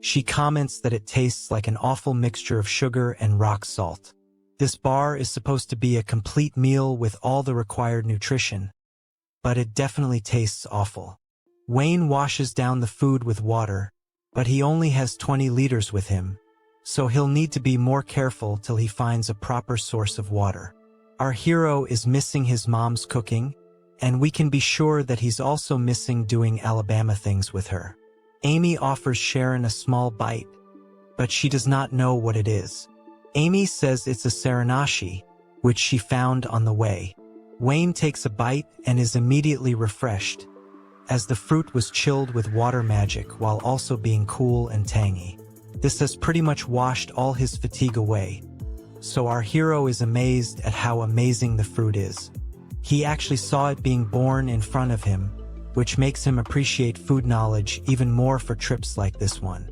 she comments that it tastes like an awful mixture of sugar and rock salt. This bar is supposed to be a complete meal with all the required nutrition, but it definitely tastes awful. Wayne washes down the food with water, but he only has 20 liters with him, so he'll need to be more careful till he finds a proper source of water. Our hero is missing his mom's cooking, and we can be sure that he's also missing doing Alabama things with her. Amy offers Sharon a small bite, but she does not know what it is. Amy says it's a seranashi, which she found on the way. Wayne takes a bite and is immediately refreshed, as the fruit was chilled with water magic while also being cool and tangy. This has pretty much washed all his fatigue away, so our hero is amazed at how amazing the fruit is. He actually saw it being born in front of him, which makes him appreciate food knowledge even more for trips like this one.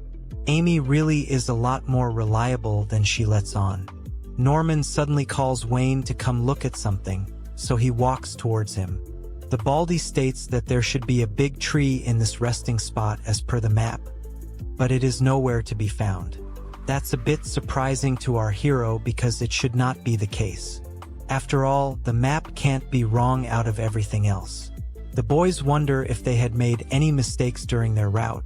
Amy really is a lot more reliable than she lets on. Norman suddenly calls Wayne to come look at something, so he walks towards him. The Baldy states that there should be a big tree in this resting spot as per the map, but it is nowhere to be found. That's a bit surprising to our hero because it should not be the case. After all, the map can't be wrong out of everything else. The boys wonder if they had made any mistakes during their route,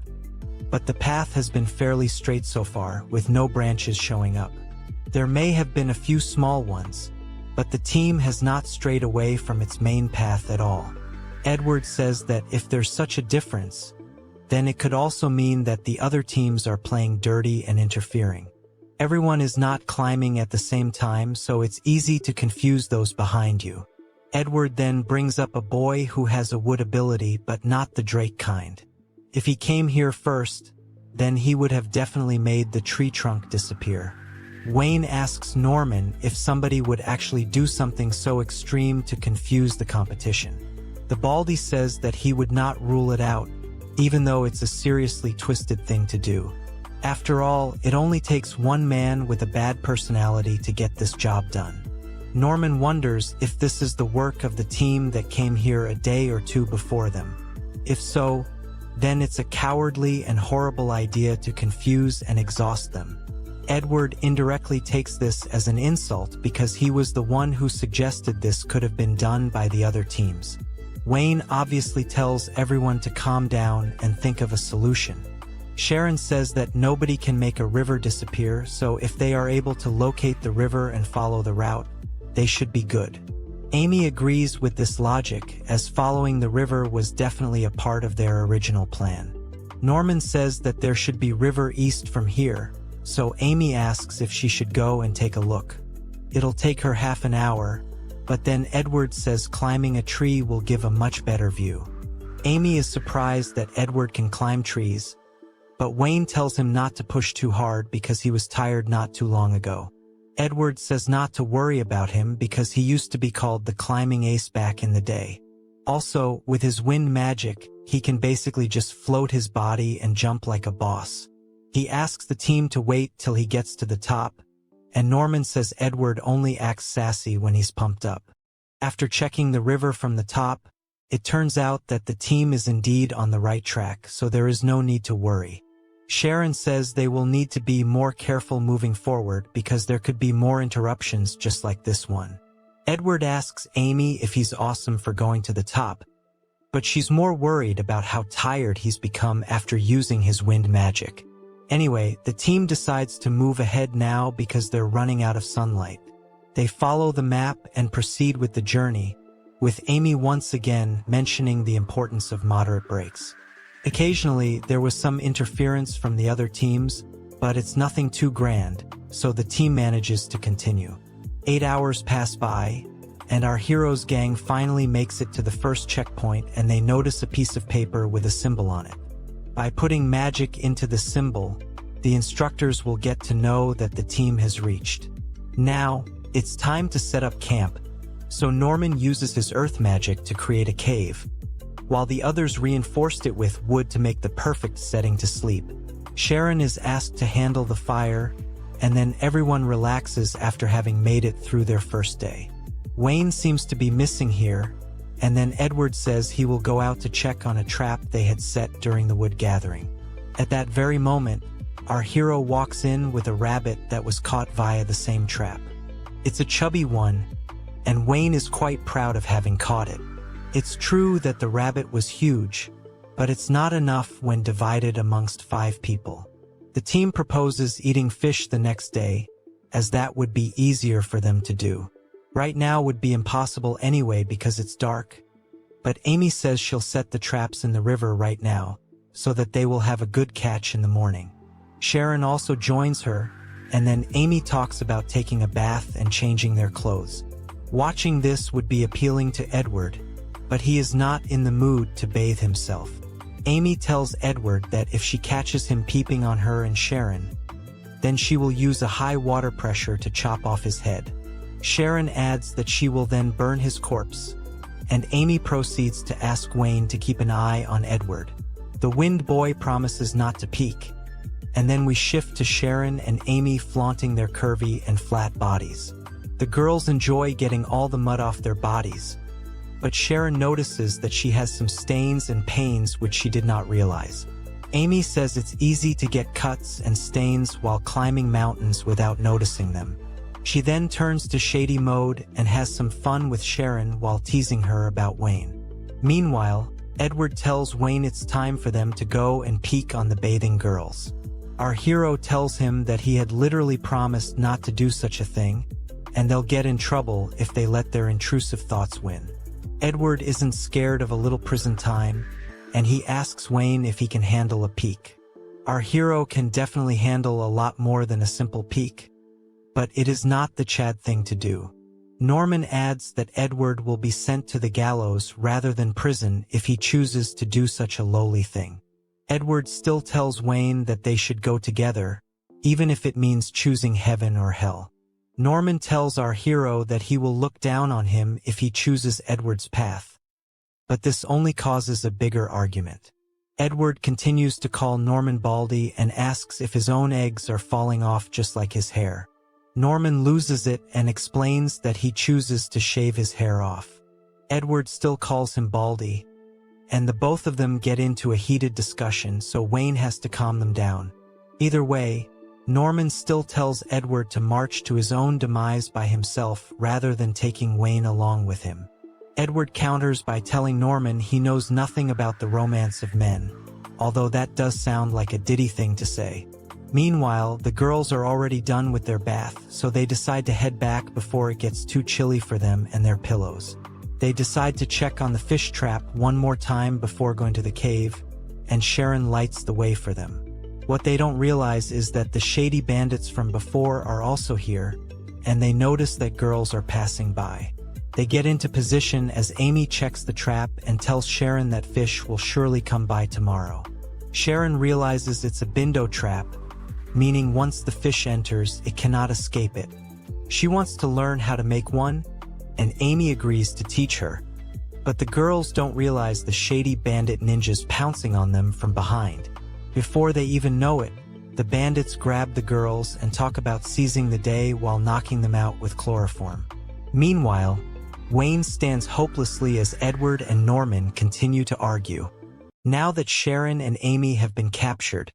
but the path has been fairly straight so far, with no branches showing up. There may have been a few small ones, but the team has not strayed away from its main path at all. Edward says that if there's such a difference, then it could also mean that the other teams are playing dirty and interfering. Everyone is not climbing at the same time, so it's easy to confuse those behind you. Edward then brings up a boy who has a wood ability but not the Drake kind. If he came here first, then he would have definitely made the tree trunk disappear. Wayne asks Norman if somebody would actually do something so extreme to confuse the competition. The Baldy says that he would not rule it out, even though it's a seriously twisted thing to do. After all, it only takes one man with a bad personality to get this job done. Norman wonders if this is the work of the team that came here a day or 2 before them. If so, then it's a cowardly and horrible idea to confuse and exhaust them. Edward indirectly takes this as an insult because he was the one who suggested this could have been done by the other teams. Wayne obviously tells everyone to calm down and think of a solution. Sharon says that nobody can make a river disappear, so if they are able to locate the river and follow the route, they should be good. Amy agrees with this logic, as following the river was definitely a part of their original plan. Norman says that there should be river east from here, so Amy asks if she should go and take a look. It'll take her half an hour, but then Edward says climbing a tree will give a much better view. Amy is surprised that Edward can climb trees, but Wayne tells him not to push too hard because he was tired not too long ago. Edward says not to worry about him because he used to be called the climbing ace back in the day. Also, with his wind magic, he can basically just float his body and jump like a boss. He asks the team to wait till he gets to the top, and Norman says Edward only acts sassy when he's pumped up. After checking the river from the top, it turns out that the team is indeed on the right track, so there is no need to worry. Sharon says they will need to be more careful moving forward because there could be more interruptions just like this one. Edward asks Amy if he's awesome for going to the top, but she's more worried about how tired he's become after using his wind magic. Anyway, the team decides to move ahead now because they're running out of sunlight. They follow the map and proceed with the journey, with Amy once again mentioning the importance of moderate breaks. Occasionally, there was some interference from the other teams, but it's nothing too grand, so the team manages to continue. 8 hours pass by, and our hero's gang finally makes it to the first checkpoint, and they notice a piece of paper with a symbol on it. By putting magic into the symbol, the instructors will get to know that the team has reached. Now, it's time to set up camp, so Norman uses his earth magic to create a cave, while the others reinforced it with wood to make the perfect setting to sleep. Sharon is asked to handle the fire, and then everyone relaxes after having made it through their first day. Wayne seems to be missing here, and then Edward says he will go out to check on a trap they had set during the wood gathering. At that very moment, our hero walks in with a rabbit that was caught via the same trap. It's a chubby one, and Wayne is quite proud of having caught it. It's true that the rabbit was huge, but it's not enough when divided amongst 5 people. The team proposes eating fish the next day, as that would be easier for them to do. Right now would be impossible anyway because it's dark, but Amy says she'll set the traps in the river right now, so that they will have a good catch in the morning. Sharon also joins her, and then Amy talks about taking a bath and changing their clothes. Watching this would be appealing to Edward, but he is not in the mood to bathe himself. Amy tells Edward that if she catches him peeping on her and Sharon, then she will use a high water pressure to chop off his head. Sharon adds that she will then burn his corpse, and Amy proceeds to ask Wayne to keep an eye on Edward. The wind boy promises not to peek, and then we shift to Sharon and Amy flaunting their curvy and flat bodies. The girls enjoy getting all the mud off their bodies, but Sharon notices that she has some stains and pains which she did not realize. Amy says it's easy to get cuts and stains while climbing mountains without noticing them. She then turns to shady mode and has some fun with Sharon while teasing her about Wayne. Meanwhile, Edward tells Wayne it's time for them to go and peek on the bathing girls. Our hero tells him that he had literally promised not to do such a thing, and they'll get in trouble if they let their intrusive thoughts win. Edward isn't scared of a little prison time, and he asks Wayne if he can handle a peek. Our hero can definitely handle a lot more than a simple peek, but it is not the Chad thing to do. Norman adds that Edward will be sent to the gallows rather than prison if he chooses to do such a lowly thing. Edward still tells Wayne that they should go together, even if it means choosing heaven or hell. Norman tells our hero that he will look down on him if he chooses Edward's path, but this only causes a bigger argument. Edward continues to call Norman baldy and asks if his own eggs are falling off just like his hair. Norman loses it and explains that he chooses to shave his hair off. Edward still calls him baldy, and the both of them get into a heated discussion, so Wayne has to calm them down. Either way, Norman still tells Edward to march to his own demise by himself rather than taking Wayne along with him. Edward counters by telling Norman he knows nothing about the romance of men, although that does sound like a ditty thing to say. Meanwhile, the girls are already done with their bath, so they decide to head back before it gets too chilly for them and their pillows. They decide to check on the fish trap one more time before going to the cave, and Sharon lights the way for them. What they don't realize is that the shady bandits from before are also here, and they notice that girls are passing by. They get into position as Amy checks the trap and tells Sharon that fish will surely come by tomorrow. Sharon realizes it's a bindo trap, meaning once the fish enters, it cannot escape it. She wants to learn how to make one, and Amy agrees to teach her. But the girls don't realize the shady bandit ninjas pouncing on them from behind. Before they even know it, the bandits grab the girls and talk about seizing the day while knocking them out with chloroform. Meanwhile, Wayne stands hopelessly as Edward and Norman continue to argue. Now that Sharon and Amy have been captured,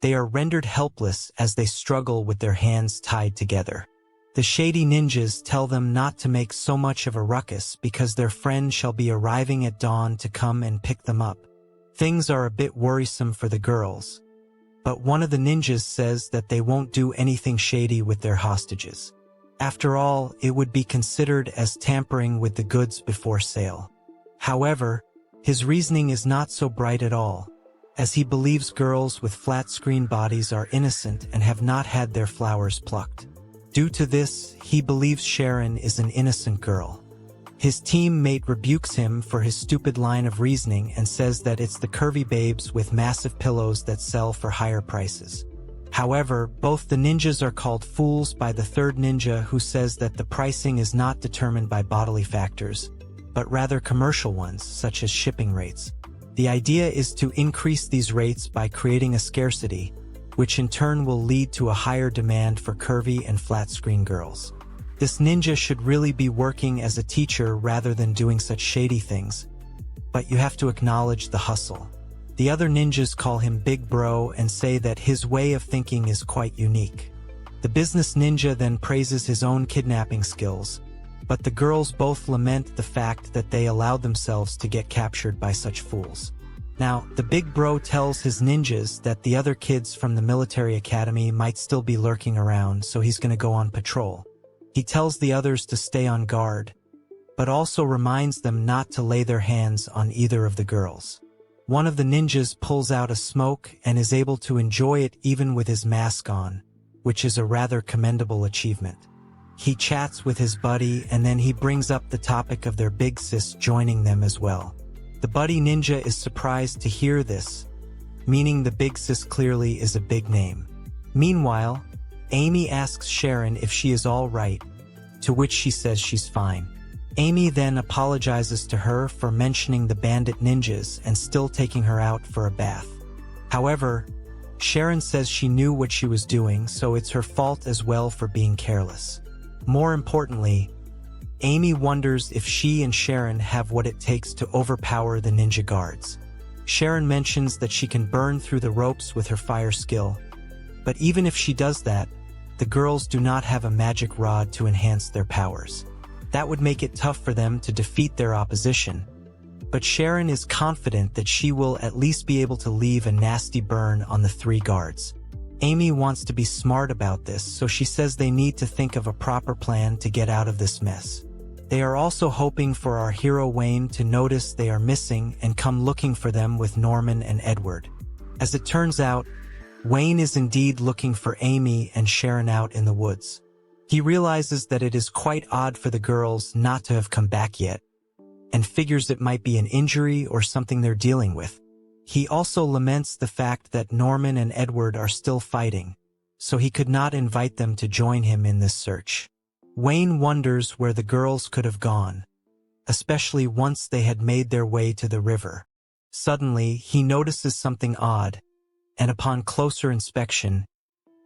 they are rendered helpless as they struggle with their hands tied together. The shady ninjas tell them not to make so much of a ruckus because their friend shall be arriving at dawn to come and pick them up. Things are a bit worrisome for the girls, but one of the ninjas says that they won't do anything shady with their hostages. After all, it would be considered as tampering with the goods before sale. However, his reasoning is not so bright at all, as he believes girls with flat-screen bodies are innocent and have not had their flowers plucked. Due to this, he believes Sharon is an innocent girl. His teammate rebukes him for his stupid line of reasoning and says that it's the curvy babes with massive pillows that sell for higher prices. However, both the ninjas are called fools by the third ninja, who says that the pricing is not determined by bodily factors, but rather commercial ones, such as shipping rates. The idea is to increase these rates by creating a scarcity, which in turn will lead to a higher demand for curvy and flat-screen girls. This ninja should really be working as a teacher rather than doing such shady things, but you have to acknowledge the hustle. The other ninjas call him Big Bro and say that his way of thinking is quite unique. The business ninja then praises his own kidnapping skills, but the girls both lament the fact that they allowed themselves to get captured by such fools. Now, the Big Bro tells his ninjas that the other kids from the military academy might still be lurking around, so he's gonna go on patrol. He tells the others to stay on guard, but also reminds them not to lay their hands on either of the girls. One of the ninjas pulls out a smoke and is able to enjoy it even with his mask on, which is a rather commendable achievement. He chats with his buddy and then he brings up the topic of their big sis joining them as well. The buddy ninja is surprised to hear this, meaning the big sis clearly is a big name. Meanwhile, Amy asks Sharon if she is all right, to which she says she's fine. Amy then apologizes to her for mentioning the bandit ninjas and still taking her out for a bath. However, Sharon says she knew what she was doing, so it's her fault as well for being careless. More importantly, Amy wonders if she and Sharon have what it takes to overpower the ninja guards. Sharon mentions that she can burn through the ropes with her fire skill, but even if she does that, the girls do not have a magic rod to enhance their powers. That would make it tough for them to defeat their opposition. But Sharon is confident that she will at least be able to leave a nasty burn on the three guards. Amy wants to be smart about this, so she says they need to think of a proper plan to get out of this mess. They are also hoping for our hero Wayne to notice they are missing and come looking for them with Norman and Edward. As it turns out, Wayne is indeed looking for Amy and Sharon out in the woods. He realizes that it is quite odd for the girls not to have come back yet, and figures it might be an injury or something they're dealing with. He also laments the fact that Norman and Edward are still fighting, so he could not invite them to join him in this search. Wayne wonders where the girls could have gone, especially once they had made their way to the river. Suddenly, he notices something odd, and upon closer inspection,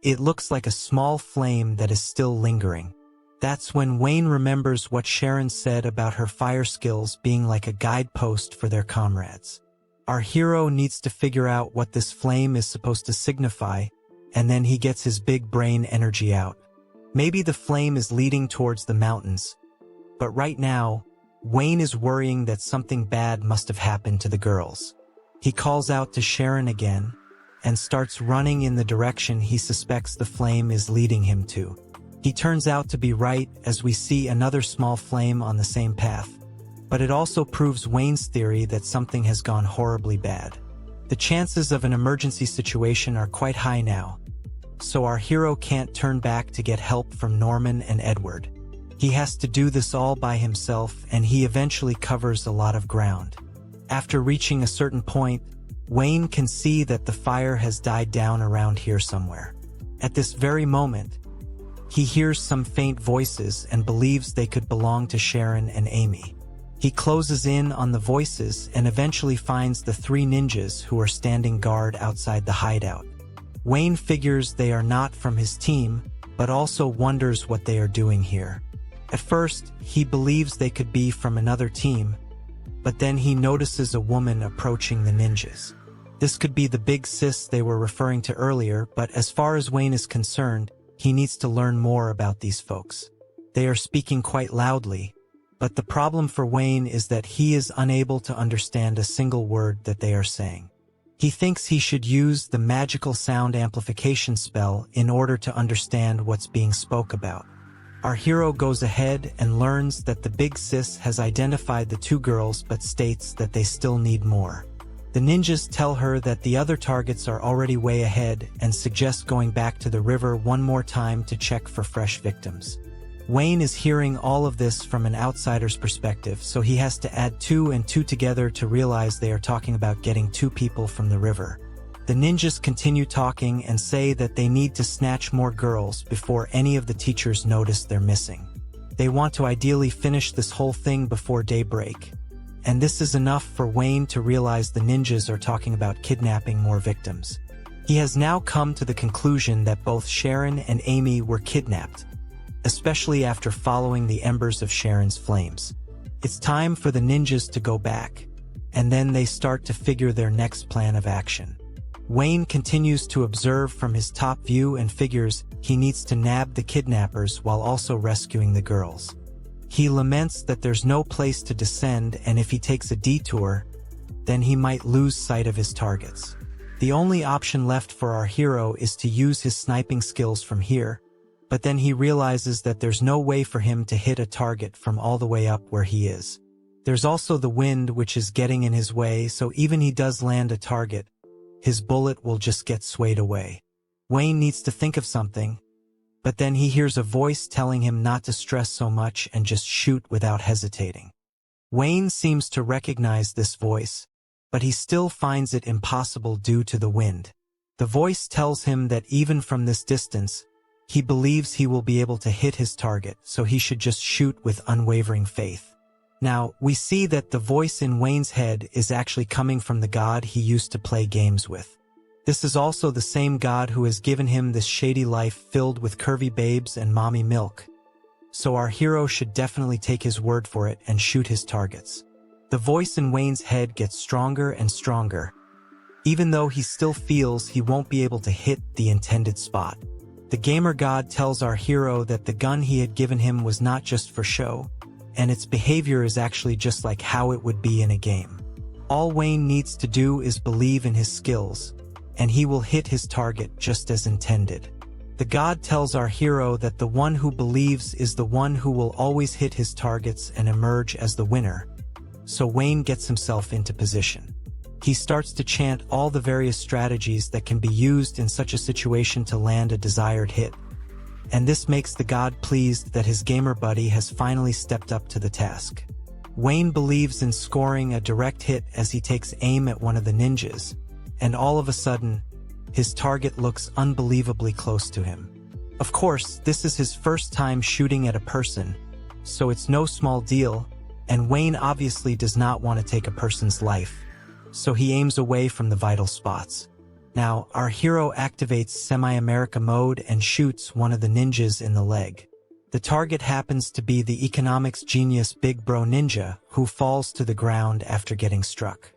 it looks like a small flame that is still lingering. That's when Wayne remembers what Sharon said about her fire skills being like a guidepost for their comrades. Our hero needs to figure out what this flame is supposed to signify, and then he gets his big brain energy out. Maybe the flame is leading towards the mountains, but right now, Wayne is worrying that something bad must have happened to the girls. He calls out to Sharon again, and starts running in the direction he suspects the flame is leading him to. He turns out to be right as we see another small flame on the same path, but it also proves Wayne's theory that something has gone horribly bad. The chances of an emergency situation are quite high now, so our hero can't turn back to get help from Norman and Edward. He has to do this all by himself, and he eventually covers a lot of ground. After reaching a certain point, Wayne can see that the fire has died down around here somewhere. At this very moment, he hears some faint voices and believes they could belong to Sharon and Amy. He closes in on the voices and eventually finds the 3 ninjas who are standing guard outside the hideout. Wayne figures they are not from his team, but also wonders what they are doing here. At first, he believes they could be from another team, but then he notices a woman approaching the ninjas. This could be the big sis they were referring to earlier, but as far as Wayne is concerned, he needs to learn more about these folks. They are speaking quite loudly, but the problem for Wayne is that he is unable to understand a single word that they are saying. He thinks he should use the magical sound amplification spell in order to understand what's being spoke about. Our hero goes ahead and learns that the big sis has identified the 2 girls but states that they still need more. The ninjas tell her that the other targets are already way ahead and suggest going back to the river one more time to check for fresh victims. Wayne is hearing all of this from an outsider's perspective, so he has to add 2 and 2 together to realize they are talking about getting 2 people from the river. The ninjas continue talking and say that they need to snatch more girls before any of the teachers notice they're missing. They want to ideally finish this whole thing before daybreak. And this is enough for Wayne to realize the ninjas are talking about kidnapping more victims. He has now come to the conclusion that both Sharon and Amy were kidnapped, especially after following the embers of Sharon's flames. It's time for the ninjas to go back, and then they start to figure their next plan of action. Wayne continues to observe from his top view and figures he needs to nab the kidnappers while also rescuing the girls. He laments that there's no place to descend, and if he takes a detour, then he might lose sight of his targets. The only option left for our hero is to use his sniping skills from here, but then he realizes that there's no way for him to hit a target from all the way up where he is. There's also the wind which is getting in his way, so even he does land a target, his bullet will just get swayed away. Wayne needs to think of something, but then he hears a voice telling him not to stress so much and just shoot without hesitating. Wayne seems to recognize this voice, but he still finds it impossible due to the wind. The voice tells him that even from this distance, he believes he will be able to hit his target, so he should just shoot with unwavering faith. Now, we see that the voice in Wayne's head is actually coming from the god he used to play games with. This is also the same god who has given him this shady life filled with curvy babes and mommy milk. So our hero should definitely take his word for it and shoot his targets. The voice in Wayne's head gets stronger and stronger, even though he still feels he won't be able to hit the intended spot. The gamer god tells our hero that the gun he had given him was not just for show, and its behavior is actually just like how it would be in a game. All Wayne needs to do is believe in his skills, and he will hit his target just as intended. The god tells our hero that the one who believes is the one who will always hit his targets and emerge as the winner, so Wayne gets himself into position. He starts to chant all the various strategies that can be used in such a situation to land a desired hit, and this makes the god pleased that his gamer buddy has finally stepped up to the task. Wayne believes in scoring a direct hit as he takes aim at one of the ninjas, and all of a sudden, his target looks unbelievably close to him. Of course, this is his first time shooting at a person, so it's no small deal, and Wayne obviously does not want to take a person's life, so he aims away from the vital spots. Now, our hero activates Semi-America mode and shoots one of the ninjas in the leg. The target happens to be the economics genius Big Bro Ninja, who falls to the ground after getting struck.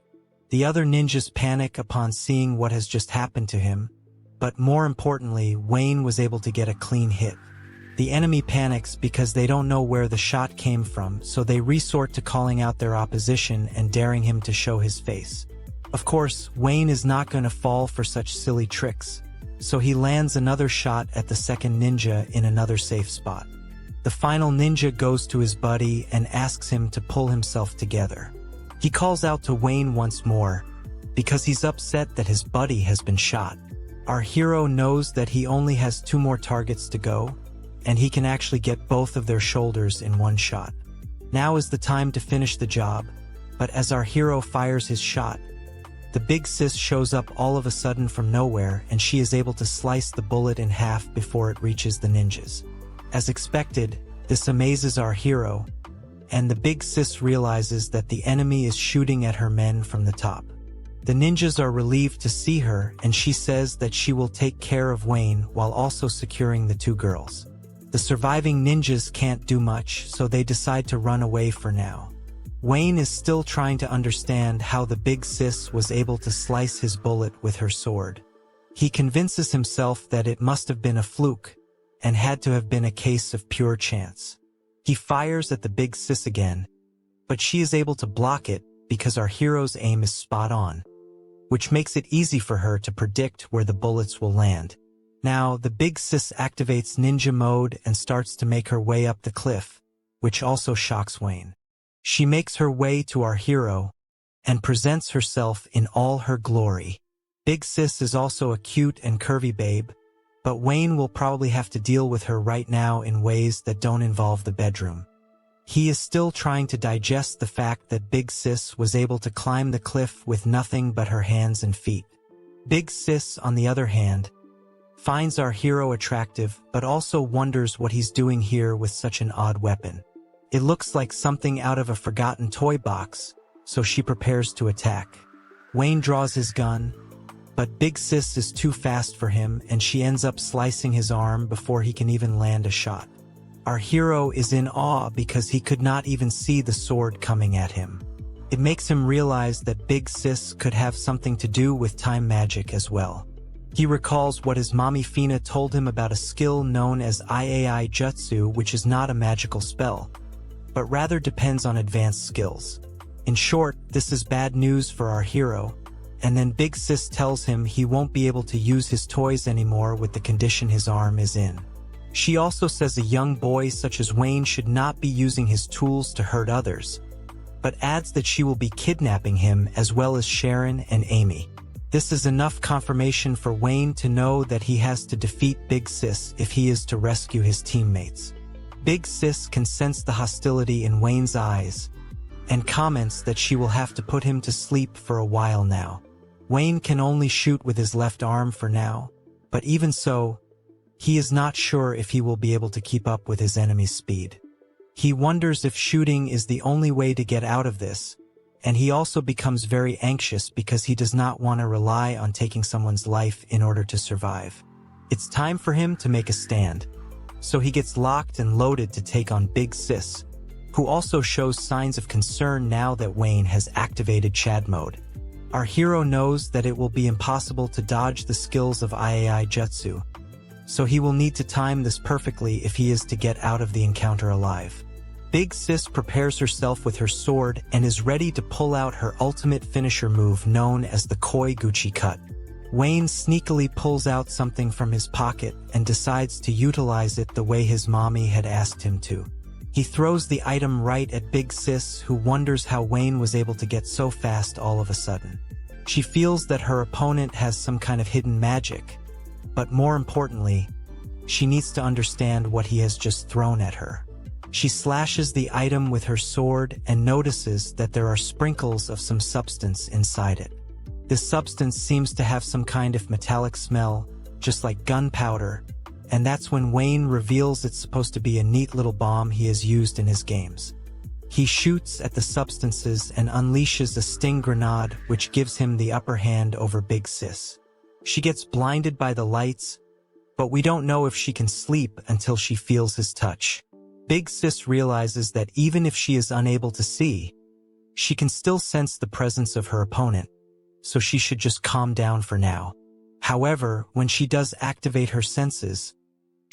The other ninjas panic upon seeing what has just happened to him, but more importantly, Wayne was able to get a clean hit. The enemy panics because they don't know where the shot came from, so they resort to calling out their opposition and daring him to show his face. Of course, Wayne is not going to fall for such silly tricks, so he lands another shot at the second ninja in another safe spot. The final ninja goes to his buddy and asks him to pull himself together. He calls out to Wayne once more, because he's upset that his buddy has been shot. Our hero knows that he only has 2 more targets to go, and he can actually get both of their shoulders in one shot. Now is the time to finish the job, but as our hero fires his shot, the big sis shows up all of a sudden from nowhere, and she is able to slice the bullet in half before it reaches the ninjas. As expected, this amazes our hero, and the big sis realizes that the enemy is shooting at her men from the top. The ninjas are relieved to see her, and she says that she will take care of Wayne while also securing the two girls. The surviving ninjas can't do much, so they decide to run away for now. Wayne is still trying to understand how the big sis was able to slice his bullet with her sword. He convinces himself that it must have been a fluke, and had to have been a case of pure chance. He fires at the big sis again, but she is able to block it because our hero's aim is spot on, which makes it easy for her to predict where the bullets will land. Now, the big sis activates ninja mode and starts to make her way up the cliff, which also shocks Wayne. She makes her way to our hero and presents herself in all her glory. Big sis is also a cute and curvy babe, but Wayne will probably have to deal with her right now in ways that don't involve the bedroom. He is still trying to digest the fact that Big Sis was able to climb the cliff with nothing but her hands and feet. Big Sis, on the other hand, finds our hero attractive but also wonders what he's doing here with such an odd weapon. It looks like something out of a forgotten toy box, so she prepares to attack. Wayne draws his gun, but Big Sis is too fast for him, and she ends up slicing his arm before he can even land a shot. Our hero is in awe because he could not even see the sword coming at him. It makes him realize that Big Sis could have something to do with time magic as well. He recalls what his mommy Fina told him about a skill known as Isekai'd jutsu, which is not a magical spell, but rather depends on advanced skills. In short, this is bad news for our hero, and then Big Sis tells him he won't be able to use his toys anymore with the condition his arm is in. She also says a young boy such as Wayne should not be using his tools to hurt others, but adds that she will be kidnapping him as well as Sharon and Amy. This is enough confirmation for Wayne to know that he has to defeat Big Sis if he is to rescue his teammates. Big Sis can sense the hostility in Wayne's eyes and comments that she will have to put him to sleep for a while now. Wayne can only shoot with his left arm for now, but even so, he is not sure if he will be able to keep up with his enemy's speed. He wonders if shooting is the only way to get out of this, and he also becomes very anxious because he does not want to rely on taking someone's life in order to survive. It's time for him to make a stand, so he gets locked and loaded to take on Big Sis, who also shows signs of concern now that Wayne has activated Chad mode. Our hero knows that it will be impossible to dodge the skills of Isekai'd jutsu, so he will need to time this perfectly if he is to get out of the encounter alive. Big Sis prepares herself with her sword and is ready to pull out her ultimate finisher move known as the Koi Gucci cut. Wayne sneakily pulls out something from his pocket and decides to utilize it the way his mommy had asked him to. He throws the item right at Big Sis, who wonders how Wayne was able to get so fast all of a sudden. She feels that her opponent has some kind of hidden magic, but more importantly, she needs to understand what he has just thrown at her. She slashes the item with her sword and notices that there are sprinkles of some substance inside it. This substance seems to have some kind of metallic smell, just like gunpowder, and that's when Wayne reveals it's supposed to be a neat little bomb he has used in his games. He shoots at the substances and unleashes a sting grenade, which gives him the upper hand over Big Sis. She gets blinded by the lights, but we don't know if she can sleep until she feels his touch. Big Sis realizes that even if she is unable to see, she can still sense the presence of her opponent, so she should just calm down for now. However, when she does activate her senses,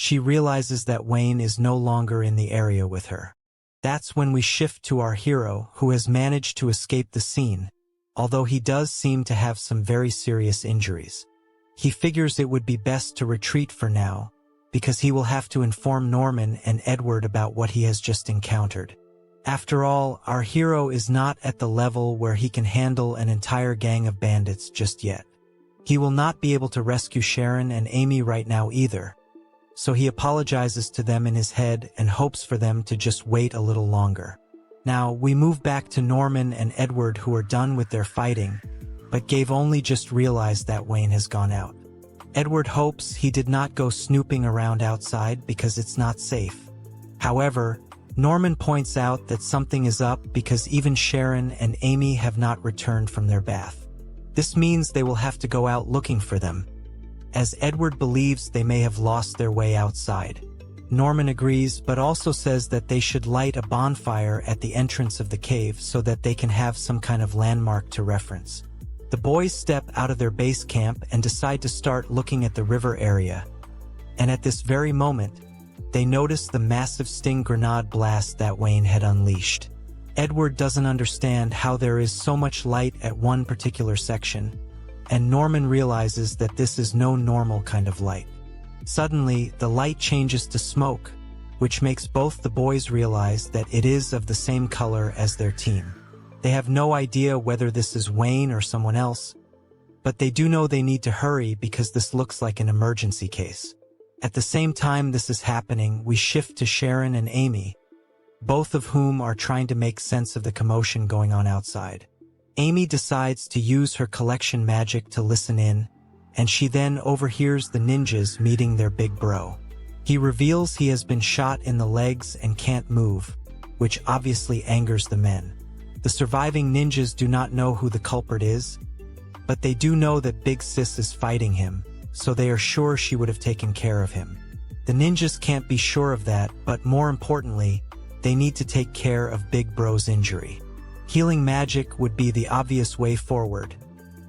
she realizes that Wayne is no longer in the area with her. That's when we shift to our hero, who has managed to escape the scene, although he does seem to have some very serious injuries. He figures it would be best to retreat for now, because he will have to inform Norman and Edward about what he has just encountered. After all, our hero is not at the level where he can handle an entire gang of bandits just yet. He will not be able to rescue Sharon and Amy right now either, so he apologizes to them in his head and hopes for them to just wait a little longer. Now, we move back to Norman and Edward, who are done with their fighting, but Gabe only just realized that Wayne has gone out. Edward hopes he did not go snooping around outside because it's not safe. However, Norman points out that something is up because even Sharon and Amy have not returned from their bath. This means they will have to go out looking for them, as Edward believes they may have lost their way outside. Norman agrees, but also says that they should light a bonfire at the entrance of the cave so that they can have some kind of landmark to reference. The boys step out of their base camp and decide to start looking at the river area. And at this very moment, they notice the massive sting grenade blast that Wayne had unleashed. Edward doesn't understand how there is so much light at one particular section, and Norman realizes that this is no normal kind of light. Suddenly, the light changes to smoke, which makes both the boys realize that it is of the same color as their team. They have no idea whether this is Wayne or someone else, but they do know they need to hurry because this looks like an emergency case. At the same time this is happening, we shift to Sharon and Amy, both of whom are trying to make sense of the commotion going on outside. Amy decides to use her collection magic to listen in, and she then overhears the ninjas meeting their big bro. He reveals he has been shot in the legs and can't move, which obviously angers the men. The surviving ninjas do not know who the culprit is, but they do know that Big Sis is fighting him, so they are sure she would have taken care of him. The ninjas can't be sure of that, but more importantly, they need to take care of Big Bro's injury. Healing magic would be the obvious way forward,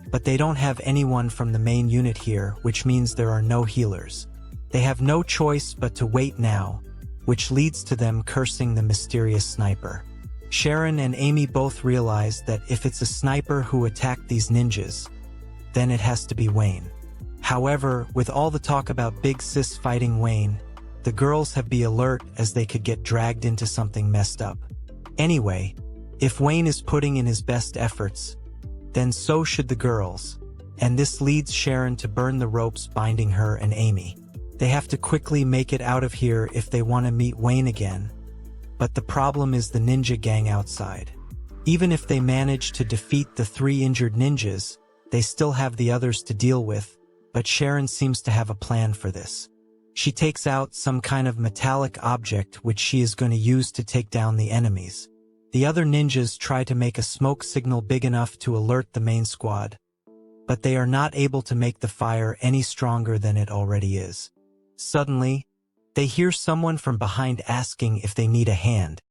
but they don't have anyone from the main unit here, which means there are no healers. They have no choice but to wait now, which leads to them cursing the mysterious sniper. Sharon and Amy both realize that if it's a sniper who attacked these ninjas, then it has to be Wayne. However, with all the talk about Big Sis fighting Wayne, the girls have be alert as they could get dragged into something messed up. Anyway, if Wayne is putting in his best efforts, then so should the girls, and this leads Sharon to burn the ropes binding her and Amy. They have to quickly make it out of here if they want to meet Wayne again, but the problem is the ninja gang outside. Even if they manage to defeat the 3 injured ninjas, they still have the others to deal with, but Sharon seems to have a plan for this. She takes out some kind of metallic object which she is going to use to take down the enemies. The other ninjas try to make a smoke signal big enough to alert the main squad, but they are not able to make the fire any stronger than it already is. Suddenly, they hear someone from behind asking if they need a hand,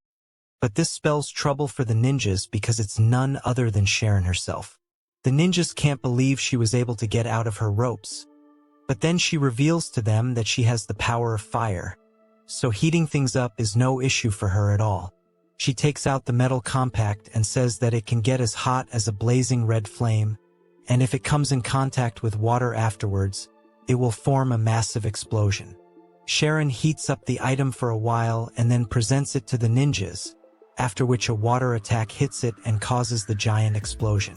but this spells trouble for the ninjas because it's none other than Sharon herself. The ninjas can't believe she was able to get out of her ropes, but then she reveals to them that she has the power of fire, so heating things up is no issue for her at all. She takes out the metal compact and says that it can get as hot as a blazing red flame, and if it comes in contact with water afterwards, it will form a massive explosion. Sharon heats up the item for a while and then presents it to the ninjas, after which a water attack hits it and causes the giant explosion.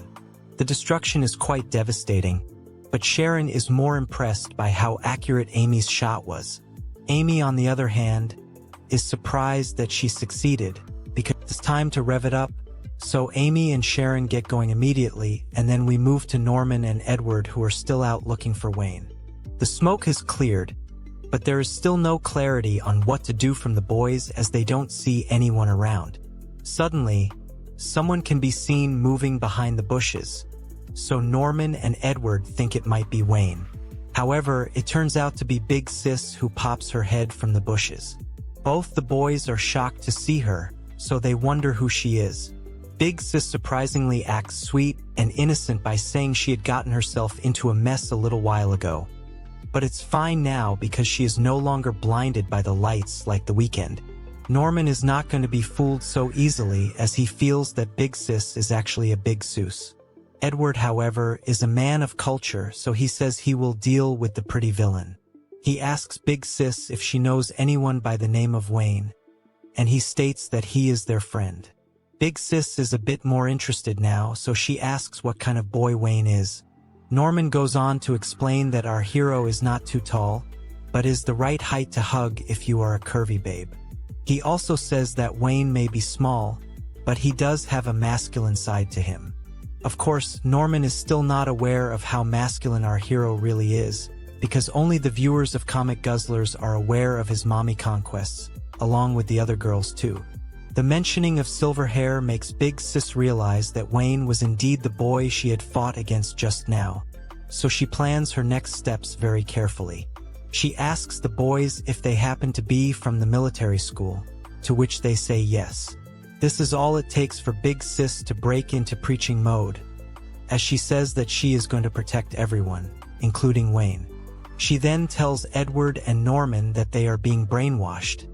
The destruction is quite devastating, but Sharon is more impressed by how accurate Amy's shot was. Amy, on the other hand, is surprised that she succeeded, because it's time to rev it up, so Amy and Sharon get going immediately, and then we move to Norman and Edward, who are still out looking for Wayne. The smoke has cleared, but there is still no clarity on what to do from the boys as they don't see anyone around. Suddenly, someone can be seen moving behind the bushes, so Norman and Edward think it might be Wayne. However, it turns out to be Big Sis who pops her head from the bushes. Both the boys are shocked to see her, so they wonder who she is. Big Sis surprisingly acts sweet and innocent by saying she had gotten herself into a mess a little while ago. But it's fine now because she is no longer blinded by the lights like the weekend. Norman is not going to be fooled so easily as he feels that Big Sis is actually a Big Sus. Edward, however, is a man of culture, so he says he will deal with the pretty villain. He asks Big Sis if she knows anyone by the name of Wayne, and he states that he is their friend. Big Sis is a bit more interested now, so she asks what kind of boy Wayne is. Norman goes on to explain that our hero is not too tall, but is the right height to hug if you are a curvy babe. He also says that Wayne may be small, but he does have a masculine side to him. Of course, Norman is still not aware of how masculine our hero really is, because only the viewers of Comic Guzzlers are aware of his mommy conquests, along with the other girls too. The mentioning of silver hair makes Big Sis realize that Wayne was indeed the boy she had fought against just now, so she plans her next steps very carefully. She asks the boys if they happen to be from the military school, to which they say yes. This is all it takes for Big Sis to break into preaching mode, as she says that she is going to protect everyone, including Wayne. She then tells Edward and Norman that they are being brainwashed,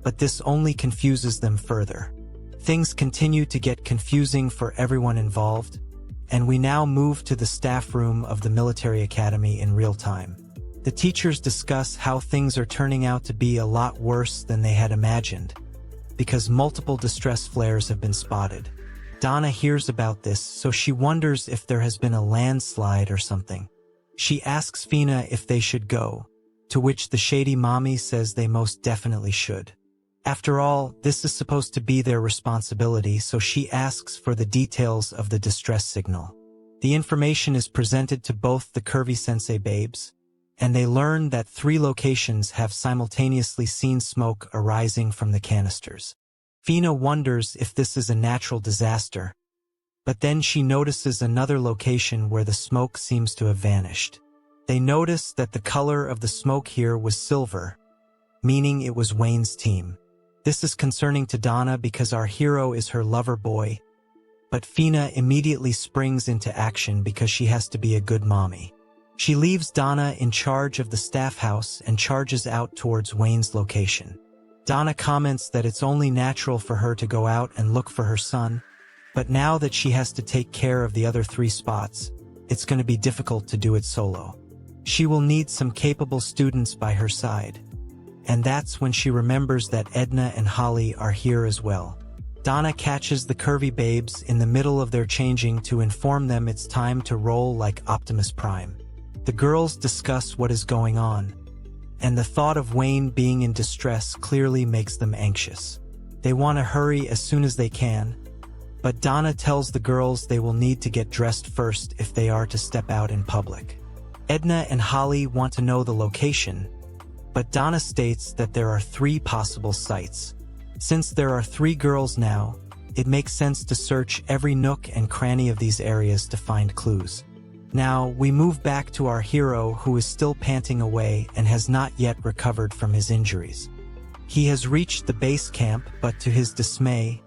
but this only confuses them further. Things continue to get confusing for everyone involved, and we now move to the staff room of the military academy in real time. The teachers discuss how things are turning out to be a lot worse than they had imagined, because multiple distress flares have been spotted. Donna hears about this, so she wonders if there has been a landslide or something. She asks Fina if they should go, to which the shady mommy says they most definitely should. After all, this is supposed to be their responsibility, so she asks for the details of the distress signal. The information is presented to both the curvy sensei babes, and they learn that 3 locations have simultaneously seen smoke arising from the canisters. Fina wonders if this is a natural disaster, but then she notices another location where the smoke seems to have vanished. They notice that the color of the smoke here was silver, meaning it was Wayne's team. This is concerning to Donna because our hero is her lover boy, but Fina immediately springs into action because she has to be a good mommy. She leaves Donna in charge of the staff house and charges out towards Wayne's location. Donna comments that it's only natural for her to go out and look for her son, but now that she has to take care of the other 3 spots, it's going to be difficult to do it solo. She will need some capable students by her side. And that's when she remembers that Edna and Holly are here as well. Donna catches the curvy babes in the middle of their changing to inform them it's time to roll like Optimus Prime. The girls discuss what is going on, and the thought of Wayne being in distress clearly makes them anxious. They want to hurry as soon as they can, but Donna tells the girls they will need to get dressed first if they are to step out in public. Edna and Holly want to know the location, but Donna states that there are 3 possible sites. Since there are 3 girls now, it makes sense to search every nook and cranny of these areas to find clues. Now, we move back to our hero who is still panting away and has not yet recovered from his injuries. He has reached the base camp, but to his dismay,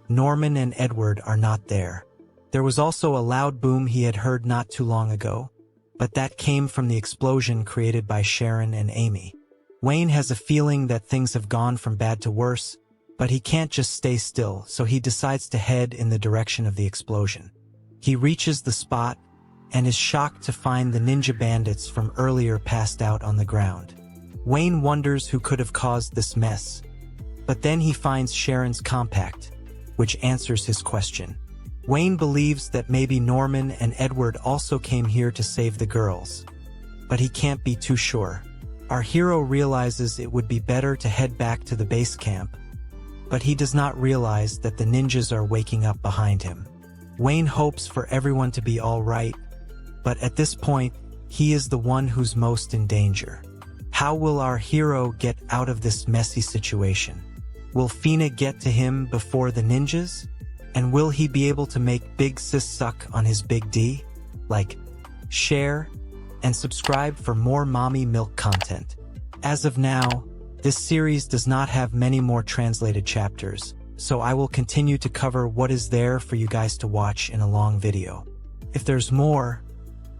Norman and Edward are not there. There was also a loud boom he had heard not too long ago, but that came from the explosion created by Sharon and Amy. Wayne has a feeling that things have gone from bad to worse, but he can't just stay still, so he decides to head in the direction of the explosion. He reaches the spot and is shocked to find the ninja bandits from earlier passed out on the ground. Wayne wonders who could have caused this mess, but then he finds Sharon's compact, which answers his question. Wayne believes that maybe Norman and Edward also came here to save the girls, but he can't be too sure. Our hero realizes it would be better to head back to the base camp, but he does not realize that the ninjas are waking up behind him. Wayne hopes for everyone to be all right, but at this point, he is the one who's most in danger. How will our hero get out of this messy situation? Will Fina get to him before the ninjas? And will he be able to make Big Sis suck on his Big D? Like, share, and subscribe for more mommy milk content. As of now, this series does not have many more translated chapters, so I will continue to cover what is there for you guys to watch in a long video. If there's more,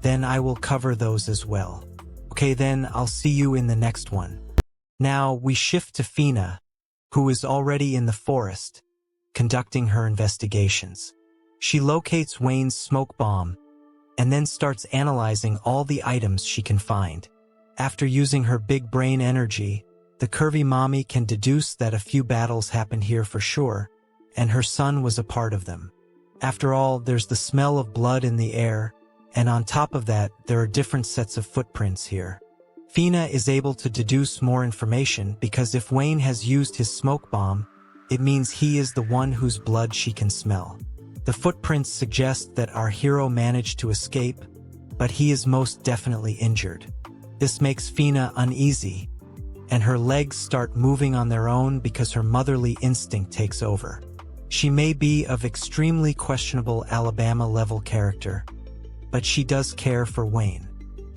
then I will cover those as well. Okay, then I'll see you in the next one. Now we shift to Fina, who is already in the forest, conducting her investigations. She locates Wayne's smoke bomb, and then starts analyzing all the items she can find. After using her big brain energy, the curvy mommy can deduce that a few battles happened here for sure, and her son was a part of them. After all, there's the smell of blood in the air, and on top of that, there are different sets of footprints here. Fina is able to deduce more information because if Wayne has used his smoke bomb, it means he is the one whose blood she can smell. The footprints suggest that our hero managed to escape, but he is most definitely injured. This makes Fina uneasy, and her legs start moving on their own because her motherly instinct takes over. She may be of extremely questionable Alabama-level character, but she does care for Wayne.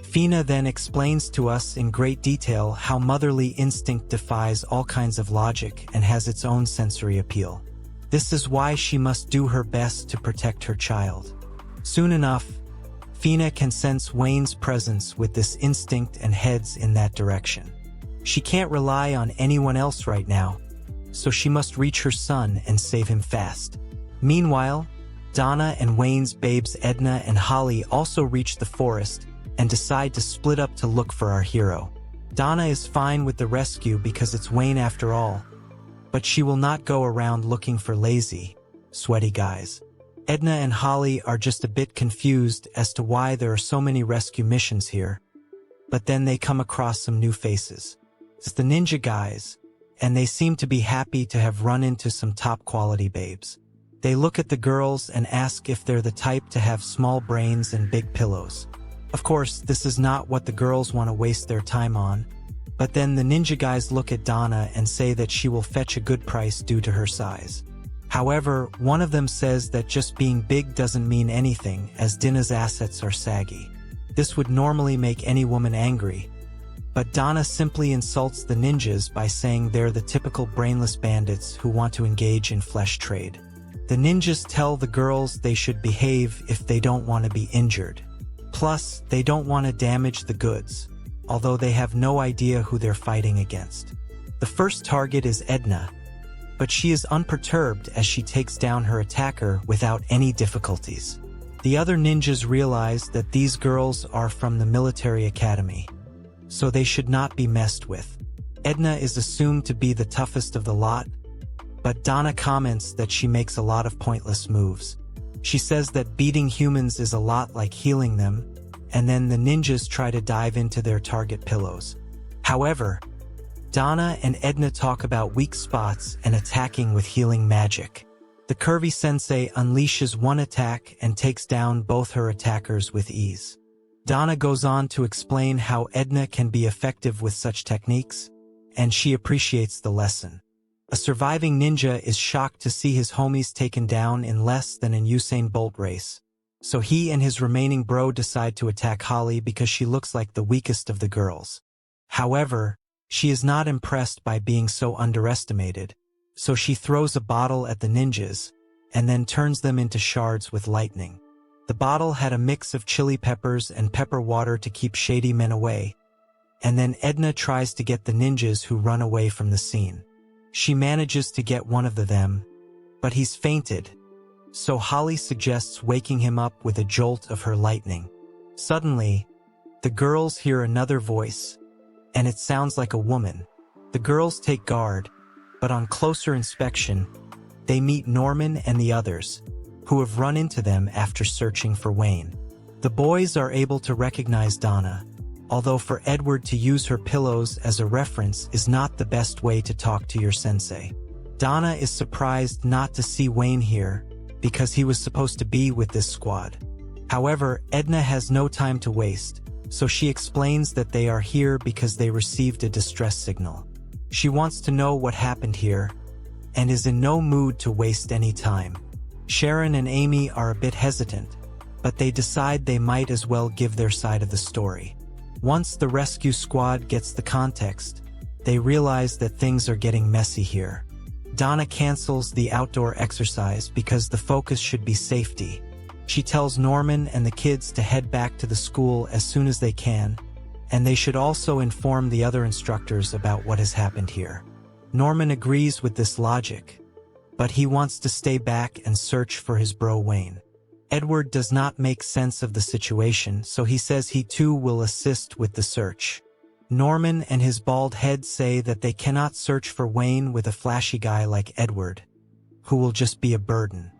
Fina then explains to us in great detail how motherly instinct defies all kinds of logic and has its own sensory appeal. This is why she must do her best to protect her child. Soon enough, Fina can sense Wayne's presence with this instinct and heads in that direction. She can't rely on anyone else right now, so she must reach her son and save him fast. Meanwhile, Donna and Wayne's babes Edna and Holly also reach the forest and decide to split up to look for our hero. Donna is fine with the rescue because it's Wayne after all, but she will not go around looking for lazy, sweaty guys. Edna and Holly are just a bit confused as to why there are so many rescue missions here, but then they come across some new faces. It's the ninja guys, and they seem to be happy to have run into some top-quality babes. They look at the girls and ask if they're the type to have small brains and big pillows. Of course, this is not what the girls want to waste their time on, but then the ninja guys look at Donna and say that she will fetch a good price due to her size. However, one of them says that just being big doesn't mean anything, as Dinah's assets are saggy. This would normally make any woman angry, but Donna simply insults the ninjas by saying they're the typical brainless bandits who want to engage in flesh trade. The ninjas tell the girls they should behave if they don't want to be injured. Plus, they don't want to damage the goods, although they have no idea who they're fighting against. The first target is Edna, but she is unperturbed as she takes down her attacker without any difficulties. The other ninjas realize that these girls are from the military academy, so they should not be messed with. Edna is assumed to be the toughest of the lot, but Donna comments that she makes a lot of pointless moves. She says that beating humans is a lot like healing them, and then the ninjas try to dive into their target pillows. However, Donna and Edna talk about weak spots and attacking with healing magic. The curvy sensei unleashes one attack and takes down both her attackers with ease. Donna goes on to explain how Edna can be effective with such techniques, and she appreciates the lesson. A surviving ninja is shocked to see his homies taken down in less than an Usain Bolt race, so he and his remaining bro decide to attack Holly because she looks like the weakest of the girls. However, she is not impressed by being so underestimated, so she throws a bottle at the ninjas and then turns them into shards with lightning. The bottle had a mix of chili peppers and pepper water to keep shady men away, and then Edna tries to get the ninjas who run away from the scene. She manages to get one of them, but he's fainted, so Holly suggests waking him up with a jolt of her lightning. Suddenly, the girls hear another voice, and it sounds like a woman. The girls take guard, but on closer inspection, they meet Norman and the others, who have run into them after searching for Wayne. The boys are able to recognize Donna, although for Edward to use her pillows as a reference is not the best way to talk to your sensei. Donna is surprised not to see Wayne here, because he was supposed to be with this squad. However, Edna has no time to waste, so she explains that they are here because they received a distress signal. She wants to know what happened here, and is in no mood to waste any time. Sharon and Amy are a bit hesitant, but they decide they might as well give their side of the story. Once the rescue squad gets the context, they realize that things are getting messy here. Donna cancels the outdoor exercise because the focus should be safety. She tells Norman and the kids to head back to the school as soon as they can, and they should also inform the other instructors about what has happened here. Norman agrees with this logic, but he wants to stay back and search for his bro Wayne. Edward does not make sense of the situation, so he says he too will assist with the search. Norman and his bald head say that they cannot search for Wayne with a flashy guy like Edward, who will just be a burden.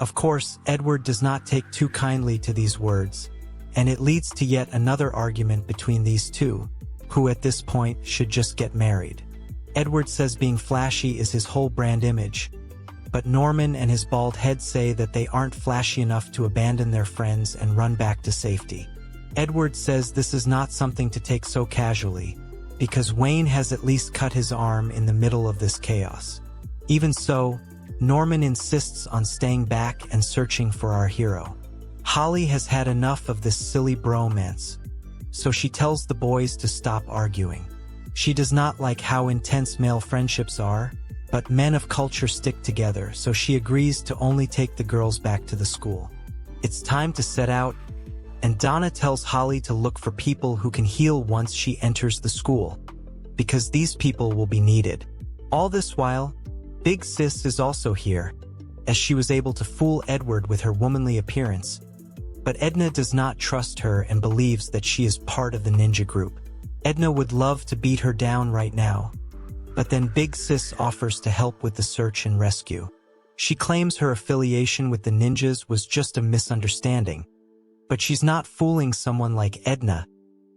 Of course, Edward does not take too kindly to these words, and it leads to yet another argument between these two, who at this point should just get married. Edward says being flashy is his whole brand image, but Norman and his bald head say that they aren't flashy enough to abandon their friends and run back to safety. Edward says this is not something to take so casually, because Wayne has at least cut his arm in the middle of this chaos. Even so, Norman insists on staying back and searching for our hero. Holly has had enough of this silly bromance, so she tells the boys to stop arguing. She does not like how intense male friendships are, but men of culture stick together, so she agrees to only take the girls back to the school. It's time to set out, and Donna tells Holly to look for people who can heal once she enters the school, because these people will be needed. All this while, Big Sis is also here, as she was able to fool Edward with her womanly appearance, but Edna does not trust her and believes that she is part of the ninja group. Edna would love to beat her down right now, but then Big Sis offers to help with the search and rescue. She claims her affiliation with the ninjas was just a misunderstanding, but she's not fooling someone like Edna,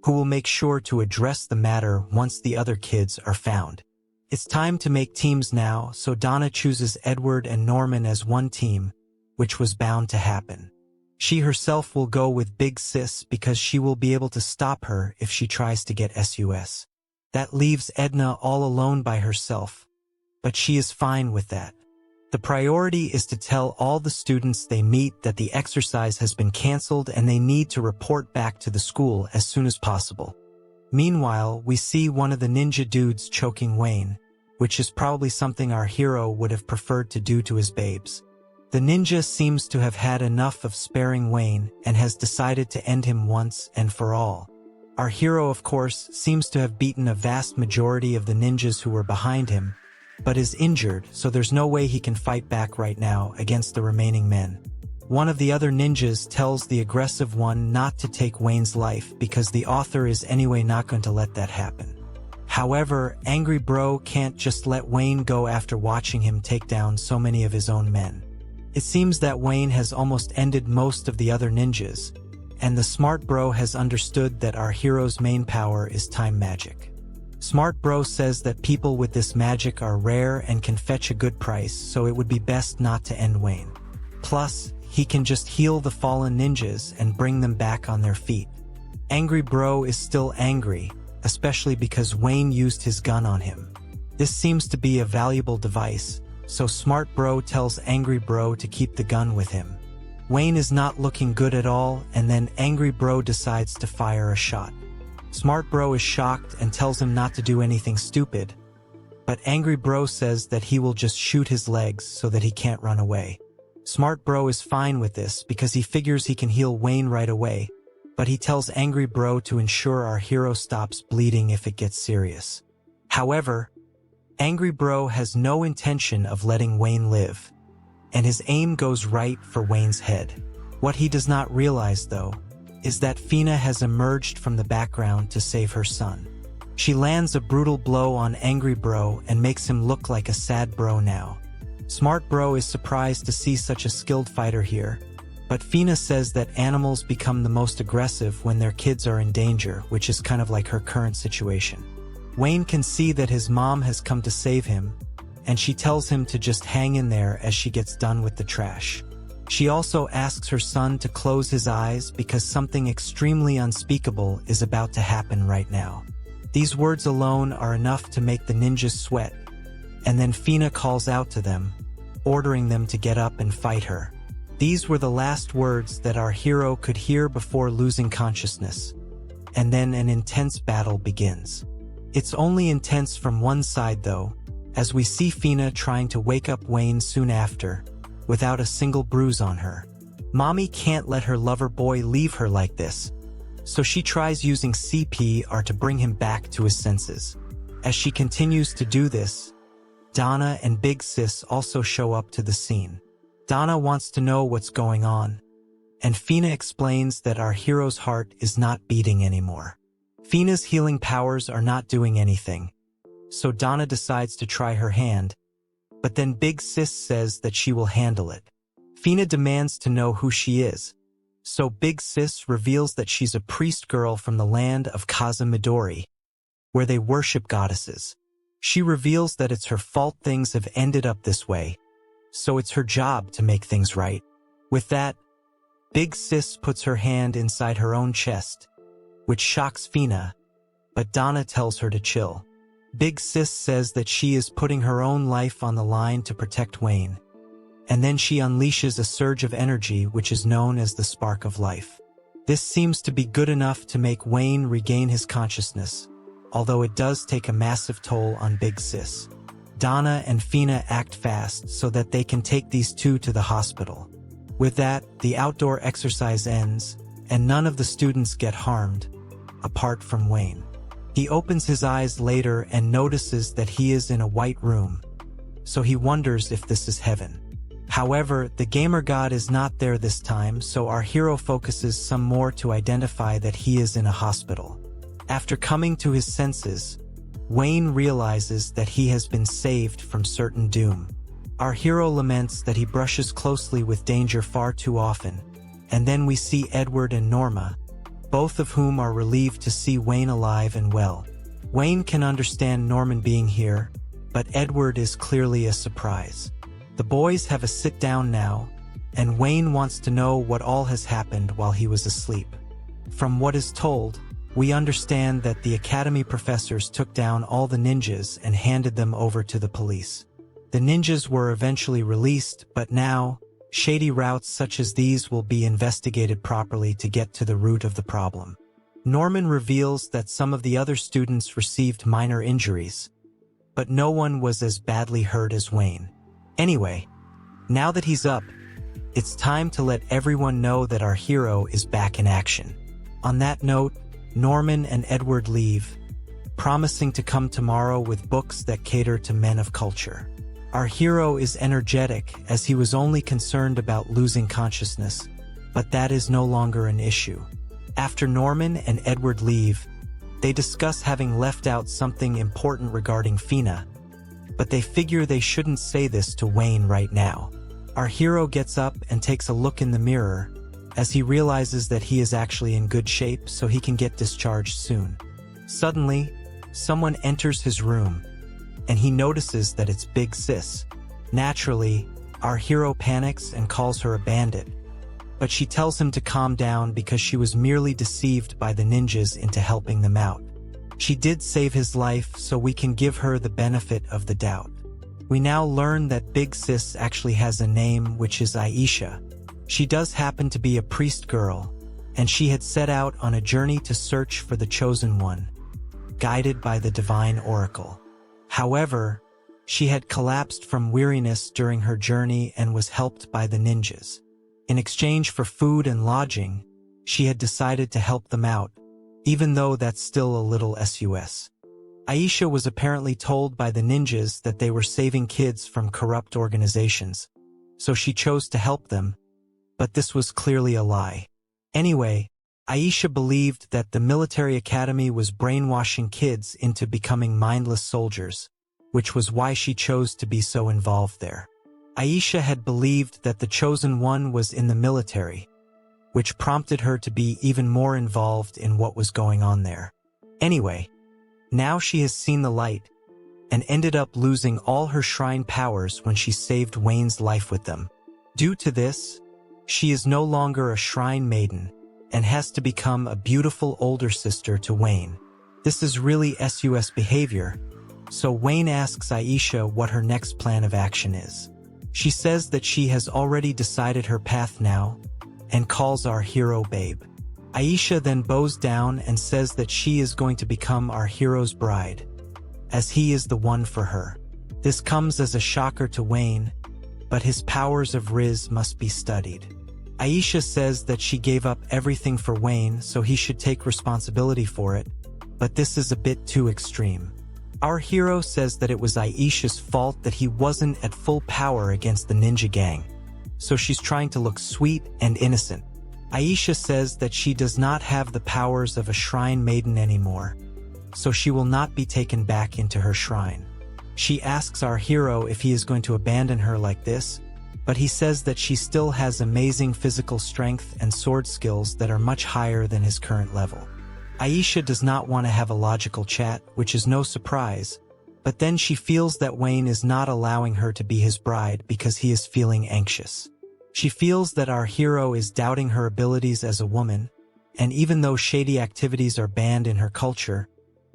who will make sure to address the matter once the other kids are found. It's time to make teams now, so Donna chooses Edward and Norman as one team, which was bound to happen. She herself will go with Big Sis because she will be able to stop her if she tries to get SUS. That leaves Edna all alone by herself, but she is fine with that. The priority is to tell all the students they meet that the exercise has been canceled and they need to report back to the school as soon as possible. Meanwhile, we see one of the ninja dudes choking Wayne, which is probably something our hero would have preferred to do to his babes. The ninja seems to have had enough of sparing Wayne and has decided to end him once and for all. Our hero, of course, seems to have beaten a vast majority of the ninjas who were behind him, but is injured, so there's no way he can fight back right now against the remaining men. One of the other ninjas tells the aggressive one not to take Wayne's life because the author is anyway not going to let that happen. However, Angry Bro can't just let Wayne go after watching him take down so many of his own men. It seems that Wayne has almost ended most of the other ninjas, and the Smart Bro has understood that our hero's main power is time magic. Smart Bro says that people with this magic are rare and can fetch a good price, so it would be best not to end Wayne. Plus, he can just heal the fallen ninjas and bring them back on their feet. Angry Bro is still angry, especially because Wayne used his gun on him. This seems to be a valuable device, so Smart Bro tells Angry Bro to keep the gun with him. Wayne is not looking good at all, and then Angry Bro decides to fire a shot. Smart Bro is shocked and tells him not to do anything stupid, but Angry Bro says that he will just shoot his legs so that he can't run away. Smart Bro is fine with this because he figures he can heal Wayne right away, but he tells Angry Bro to ensure our hero stops bleeding if it gets serious. However, Angry Bro has no intention of letting Wayne live, and his aim goes right for Wayne's head. What he does not realize, though, is that Fina has emerged from the background to save her son. She lands a brutal blow on Angry Bro and makes him look like a sad bro now. Smart Bro is surprised to see such a skilled fighter here, but Fina says that animals become the most aggressive when their kids are in danger, which is kind of like her current situation. Wayne can see that his mom has come to save him, and she tells him to just hang in there as she gets done with the trash. She also asks her son to close his eyes because something extremely unspeakable is about to happen right now. These words alone are enough to make the ninjas sweat, and then Fina calls out to them, ordering them to get up and fight her. These were the last words that our hero could hear before losing consciousness, and then an intense battle begins. It's only intense from one side though, as we see Fina trying to wake up Wayne soon after, without a single bruise on her. Mommy can't let her lover boy leave her like this, so she tries using CPR to bring him back to his senses. As she continues to do this, Donna and Big Sis also show up to the scene. Donna wants to know what's going on, and Fina explains that our hero's heart is not beating anymore. Fina's healing powers are not doing anything, so Donna decides to try her hand, but then Big Sis says that she will handle it. Fina demands to know who she is, so Big Sis reveals that she's a priest girl from the land of Kaza Midori, where they worship goddesses. She reveals that it's her fault things have ended up this way, so it's her job to make things right. With that, Big Sis puts her hand inside her own chest, which shocks Fina, but Donna tells her to chill. Big Sis says that she is putting her own life on the line to protect Wayne, and then she unleashes a surge of energy which is known as the spark of life. This seems to be good enough to make Wayne regain his consciousness, although it does take a massive toll on Big Sis. Donna and Fina act fast so that they can take these two to the hospital. With that, the outdoor exercise ends, and none of the students get harmed, apart from Wayne. He opens his eyes later and notices that he is in a white room, so he wonders if this is heaven. However, the gamer god is not there this time, so our hero focuses some more to identify that he is in a hospital. After coming to his senses, Wayne realizes that he has been saved from certain doom. Our hero laments that he brushes closely with danger far too often, and then we see Edward and Norma, both of whom are relieved to see Wayne alive and well. Wayne can understand Norman being here, but Edward is clearly a surprise. The boys have a sit-down now, and Wayne wants to know what all has happened while he was asleep. From what is told, we understand that the academy professors took down all the ninjas and handed them over to the police. The ninjas were eventually released, but now, shady routes such as these will be investigated properly to get to the root of the problem. Norman reveals that some of the other students received minor injuries, but no one was as badly hurt as Wayne. Anyway, now that he's up, it's time to let everyone know that our hero is back in action. On that note, Norman and Edward leave, promising to come tomorrow with books that cater to men of culture. Our hero is energetic as he was only concerned about losing consciousness, but that is no longer an issue. After Norman and Edward leave, they discuss having left out something important regarding Fina, but they figure they shouldn't say this to Wayne right now. Our hero gets up and takes a look in the mirror, as he realizes that he is actually in good shape so he can get discharged soon. Suddenly, someone enters his room, and he notices that it's Big Sis. Naturally, our hero panics and calls her a bandit, but she tells him to calm down because she was merely deceived by the ninjas into helping them out. She did save his life, so we can give her the benefit of the doubt. We now learn that Big Sis actually has a name, which is Aisha. She does happen to be a priest girl, and she had set out on a journey to search for the chosen one, guided by the divine oracle. However, she had collapsed from weariness during her journey and was helped by the ninjas. In exchange for food and lodging, she had decided to help them out, even though that's still a little sus. Aisha was apparently told by the ninjas that they were saving kids from corrupt organizations, so she chose to help them, but this was clearly a lie. Anyway, Aisha believed that the military academy was brainwashing kids into becoming mindless soldiers, which was why she chose to be so involved there. Aisha had believed that the chosen one was in the military, which prompted her to be even more involved in what was going on there. Anyway, now she has seen the light, and ended up losing all her shrine powers when she saved Wayne's life with them. Due to this, she is no longer a shrine maiden, and has to become a beautiful older sister to Wayne. This is really sus behavior, so Wayne asks Aisha what her next plan of action is. She says that she has already decided her path now, and calls our hero babe. Aisha then bows down and says that she is going to become our hero's bride, as he is the one for her. This comes as a shocker to Wayne, but his powers of Riz must be studied. Aisha says that she gave up everything for Wayne, so he should take responsibility for it, but this is a bit too extreme. Our hero says that it was Aisha's fault that he wasn't at full power against the ninja gang, so she's trying to look sweet and innocent. Aisha says that she does not have the powers of a shrine maiden anymore, so she will not be taken back into her shrine. She asks our hero if he is going to abandon her like this, but he says that she still has amazing physical strength and sword skills that are much higher than his current level. Aisha does not want to have a logical chat, which is no surprise, but then she feels that Wayne is not allowing her to be his bride because he is feeling anxious. She feels that our hero is doubting her abilities as a woman, and even though shady activities are banned in her culture,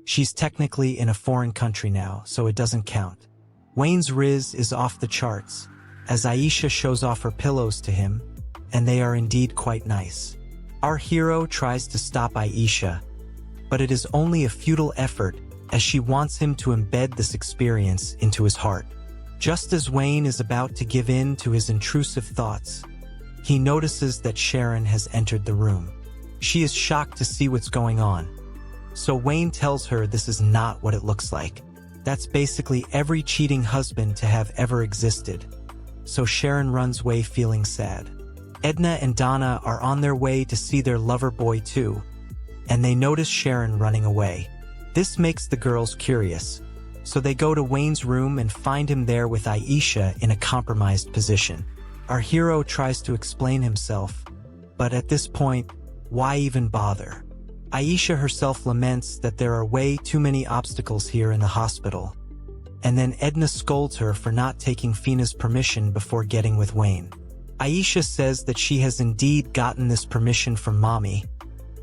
she's technically in a foreign country now, so it doesn't count. Wayne's Riz is off the charts, as Aisha shows off her pillows to him, and they are indeed quite nice. Our hero tries to stop Aisha, but it is only a futile effort as she wants him to embed this experience into his heart. Just as Wayne is about to give in to his intrusive thoughts, he notices that Sharon has entered the room. She is shocked to see what's going on, so Wayne tells her this is not what it looks like. That's basically every cheating husband to have ever existed. So Sharon runs away feeling sad. Edna and Donna are on their way to see their lover boy too, and they notice Sharon running away. This makes the girls curious, so they go to Wayne's room and find him there with Aisha in a compromised position. Our hero tries to explain himself, but at this point, why even bother? Aisha herself laments that there are way too many obstacles here in the hospital, and then Edna scolds her for not taking Fina's permission before getting with Wayne. Aisha says that she has indeed gotten this permission from Mommy,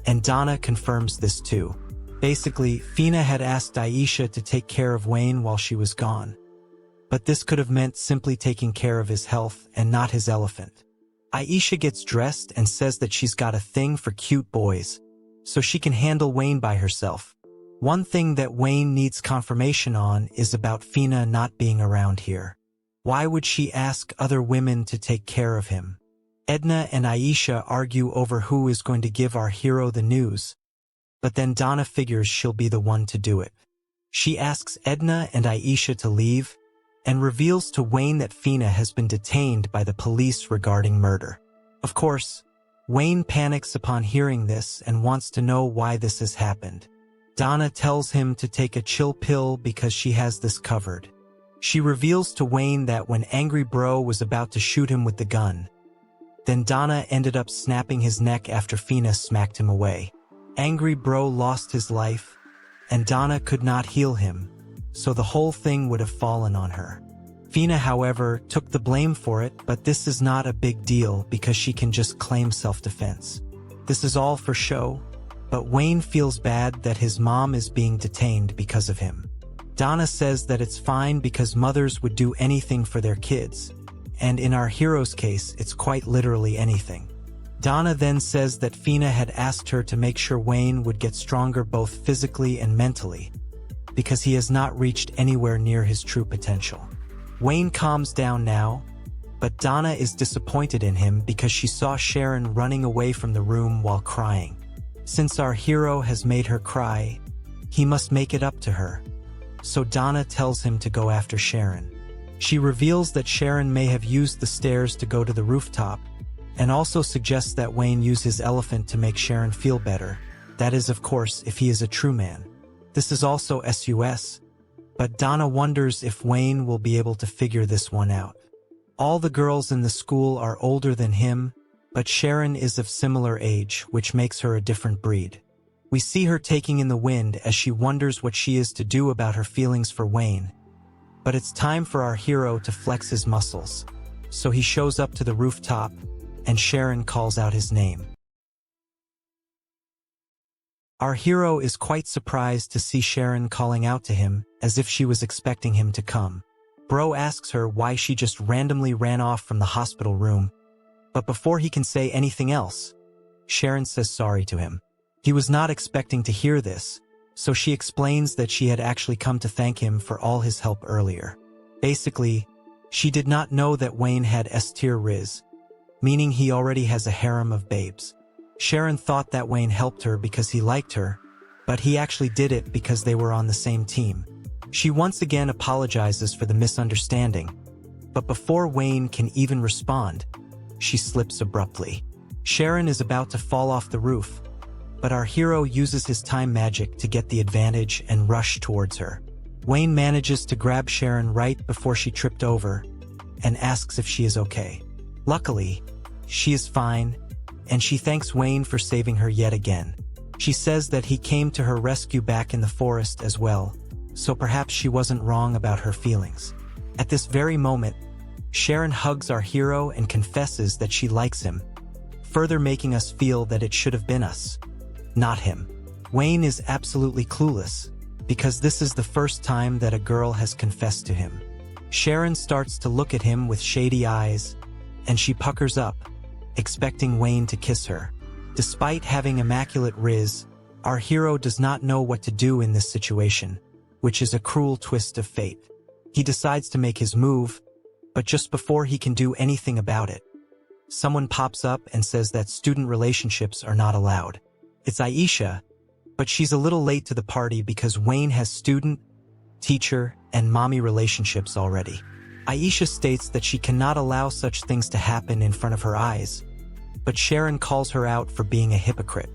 and Donna confirms this too. Basically, Fina had asked Aisha to take care of Wayne while she was gone, but this could have meant simply taking care of his health and not his elephant. Aisha gets dressed and says that she's got a thing for cute boys, so she can handle Wayne by herself. One thing that Wayne needs confirmation on is about Fina not being around here. Why would she ask other women to take care of him? Edna and Aisha argue over who is going to give our hero the news, but then Donna figures she'll be the one to do it. She asks Edna and Aisha to leave, and reveals to Wayne that Fina has been detained by the police regarding murder. Of course, Wayne panics upon hearing this and wants to know why this has happened. Donna tells him to take a chill pill because she has this covered. She reveals to Wayne that when Angry Bro was about to shoot him with the gun, then Donna ended up snapping his neck after Fina smacked him away. Angry Bro lost his life, and Donna could not heal him, so the whole thing would have fallen on her. Fina, however, took the blame for it, but this is not a big deal because she can just claim self-defense. This is all for show, but Wayne feels bad that his mom is being detained because of him. Donna says that it's fine because mothers would do anything for their kids, and in our hero's case, it's quite literally anything. Donna then says that Fina had asked her to make sure Wayne would get stronger both physically and mentally, because he has not reached anywhere near his true potential. Wayne calms down now, but Donna is disappointed in him because she saw Sharon running away from the room while crying. Since our hero has made her cry, he must make it up to her. So Donna tells him to go after Sharon. She reveals that Sharon may have used the stairs to go to the rooftop, and also suggests that Wayne use his elephant to make Sharon feel better. That is, of course, if he is a true man. This is also sus, but Donna wonders if Wayne will be able to figure this one out. All the girls in the school are older than him, but Sharon is of similar age, which makes her a different breed. We see her taking in the wind as she wonders what she is to do about her feelings for Wayne. But it's time for our hero to flex his muscles. So he shows up to the rooftop, and Sharon calls out his name. Our hero is quite surprised to see Sharon calling out to him, as if she was expecting him to come. Bro asks her why she just randomly ran off from the hospital room, but before he can say anything else, Sharon says sorry to him. He was not expecting to hear this, so she explains that she had actually come to thank him for all his help earlier. Basically, she did not know that Wayne had S-tier Riz, meaning he already has a harem of babes. Sharon thought that Wayne helped her because he liked her, but he actually did it because they were on the same team. She once again apologizes for the misunderstanding, but before Wayne can even respond, she slips abruptly. Sharon is about to fall off the roof, but our hero uses his time magic to get the advantage and rush towards her. Wayne manages to grab Sharon right before she tripped over and asks if she is okay. Luckily, she is fine, and she thanks Wayne for saving her yet again. She says that he came to her rescue back in the forest as well, so perhaps she wasn't wrong about her feelings. At this very moment, Sharon hugs our hero and confesses that she likes him, further making us feel that it should have been us, not him. Wayne is absolutely clueless, because this is the first time that a girl has confessed to him. Sharon starts to look at him with shady eyes, and she puckers up, expecting Wayne to kiss her. Despite having immaculate riz, our hero does not know what to do in this situation, which is a cruel twist of fate. He decides to make his move, but just before he can do anything about it, someone pops up and says that student relationships are not allowed. It's Aisha, but she's a little late to the party because Wayne has student, teacher, and mommy relationships already. Aisha states that she cannot allow such things to happen in front of her eyes, but Sharon calls her out for being a hypocrite.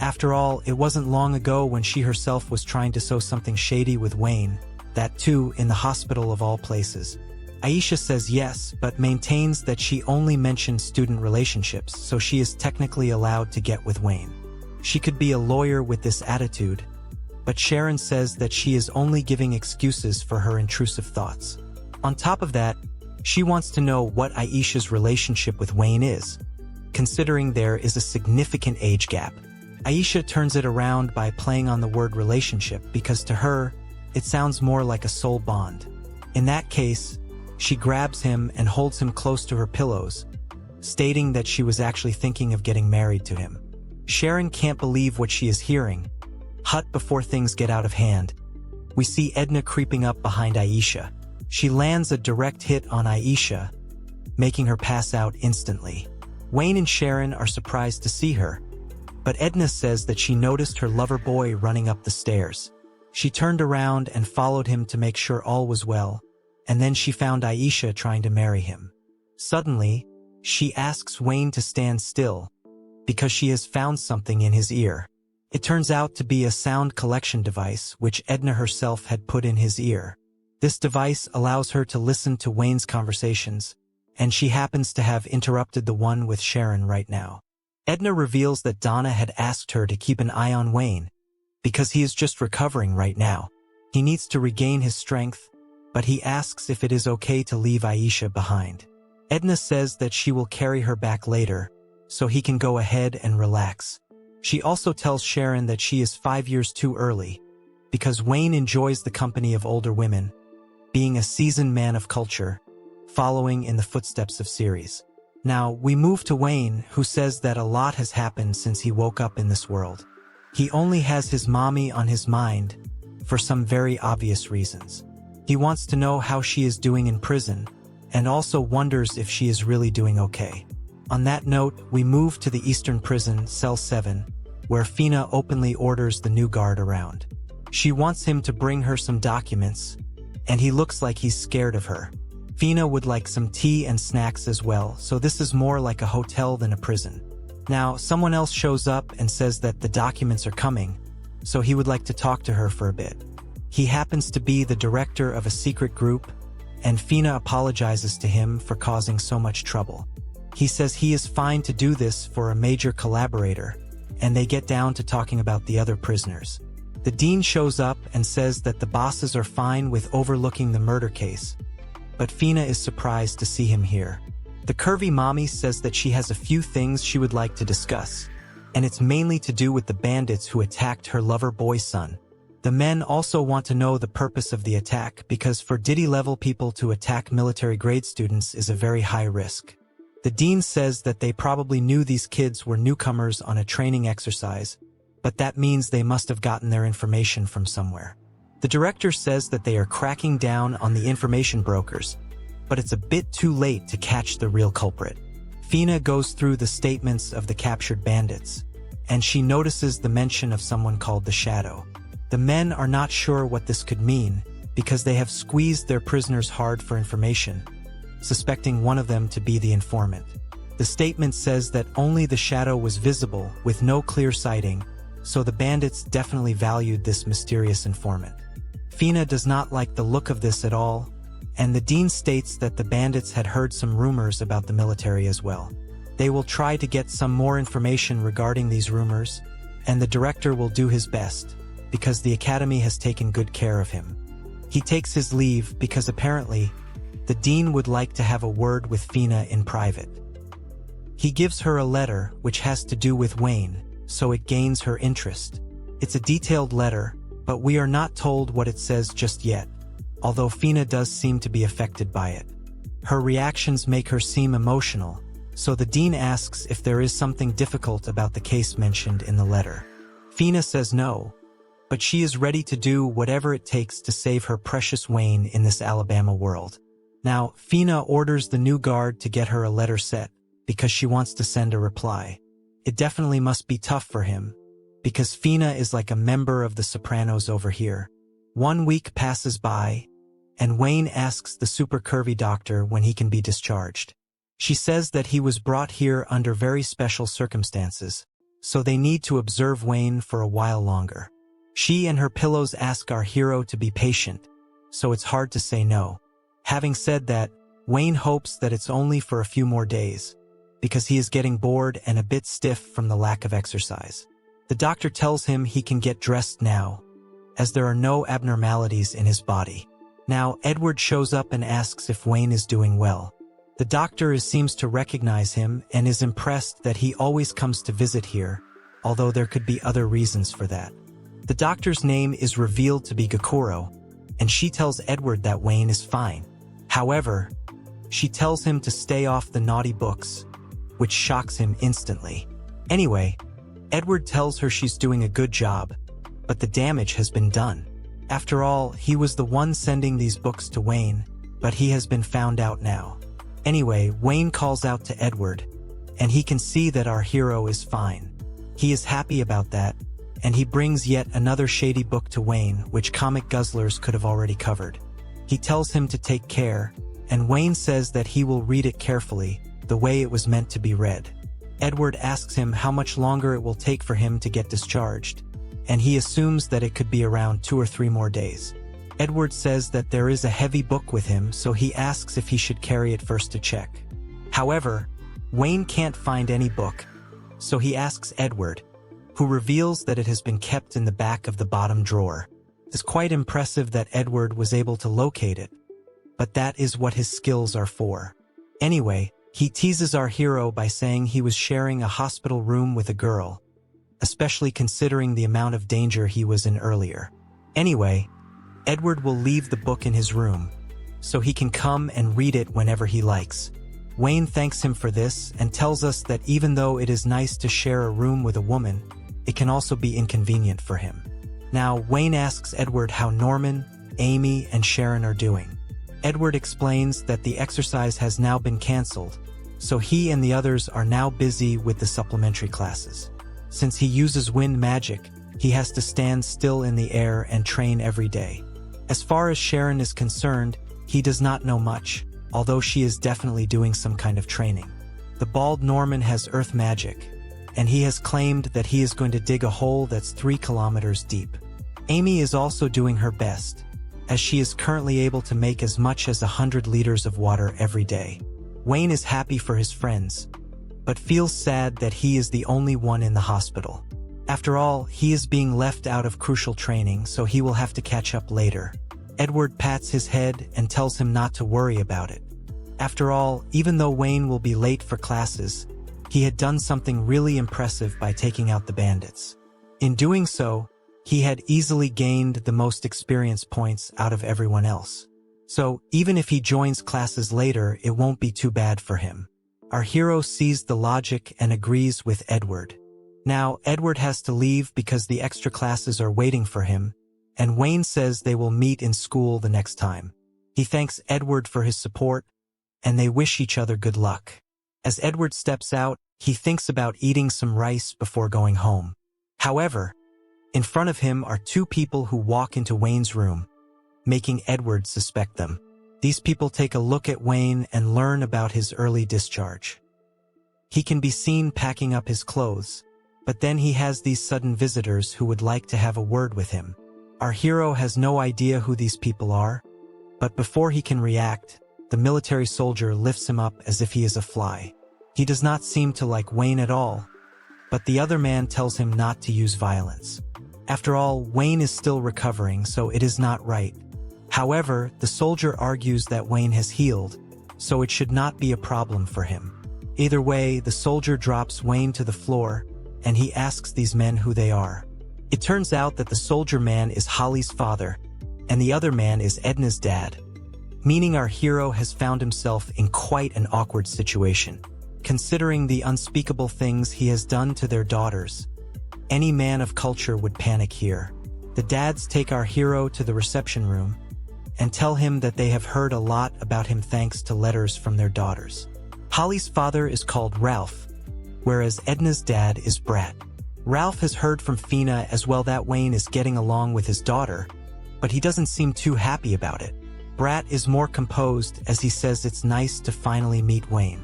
After all, it wasn't long ago when she herself was trying to sow something shady with Wayne, that too in the hospital of all places. Aisha says yes, but maintains that she only mentioned student relationships, so she is technically allowed to get with Wayne. She could be a lawyer with this attitude, but Sharon says that she is only giving excuses for her intrusive thoughts. On top of that, she wants to know what Aisha's relationship with Wayne is, considering there is a significant age gap. Aisha turns it around by playing on the word relationship because to her, it sounds more like a soul bond. In that case, she grabs him and holds him close to her pillows, stating that she was actually thinking of getting married to him. Sharon can't believe what she is hearing. Hut before things get out of hand, we see Edna creeping up behind Aisha. She lands a direct hit on Aisha, making her pass out instantly. Wayne and Sharon are surprised to see her, but Edna says that she noticed her lover boy running up the stairs. She turned around and followed him to make sure all was well, and then she found Aisha trying to marry him. Suddenly, she asks Wayne to stand still, because she has found something in his ear. It turns out to be a sound collection device which Edna herself had put in his ear. This device allows her to listen to Wayne's conversations, and she happens to have interrupted the one with Sharon right now. Edna reveals that Donna had asked her to keep an eye on Wayne, because he is just recovering right now. He needs to regain his strength, but he asks if it is okay to leave Aisha behind. Edna says that she will carry her back later, so he can go ahead and relax. She also tells Sharon that she is 5 years too early, because Wayne enjoys the company of older women, being a seasoned man of culture, following in the footsteps of Ceres. Now, we move to Wayne, who says that a lot has happened since he woke up in this world. He only has his mommy on his mind, for some very obvious reasons. He wants to know how she is doing in prison, and also wonders if she is really doing okay. On that note, we move to the Eastern Prison, Cell 7, where Fina openly orders the new guard around. She wants him to bring her some documents, and he looks like he's scared of her. Fina would like some tea and snacks as well, so this is more like a hotel than a prison. Now, someone else shows up and says that the documents are coming, so he would like to talk to her for a bit. He happens to be the director of a secret group, and Fina apologizes to him for causing so much trouble. He says he is fine to do this for a major collaborator, and they get down to talking about the other prisoners. The dean shows up and says that the bosses are fine with overlooking the murder case, but Fina is surprised to see him here. The curvy mommy says that she has a few things she would like to discuss, and it's mainly to do with the bandits who attacked her lover boy's son. The men also want to know the purpose of the attack because for Diddy-level people to attack military-grade students is a very high risk. The dean says that they probably knew these kids were newcomers on a training exercise, but that means they must have gotten their information from somewhere. The director says that they are cracking down on the information brokers, but it's a bit too late to catch the real culprit. Fina goes through the statements of the captured bandits, and she notices the mention of someone called the Shadow. The men are not sure what this could mean because they have squeezed their prisoners hard for information, suspecting one of them to be the informant. The statement says that only the Shadow was visible with no clear sighting, so the bandits definitely valued this mysterious informant. Fina does not like the look of this at all, and the dean states that the bandits had heard some rumors about the military as well. They will try to get some more information regarding these rumors, and the director will do his best, because the academy has taken good care of him. He takes his leave because apparently, the dean would like to have a word with Fina in private. He gives her a letter which has to do with Wayne, so it gains her interest. It's a detailed letter, but we are not told what it says just yet, although Fina does seem to be affected by it. Her reactions make her seem emotional, so the dean asks if there is something difficult about the case mentioned in the letter. Fina says no, but she is ready to do whatever it takes to save her precious Wayne in this Alabama world. Now, Fina orders the new guard to get her a letter set, because she wants to send a reply. It definitely must be tough for him, because Fina is like a member of the Sopranos over here. 1 week passes by, and Wayne asks the super curvy doctor when he can be discharged. She says that he was brought here under very special circumstances, so they need to observe Wayne for a while longer. She and her pillows ask our hero to be patient, so it's hard to say no. Having said that, Wayne hopes that it's only for a few more days, because he is getting bored and a bit stiff from the lack of exercise. The doctor tells him he can get dressed now, as there are no abnormalities in his body. Now, Edward shows up and asks if Wayne is doing well. The doctor seems to recognize him and is impressed that he always comes to visit here, although there could be other reasons for that. The doctor's name is revealed to be Gakuro, and she tells Edward that Wayne is fine. However, she tells him to stay off the naughty books, which shocks him instantly. Anyway, Edward tells her she's doing a good job, but the damage has been done. After all, he was the one sending these books to Wayne, but he has been found out now. Anyway, Wayne calls out to Edward, and he can see that our hero is fine. He is happy about that, and he brings yet another shady book to Wayne, which comic guzzlers could have already covered. He tells him to take care, and Wayne says that he will read it carefully, the way it was meant to be read. Edward asks him how much longer it will take for him to get discharged, and he assumes that it could be around 2 or 3 more days. Edward says that there is a heavy book with him, so he asks if he should carry it first to check. However, Wayne can't find any book, so he asks Edward, who reveals that it has been kept in the back of the bottom drawer. It's quite impressive that Edward was able to locate it, but that is what his skills are for. Anyway, he teases our hero by saying he was sharing a hospital room with a girl, especially considering the amount of danger he was in earlier. Anyway, Edward will leave the book in his room, so he can come and read it whenever he likes. Wayne thanks him for this and tells us that even though it is nice to share a room with a woman, it can also be inconvenient for him. Now, Wayne asks Edward how Norman, Amy, and Sharon are doing. Edward explains that the exercise has now been cancelled, so he and the others are now busy with the supplementary classes. Since he uses wind magic, he has to stand still in the air and train every day. As far as Sharon is concerned, he does not know much, although she is definitely doing some kind of training. The bald Norman has earth magic, and he has claimed that he is going to dig a hole that's 3 kilometers deep. Amy is also doing her best, as she is currently able to make as much as 100 liters of water every day. Wayne is happy for his friends, but feels sad that he is the only one in the hospital. After all, he is being left out of crucial training, so he will have to catch up later. Edward pats his head and tells him not to worry about it. After all, even though Wayne will be late for classes, he had done something really impressive by taking out the bandits. In doing so, he had easily gained the most experience points out of everyone else. So, even if he joins classes later, it won't be too bad for him. Our hero sees the logic and agrees with Edward. Now, Edward has to leave because the extra classes are waiting for him, and Wayne says they will meet in school the next time. He thanks Edward for his support, and they wish each other good luck. As Edward steps out, he thinks about eating some rice before going home. However, in front of him are 2 people who walk into Wayne's room, making Edward suspect them. These people take a look at Wayne and learn about his early discharge. He can be seen packing up his clothes, but then he has these sudden visitors who would like to have a word with him. Our hero has no idea who these people are, but before he can react, the military soldier lifts him up as if he is a fly. He does not seem to like Wayne at all, but the other man tells him not to use violence. After all, Wayne is still recovering, so it is not right. However, the soldier argues that Wayne has healed, so it should not be a problem for him. Either way, the soldier drops Wayne to the floor, and he asks these men who they are. It turns out that the soldier man is Holly's father, and the other man is Edna's dad, meaning our hero has found himself in quite an awkward situation. Considering the unspeakable things he has done to their daughters, any man of culture would panic here. The dads take our hero to the reception room and tell him that they have heard a lot about him thanks to letters from their daughters. Holly's father is called Ralph, whereas Edna's dad is Brat. Ralph has heard from Fina as well that Wayne is getting along with his daughter, but he doesn't seem too happy about it. Brat is more composed as he says it's nice to finally meet Wayne.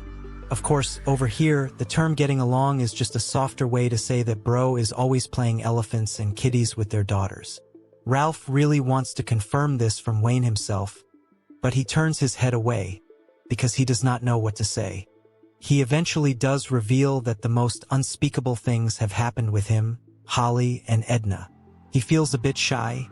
Of course, over here, the term getting along is just a softer way to say that bro is always playing elephants and kitties with their daughters. Ralph really wants to confirm this from Wayne himself, but he turns his head away because he does not know what to say. He eventually does reveal that the most unspeakable things have happened with him, Holly, and Edna. He feels a bit shy,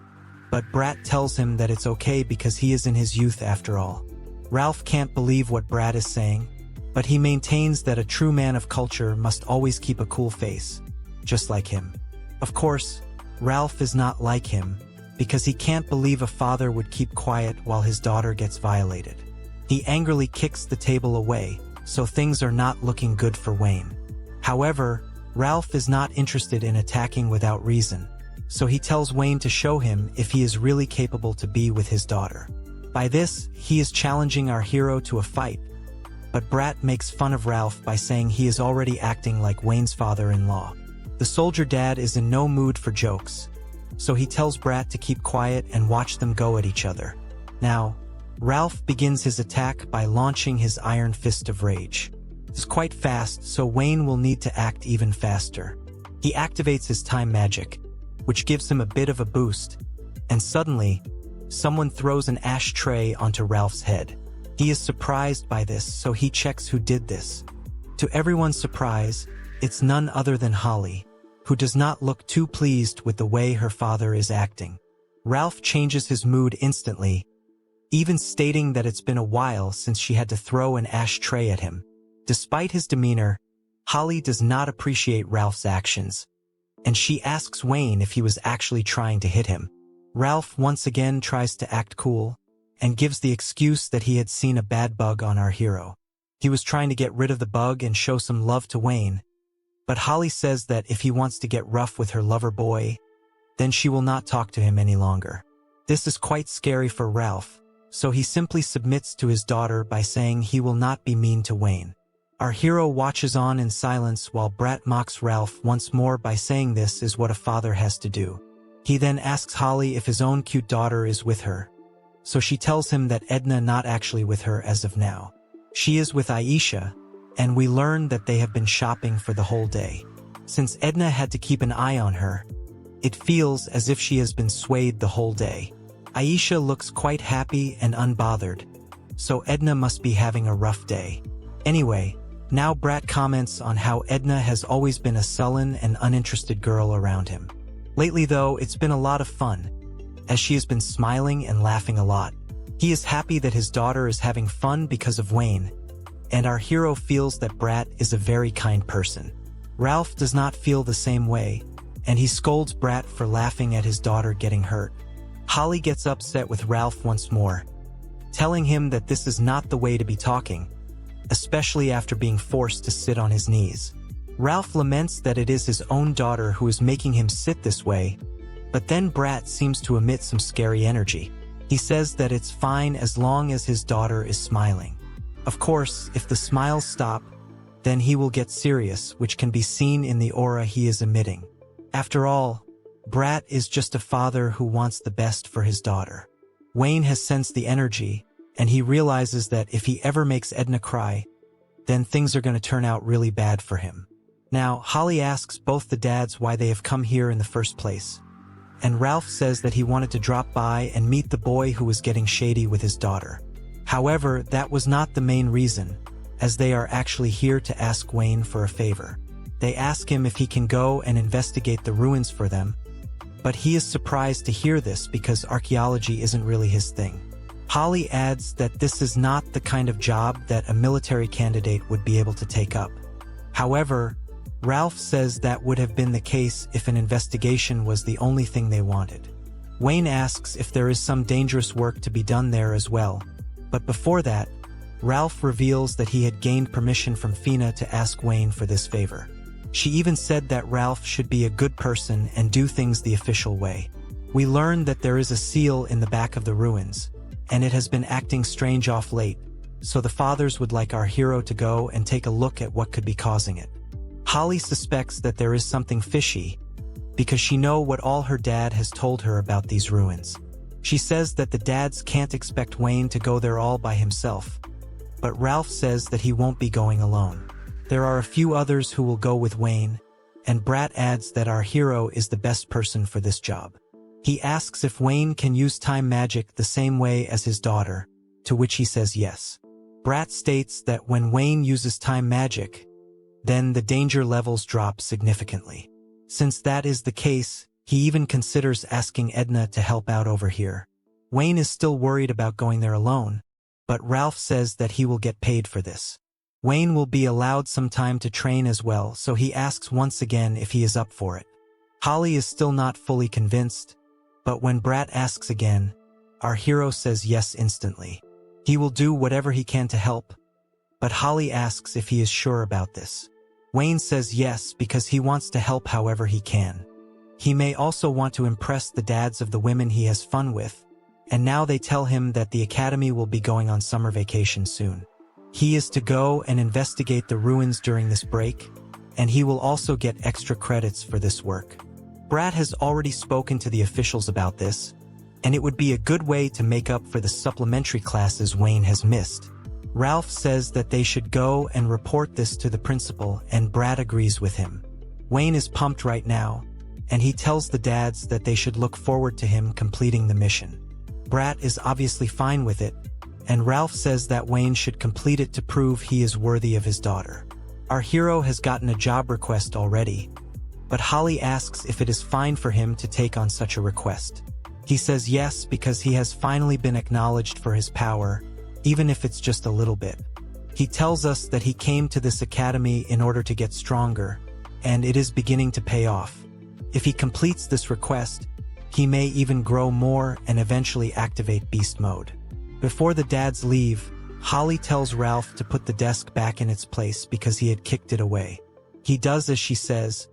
but Brat tells him that it's okay because he is in his youth after all. Ralph can't believe what Brat is saying, but he maintains that a true man of culture must always keep a cool face, just like him. Of course, Ralph is not like him, because he can't believe a father would keep quiet while his daughter gets violated. He angrily kicks the table away, so things are not looking good for Wayne. However, Ralph is not interested in attacking without reason, so he tells Wayne to show him if he is really capable to be with his daughter. By this, he is challenging our hero to a fight, but Brat makes fun of Ralph by saying he is already acting like Wayne's father-in-law. The soldier dad is in no mood for jokes, so he tells Brat to keep quiet and watch them go at each other. Now, Ralph begins his attack by launching his iron fist of rage. It's quite fast, so Wayne will need to act even faster. He activates his time magic, which gives him a bit of a boost, and suddenly, someone throws an ashtray onto Ralph's head. He is surprised by this, so he checks who did this. To everyone's surprise, it's none other than Holly, who does not look too pleased with the way her father is acting. Ralph changes his mood instantly, even stating that it's been a while since she had to throw an ashtray at him. Despite his demeanor, Holly does not appreciate Ralph's actions, and she asks Wayne if he was actually trying to hit him. Ralph once again tries to act cool, and gives the excuse that he had seen a bad bug on our hero. He was trying to get rid of the bug and show some love to Wayne, but Holly says that if he wants to get rough with her lover boy, then she will not talk to him any longer. This is quite scary for Ralph, so he simply submits to his daughter by saying he will not be mean to Wayne. Our hero watches on in silence while Brat mocks Ralph once more by saying this is what a father has to do. He then asks Holly if his own cute daughter is with her, so she tells him that Edna not actually with her as of now. She is with Aisha, and we learn that they have been shopping for the whole day. Since Edna had to keep an eye on her, it feels as if she has been swayed the whole day. Aisha looks quite happy and unbothered, so Edna must be having a rough day. Anyway, now Brat comments on how Edna has always been a sullen and uninterested girl around him. Lately though, it's been a lot of fun, as she has been smiling and laughing a lot. He is happy that his daughter is having fun because of Wayne, and our hero feels that Brat is a very kind person. Ralph does not feel the same way, and he scolds Brat for laughing at his daughter getting hurt. Holly gets upset with Ralph once more, telling him that this is not the way to be talking, especially after being forced to sit on his knees. Ralph laments that it is his own daughter who is making him sit this way, but then Brat seems to emit some scary energy. He says that it's fine as long as his daughter is smiling. Of course, if the smiles stop, then he will get serious, which can be seen in the aura he is emitting. After all, Brat is just a father who wants the best for his daughter. Wayne has sensed the energy, and he realizes that if he ever makes Edna cry, then things are going to turn out really bad for him. Now, Holly asks both the dads why they have come here in the first place, and Ralph says that he wanted to drop by and meet the boy who was getting shady with his daughter. However, that was not the main reason, as they are actually here to ask Wayne for a favor. They ask him if he can go and investigate the ruins for them, but he is surprised to hear this because archaeology isn't really his thing. Holly adds that this is not the kind of job that a military candidate would be able to take up. However, Ralph says that would have been the case if an investigation was the only thing they wanted. Wayne asks if there is some dangerous work to be done there as well, but before that, Ralph reveals that he had gained permission from Fina to ask Wayne for this favor. She even said that Ralph should be a good person and do things the official way. We learn that there is a seal in the back of the ruins, and it has been acting strange off late, so the fathers would like our hero to go and take a look at what could be causing it. Holly suspects that there is something fishy, because she knows what all her dad has told her about these ruins. She says that the dads can't expect Wayne to go there all by himself, but Ralph says that he won't be going alone. There are a few others who will go with Wayne, and Brat adds that our hero is the best person for this job. He asks if Wayne can use time magic the same way as his daughter, to which he says yes. Brat states that when Wayne uses time magic, then the danger levels drop significantly. Since that is the case, he even considers asking Edna to help out over here. Wayne is still worried about going there alone, but Ralph says that he will get paid for this. Wayne will be allowed some time to train as well, so he asks once again if he is up for it. Holly is still not fully convinced, but when Brat asks again, our hero says yes instantly. He will do whatever he can to help, but Holly asks if he is sure about this. Wayne says yes because he wants to help however he can. He may also want to impress the dads of the women he has fun with, and now they tell him that the academy will be going on summer vacation soon. He is to go and investigate the ruins during this break, and he will also get extra credits for this work. Brat has already spoken to the officials about this, and it would be a good way to make up for the supplementary classes Wayne has missed. Ralph says that they should go and report this to the principal, and Brat agrees with him. Wayne is pumped right now, and he tells the dads that they should look forward to him completing the mission. Brat is obviously fine with it, and Ralph says that Wayne should complete it to prove he is worthy of his daughter. Our hero has gotten a job request already, but Holly asks if it is fine for him to take on such a request. He says yes because he has finally been acknowledged for his power, even if it's just a little bit. He tells us that he came to this academy in order to get stronger, and it is beginning to pay off. If he completes this request, he may even grow more and eventually activate beast mode. Before the dads leave, Holly tells Ralph to put the desk back in its place because he had kicked it away. He does as she says,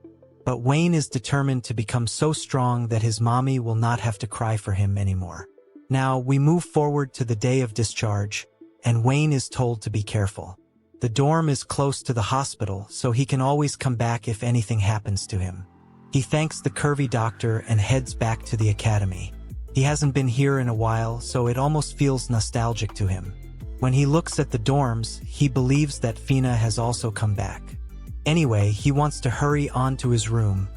but Wayne is determined to become so strong that his mommy will not have to cry for him anymore. Now, we move forward to the day of discharge, and Wayne is told to be careful. The dorm is close to the hospital, so he can always come back if anything happens to him. He thanks the curvy doctor and heads back to the academy. He hasn't been here in a while, so it almost feels nostalgic to him. When he looks at the dorms, he believes that Fina has also come back. Anyway, he wants to hurry on to his room,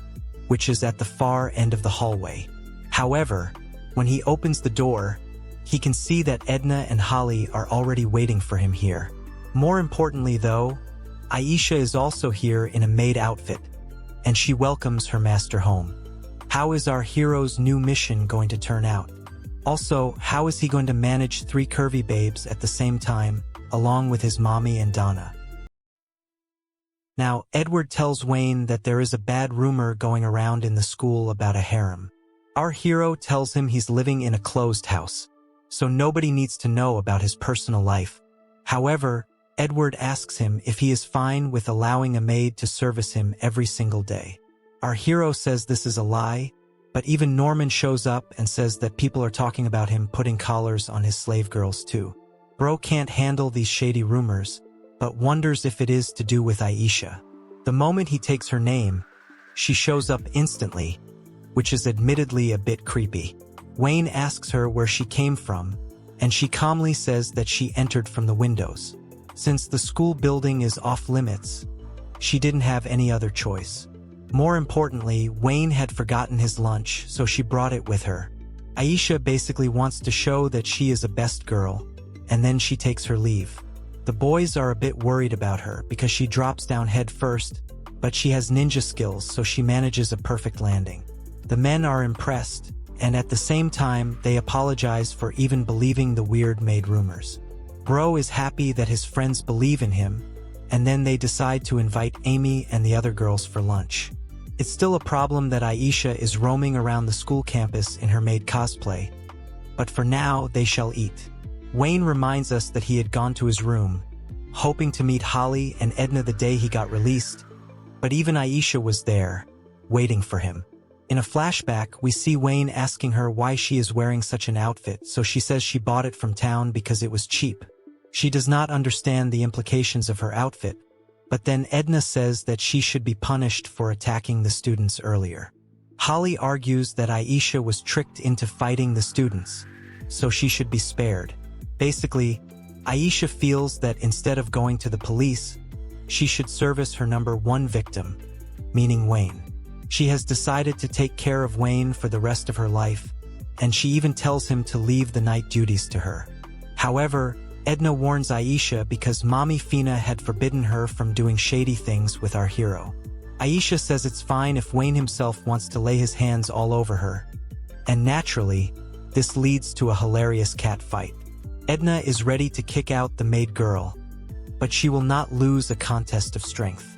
which is at the far end of the hallway. However, when he opens the door, he can see that Edna and Holly are already waiting for him here. More importantly though, Aisha is also here in a maid outfit, and she welcomes her master home. How is our hero's new mission going to turn out? Also, how is he going to manage 3 curvy babes at the same time, along with his mommy and Donna? Now, Edward tells Wayne that there is a bad rumor going around in the school about a harem. Our hero tells him he's living in a closed house, so nobody needs to know about his personal life. However, Edward asks him if he is fine with allowing a maid to service him every single day. Our hero says this is a lie, but even Norman shows up and says that people are talking about him putting collars on his slave girls too. Bro can't handle these shady rumors, but wonders if it is to do with Aisha. The moment he takes her name, she shows up instantly, which is admittedly a bit creepy. Wayne asks her where she came from, and she calmly says that she entered from the windows. Since the school building is off limits, she didn't have any other choice. More importantly, Wayne had forgotten his lunch, so she brought it with her. Aisha basically wants to show that she is a best girl, and then she takes her leave. The boys are a bit worried about her because she drops down head first, but she has ninja skills, so she manages a perfect landing. The men are impressed, and at the same time, they apologize for even believing the weird maid rumors. Bro is happy that his friends believe in him, and then they decide to invite Amy and the other girls for lunch. It's still a problem that Aisha is roaming around the school campus in her maid cosplay, but for now they shall eat. Wayne reminds us that he had gone to his room, hoping to meet Holly and Edna the day he got released, but even Aisha was there, waiting for him. In a flashback, we see Wayne asking her why she is wearing such an outfit, so she says she bought it from town because it was cheap. She does not understand the implications of her outfit, but then Edna says that she should be punished for attacking the students earlier. Holly argues that Aisha was tricked into fighting the students, so she should be spared. Basically, Aisha feels that instead of going to the police, she should service her number one victim, meaning Wayne. She has decided to take care of Wayne for the rest of her life, and she even tells him to leave the night duties to her. However, Edna warns Aisha because Mommy Fina had forbidden her from doing shady things with our hero. Aisha says it's fine if Wayne himself wants to lay his hands all over her, and naturally, this leads to a hilarious cat fight. Edna is ready to kick out the maid girl, but she will not lose a contest of strength.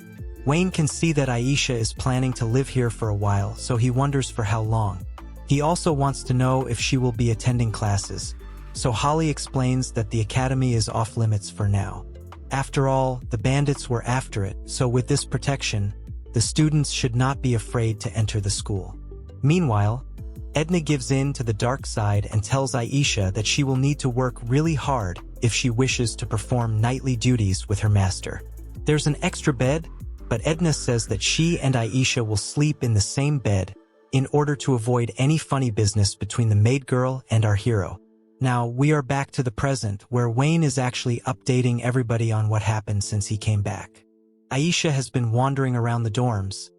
Wayne can see that Aisha is planning to live here for a while, so he wonders for how long. He also wants to know if she will be attending classes, so Holly explains that the academy is off limits for now. After all, the bandits were after it, so with this protection, the students should not be afraid to enter the school. Meanwhile, Edna gives in to the dark side and tells Aisha that she will need to work really hard if she wishes to perform nightly duties with her master. There's an extra bed, but Edna says that she and Aisha will sleep in the same bed in order to avoid any funny business between the maid girl and our hero. Now, we are back to the present, where Wayne is actually updating everybody on what happened since he came back. Aisha has been wandering around the dorms,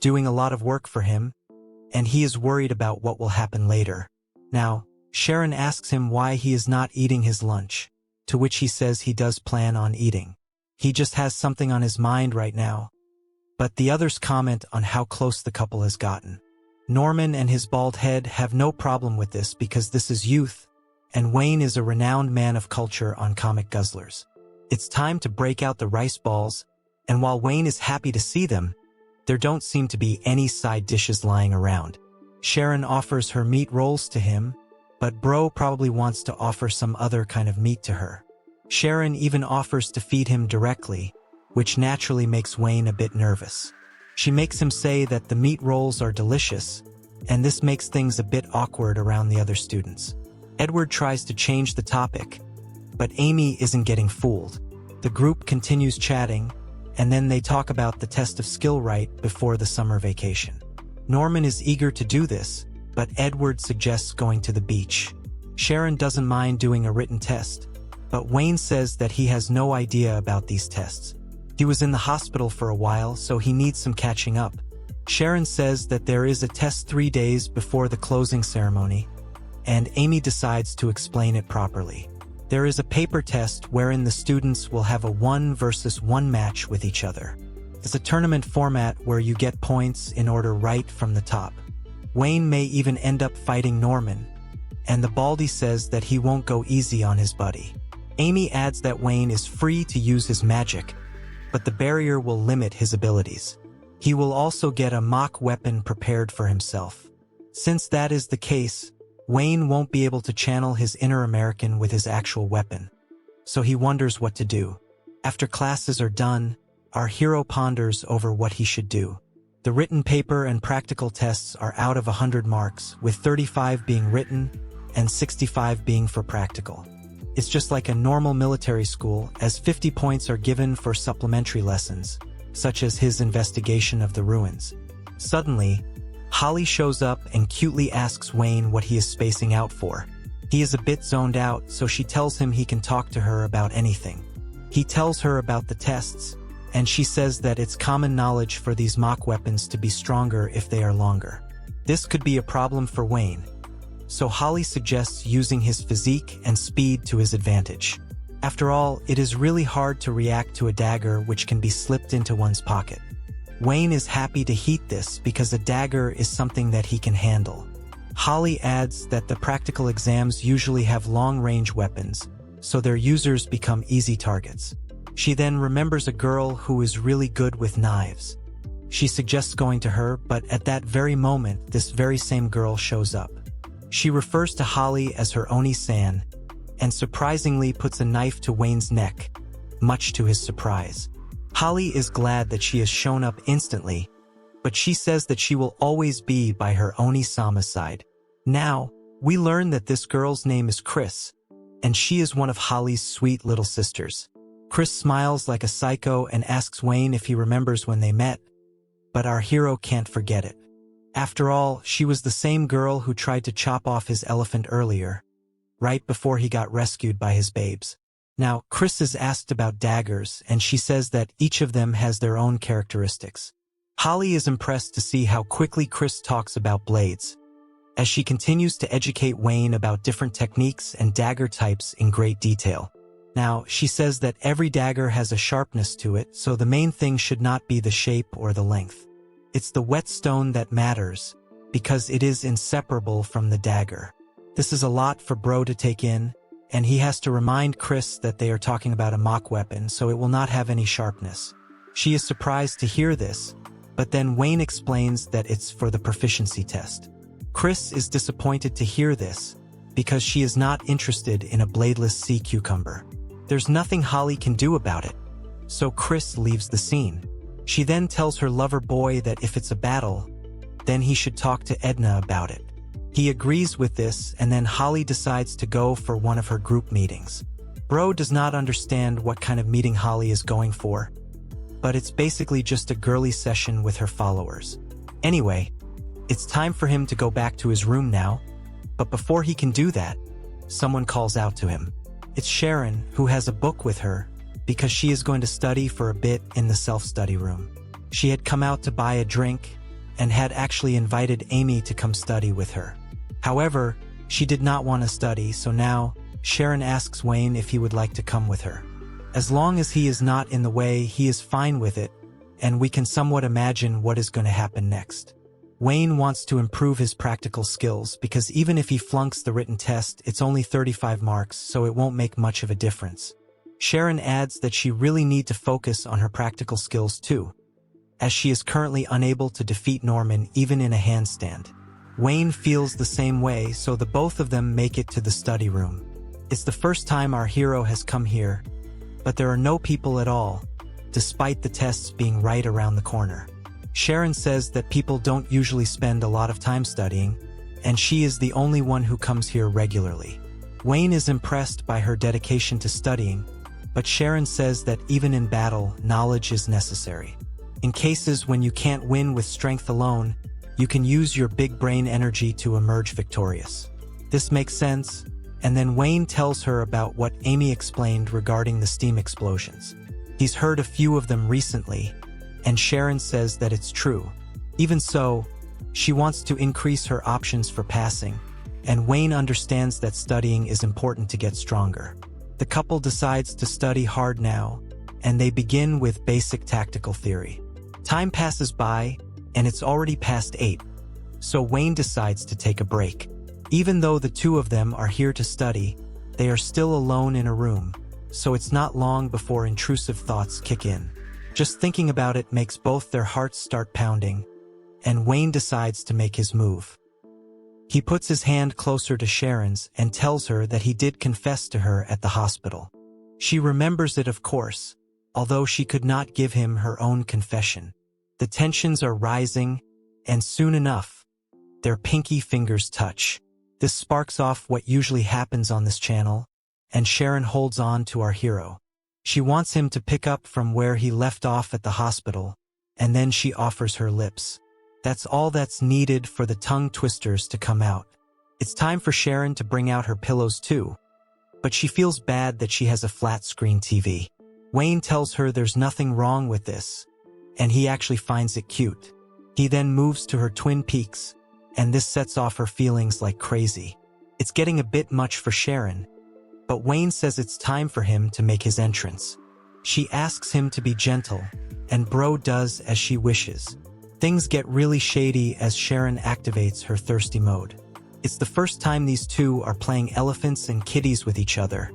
doing a lot of work for him, and he is worried about what will happen later. Now, Sharon asks him why he is not eating his lunch, to which he says he does plan on eating. He just has something on his mind right now. But the others comment on how close the couple has gotten. Norman and his bald head have no problem with this because this is youth, and Wayne is a renowned man of culture on comic guzzlers. It's time to break out the rice balls, and while Wayne is happy to see them, there don't seem to be any side dishes lying around. Sharon offers her meat rolls to him, but Bro probably wants to offer some other kind of meat to her. Sharon even offers to feed him directly, which naturally makes Wayne a bit nervous. She makes him say that the meat rolls are delicious, and this makes things a bit awkward around the other students. Edward tries to change the topic, but Amy isn't getting fooled. The group continues chatting, and then they talk about the test of skill right before the summer vacation. Norman is eager to do this, but Edward suggests going to the beach. Sharon doesn't mind doing a written test, but Wayne says that he has no idea about these tests. He was in the hospital for a while, so he needs some catching up. Sharon says that there is a test 3 days before the closing ceremony, and Amy decides to explain it properly. There is a paper test wherein the students will have a 1 versus 1 match with each other. It's a tournament format where you get points in order right from the top. Wayne may even end up fighting Norman, and the Baldy says that he won't go easy on his buddy. Amy adds that Wayne is free to use his magic, but the barrier will limit his abilities. He will also get a mock weapon prepared for himself. Since that is the case, Wayne won't be able to channel his inner American with his actual weapon, so he wonders what to do. After classes are done, our hero ponders over what he should do. The written paper and practical tests are out of 100 marks, with 35 being written and 65 being for practical. It's just like a normal military school, as 50 points are given for supplementary lessons, such as his investigation of the ruins. Suddenly, Holly shows up and cutely asks Wayne what he is spacing out for. He is a bit zoned out, so she tells him he can talk to her about anything. He tells her about the tests, and she says that it's common knowledge for these mock weapons to be stronger if they are longer. This could be a problem for Wayne, so Holly suggests using his physique and speed to his advantage. After all, it is really hard to react to a dagger which can be slipped into one's pocket. Wayne is happy to heat this because a dagger is something that he can handle. Holly adds that the practical exams usually have long-range weapons, so their users become easy targets. She then remembers a girl who is really good with knives. She suggests going to her, but at that very moment, this very same girl shows up. She refers to Holly as her Oni-san, and surprisingly puts a knife to Wayne's neck, much to his surprise. Holly is glad that she has shown up instantly, but she says that she will always be by her Oni-sama's side. Now, we learn that this girl's name is Chris, and she is one of Holly's sweet little sisters. Chris smiles like a psycho and asks Wayne if he remembers when they met, but our hero can't forget it. After all, she was the same girl who tried to chop off his elephant earlier, right before he got rescued by his babes. Now, Chris is asked about daggers, and she says that each of them has their own characteristics. Holly is impressed to see how quickly Chris talks about blades, as she continues to educate Wayne about different techniques and dagger types in great detail. Now, she says that every dagger has a sharpness to it, so the main thing should not be the shape or the length. It's the whetstone that matters, because it is inseparable from the dagger. This is a lot for Bro to take in, and he has to remind Chris that they are talking about a mock weapon, so it will not have any sharpness. She is surprised to hear this, but then Wayne explains that it's for the proficiency test. Chris is disappointed to hear this, because she is not interested in a bladeless sea cucumber. There's nothing Holly can do about it, so Chris leaves the scene. She then tells her lover boy that if it's a battle, then he should talk to Edna about it. He agrees with this, and then Holly decides to go for one of her group meetings. Bro does not understand what kind of meeting Holly is going for, but it's basically just a girly session with her followers. Anyway, it's time for him to go back to his room now, but before he can do that, someone calls out to him. It's Sharon, who has a book with her, because she is going to study for a bit in the self-study room. She had come out to buy a drink, and had actually invited Amy to come study with her. However, she did not want to study, so now Sharon asks Wayne if he would like to come with her. As long as he is not in the way, he is fine with it, and we can somewhat imagine what is going to happen next. Wayne wants to improve his practical skills because even if he flunks the written test, it's only 35 marks, so it won't make much of a difference. Sharon adds that she really needs to focus on her practical skills too, as she is currently unable to defeat Norman even in a handstand. Wayne feels the same way, so the both of them make it to the study room. It's the first time our hero has come here, but there are no people at all, despite the tests being right around the corner. Sharon says that people don't usually spend a lot of time studying, and she is the only one who comes here regularly. Wayne is impressed by her dedication to studying, but Sharon says that even in battle, knowledge is necessary. In cases when you can't win with strength alone, you can use your big brain energy to emerge victorious. This makes sense, and then Wayne tells her about what Amy explained regarding the steam explosions. He's heard a few of them recently, and Sharon says that it's true. Even so, she wants to increase her options for passing, and Wayne understands that studying is important to get stronger. The couple decides to study hard now, and they begin with basic tactical theory. Time passes by, and it's already past 8, so Wayne decides to take a break. Even though the two of them are here to study, they are still alone in a room, so it's not long before intrusive thoughts kick in. Just thinking about it makes both their hearts start pounding, and Wayne decides to make his move. He puts his hand closer to Sharon's and tells her that he did confess to her at the hospital. She remembers it, of course, although she could not give him her own confession. The tensions are rising, and soon enough, their pinky fingers touch. This sparks off what usually happens on this channel, and Sharon holds on to our hero. She wants him to pick up from where he left off at the hospital, and then she offers her lips. That's all that's needed for the tongue twisters to come out. It's time for Sharon to bring out her pillows too, but she feels bad that she has a flat screen TV. Wayne tells her there's nothing wrong with this, and he actually finds it cute. He then moves to her twin peaks, and this sets off her feelings like crazy. It's getting a bit much for Sharon, but Wayne says it's time for him to make his entrance. She asks him to be gentle, and Bro does as she wishes. Things get really shady as Sharon activates her thirsty mode. It's the first time these two are playing elephants and kitties with each other,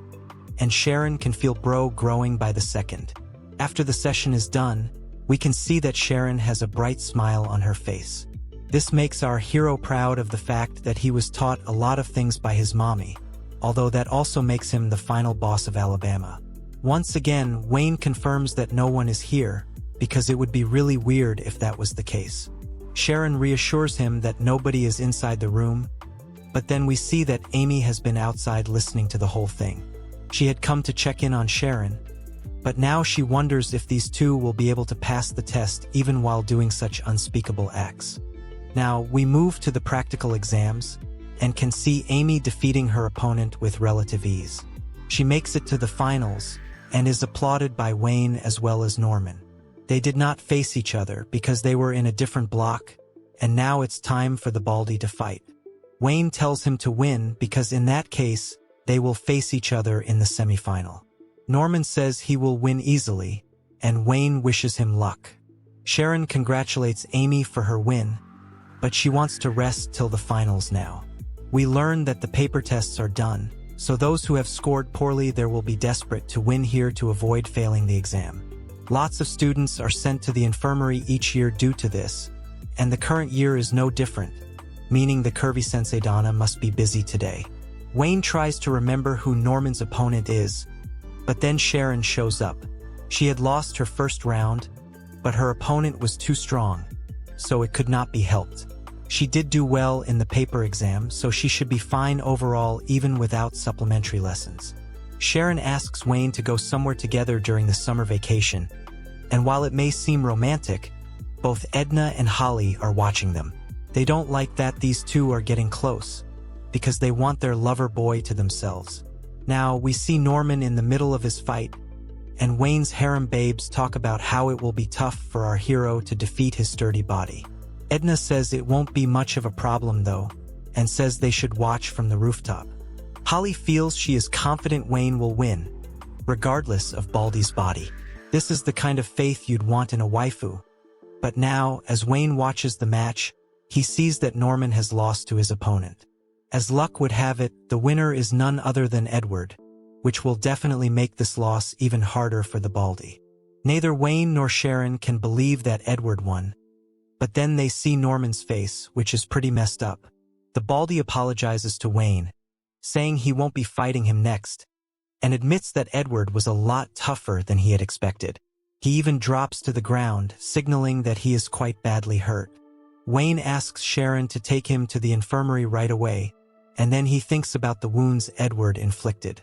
and Sharon can feel Bro growing by the second. After the session is done, we can see that Sharon has a bright smile on her face. This makes our hero proud of the fact that he was taught a lot of things by his mommy, although that also makes him the final boss of Alabama. Once again, Wayne confirms that no one is here, because it would be really weird if that was the case. Sharon reassures him that nobody is inside the room, but then we see that Amy has been outside listening to the whole thing. She had come to check in on Sharon, but now she wonders if these two will be able to pass the test even while doing such unspeakable acts. Now, we move to the practical exams, and can see Amy defeating her opponent with relative ease. She makes it to the finals, and is applauded by Wayne as well as Norman. They did not face each other because they were in a different block, and now it's time for the Baldy to fight. Wayne tells him to win because in that case, they will face each other in the semifinal. Norman says he will win easily, and Wayne wishes him luck. Sharon congratulates Amy for her win, but she wants to rest till the finals now. We learn that the paper tests are done, so those who have scored poorly there will be desperate to win here to avoid failing the exam. Lots of students are sent to the infirmary each year due to this, and the current year is no different, meaning the curvy Sensei Donna must be busy today. Wayne tries to remember who Norman's opponent is, but then Sharon shows up. She had lost her first round, but her opponent was too strong, so it could not be helped. She did do well in the paper exam, so she should be fine overall even without supplementary lessons. Sharon asks Wayne to go somewhere together during the summer vacation, and while it may seem romantic, both Edna and Holly are watching them. They don't like that these two are getting close, because they want their lover boy to themselves. Now, we see Norman in the middle of his fight, and Wayne's harem babes talk about how it will be tough for our hero to defeat his sturdy body. Edna says it won't be much of a problem though, and says they should watch from the rooftop. Holly feels she is confident Wayne will win, regardless of Baldy's body. This is the kind of faith you'd want in a waifu. But now, as Wayne watches the match, he sees that Norman has lost to his opponent. As luck would have it, the winner is none other than Edward, which will definitely make this loss even harder for the Baldy. Neither Wayne nor Sharon can believe that Edward won, but then they see Norman's face, which is pretty messed up. The Baldy apologizes to Wayne, saying he won't be fighting him next, and admits that Edward was a lot tougher than he had expected. He even drops to the ground, signaling that he is quite badly hurt. Wayne asks Sharon to take him to the infirmary right away, and then he thinks about the wounds Edward inflicted.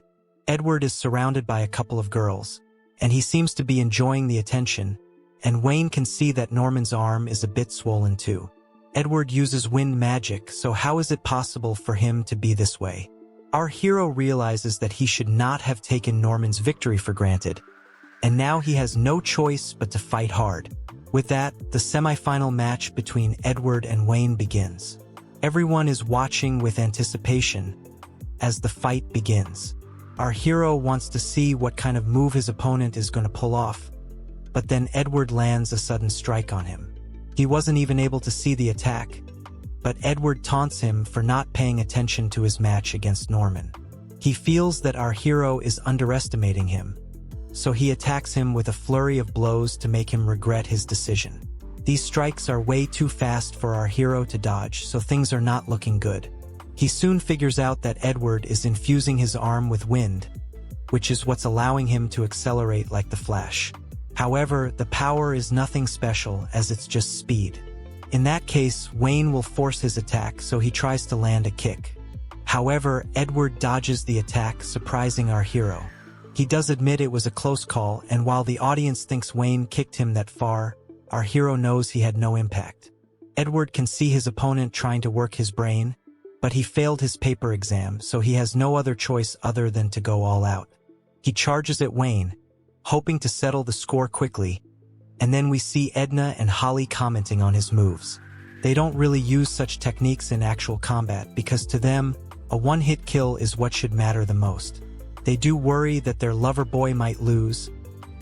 Edward is surrounded by a couple of girls, and he seems to be enjoying the attention, and Wayne can see that Norman's arm is a bit swollen too. Edward uses wind magic, so how is it possible for him to be this way? Our hero realizes that he should not have taken Norman's victory for granted, and now he has no choice but to fight hard. With that, the semi-final match between Edward and Wayne begins. Everyone is watching with anticipation as the fight begins. Our hero wants to see what kind of move his opponent is going to pull off, but then Edward lands a sudden strike on him. He wasn't even able to see the attack, but Edward taunts him for not paying attention to his match against Norman. He feels that our hero is underestimating him, so he attacks him with a flurry of blows to make him regret his decision. These strikes are way too fast for our hero to dodge, so things are not looking good. He soon figures out that Edward is infusing his arm with wind, which is what's allowing him to accelerate like the Flash. However, the power is nothing special as it's just speed. In that case, Wayne will force his attack, so he tries to land a kick. However, Edward dodges the attack, surprising our hero. He does admit it was a close call, and while the audience thinks Wayne kicked him that far, our hero knows he had no impact. Edward can see his opponent trying to work his brain, but he failed his paper exam, so he has no other choice other than to go all out. He charges at Wayne, hoping to settle the score quickly, and then we see Edna and Holly commenting on his moves. They don't really use such techniques in actual combat because to them, a one-hit kill is what should matter the most. They do worry that their lover boy might lose,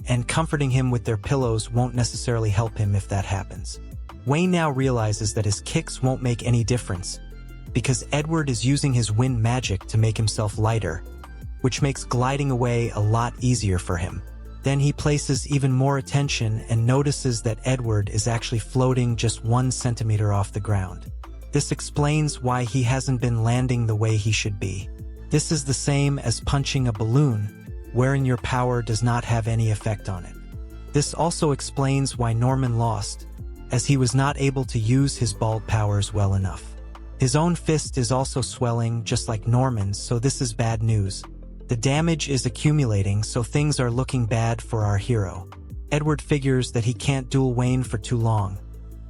and comforting him with their pillows won't necessarily help him if that happens. Wayne now realizes that his kicks won't make any difference, because Edward is using his wind magic to make himself lighter, which makes gliding away a lot easier for him. Then he places even more attention and notices that Edward is actually floating just 1 centimeter off the ground. This explains why he hasn't been landing the way he should be. This is the same as punching a balloon, wherein your power does not have any effect on it. This also explains why Norman lost, as he was not able to use his bald powers well enough. His own fist is also swelling just like Norman's, so this is bad news. The damage is accumulating, so things are looking bad for our hero. Edward figures that he can't duel Wayne for too long,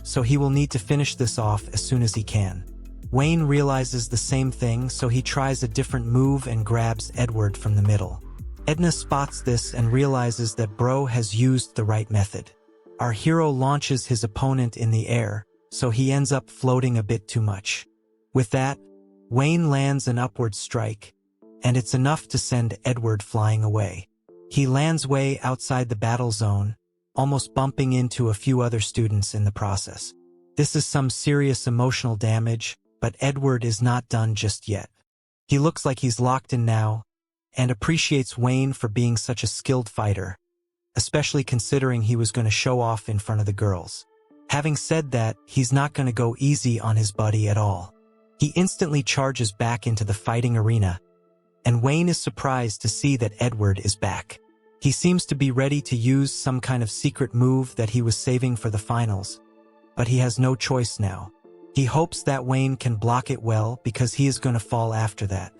so he will need to finish this off as soon as he can. Wayne realizes the same thing, so he tries a different move and grabs Edward from the middle. Edna spots this and realizes that Bro has used the right method. Our hero launches his opponent in the air, so he ends up floating a bit too much. With that, Wayne lands an upward strike, and it's enough to send Edward flying away. He lands way outside the battle zone, almost bumping into a few other students in the process. This is some serious emotional damage, but Edward is not done just yet. He looks like he's locked in now, and appreciates Wayne for being such a skilled fighter, especially considering he was going to show off in front of the girls. Having said that, he's not going to go easy on his buddy at all. He instantly charges back into the fighting arena, and Wayne is surprised to see that Edward is back. He seems to be ready to use some kind of secret move that he was saving for the finals, but he has no choice now. He hopes that Wayne can block it well because he is going to fall after that.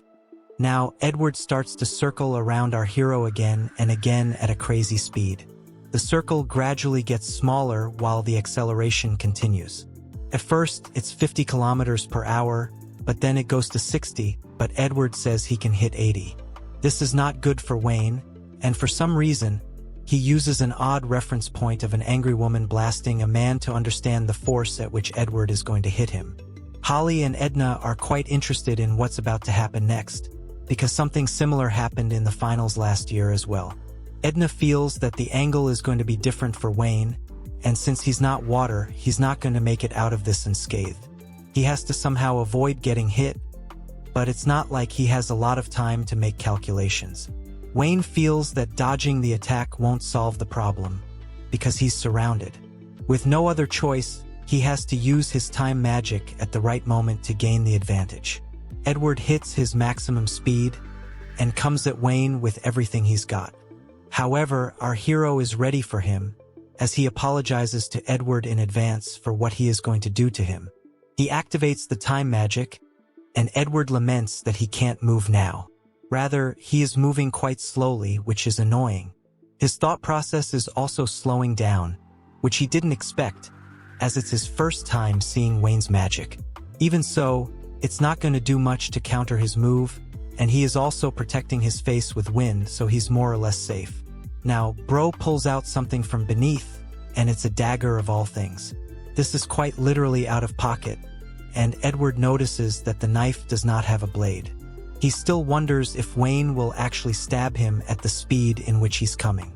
Now, Edward starts to circle around our hero again and again at a crazy speed. The circle gradually gets smaller while the acceleration continues. At first, it's 50 kilometers per hour, but then it goes to 60, but Edward says he can hit 80. This is not good for Wayne, and for some reason, he uses an odd reference point of an angry woman blasting a man to understand the force at which Edward is going to hit him. Holly and Edna are quite interested in what's about to happen next, because something similar happened in the finals last year as well. Edna feels that the angle is going to be different for Wayne, and since he's not water, he's not going to make it out of this unscathed. He has to somehow avoid getting hit, but it's not like he has a lot of time to make calculations. Wayne feels that dodging the attack won't solve the problem, because he's surrounded. With no other choice, he has to use his time magic at the right moment to gain the advantage. Edward hits his maximum speed, and comes at Wayne with everything he's got. However, our hero is ready for him, as he apologizes to Edward in advance for what he is going to do to him. He activates the time magic, and Edward laments that he can't move now. Rather, he is moving quite slowly, which is annoying. His thought process is also slowing down, which he didn't expect, as it's his first time seeing Wayne's magic. Even so, it's not going to do much to counter his move, and he is also protecting his face with wind, so he's more or less safe. Now, Bro pulls out something from beneath, and it's a dagger of all things. This is quite literally out of pocket, and Edward notices that the knife does not have a blade. He still wonders if Wayne will actually stab him at the speed in which he's coming.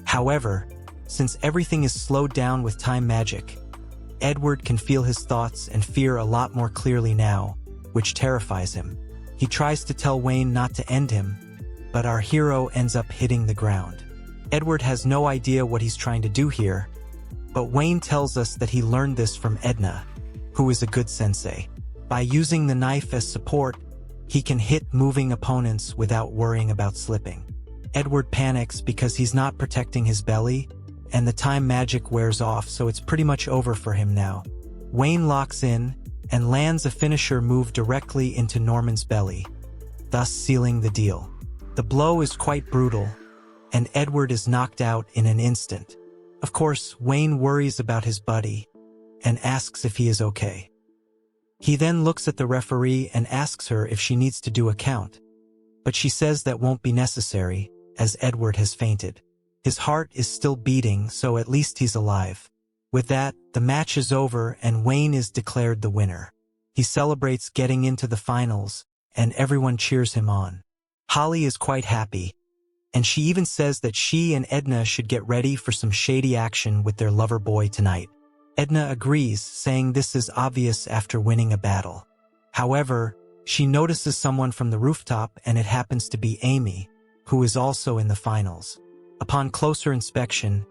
However, since everything is slowed down with time magic, Edward can feel his thoughts and fear a lot more clearly now, which terrifies him. He tries to tell Wayne not to end him, but our hero ends up hitting the ground. Edward has no idea what he's trying to do here, but Wayne tells us that he learned this from Edna, who is a good sensei. By using the knife as support, he can hit moving opponents without worrying about slipping. Edward panics because he's not protecting his belly, and the time magic wears off, so it's pretty much over for him now. Wayne locks in and lands a finisher move directly into Norman's belly, thus sealing the deal. The blow is quite brutal, and Edward is knocked out in an instant. Of course, Wayne worries about his buddy and asks if he is okay. He then looks at the referee and asks her if she needs to do a count, but she says that won't be necessary, as Edward has fainted. His heart is still beating, so at least he's alive. With that, the match is over and Wayne is declared the winner. He celebrates getting into the finals, and everyone cheers him on. Holly is quite happy, And she even says that she and Edna should get ready for some shady action with their lover boy tonight. Edna agrees, saying this is obvious after winning a battle. However, she notices someone from the rooftop, and it happens to be Amy, who is also in the finals. Upon closer inspection,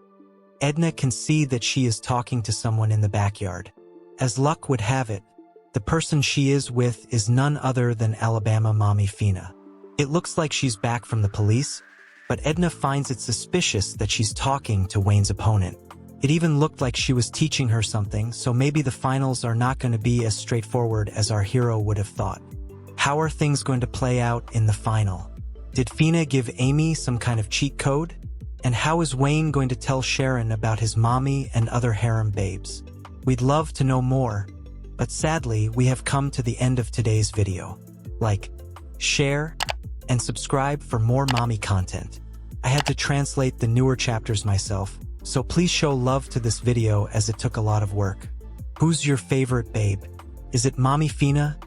Edna can see that she is talking to someone in the backyard. As luck would have it, the person she is with is none other than Alabama mommy Fina. It looks like she's back from the police, but Edna finds it suspicious that she's talking to Wayne's opponent. It even looked like she was teaching her something, so maybe the finals are not going to be as straightforward as our hero would have thought. How are things going to play out in the final? Did Fina give Amy some kind of cheat code? And how is Wayne going to tell Sharon about his mommy and other harem babes? We'd love to know more, but sadly we have come to the end of today's video. Like, share, and subscribe for more mommy content. I had to translate the newer chapters myself, so please show love to this video as it took a lot of work. Who's your favorite babe? Is it mommy Fina,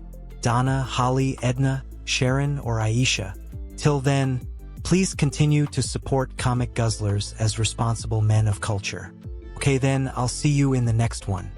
Donna, Holly, Edna, Sharon, or Aisha? Till then, please continue to support comic guzzlers as responsible men of culture. Okay then, I'll see you in the next one.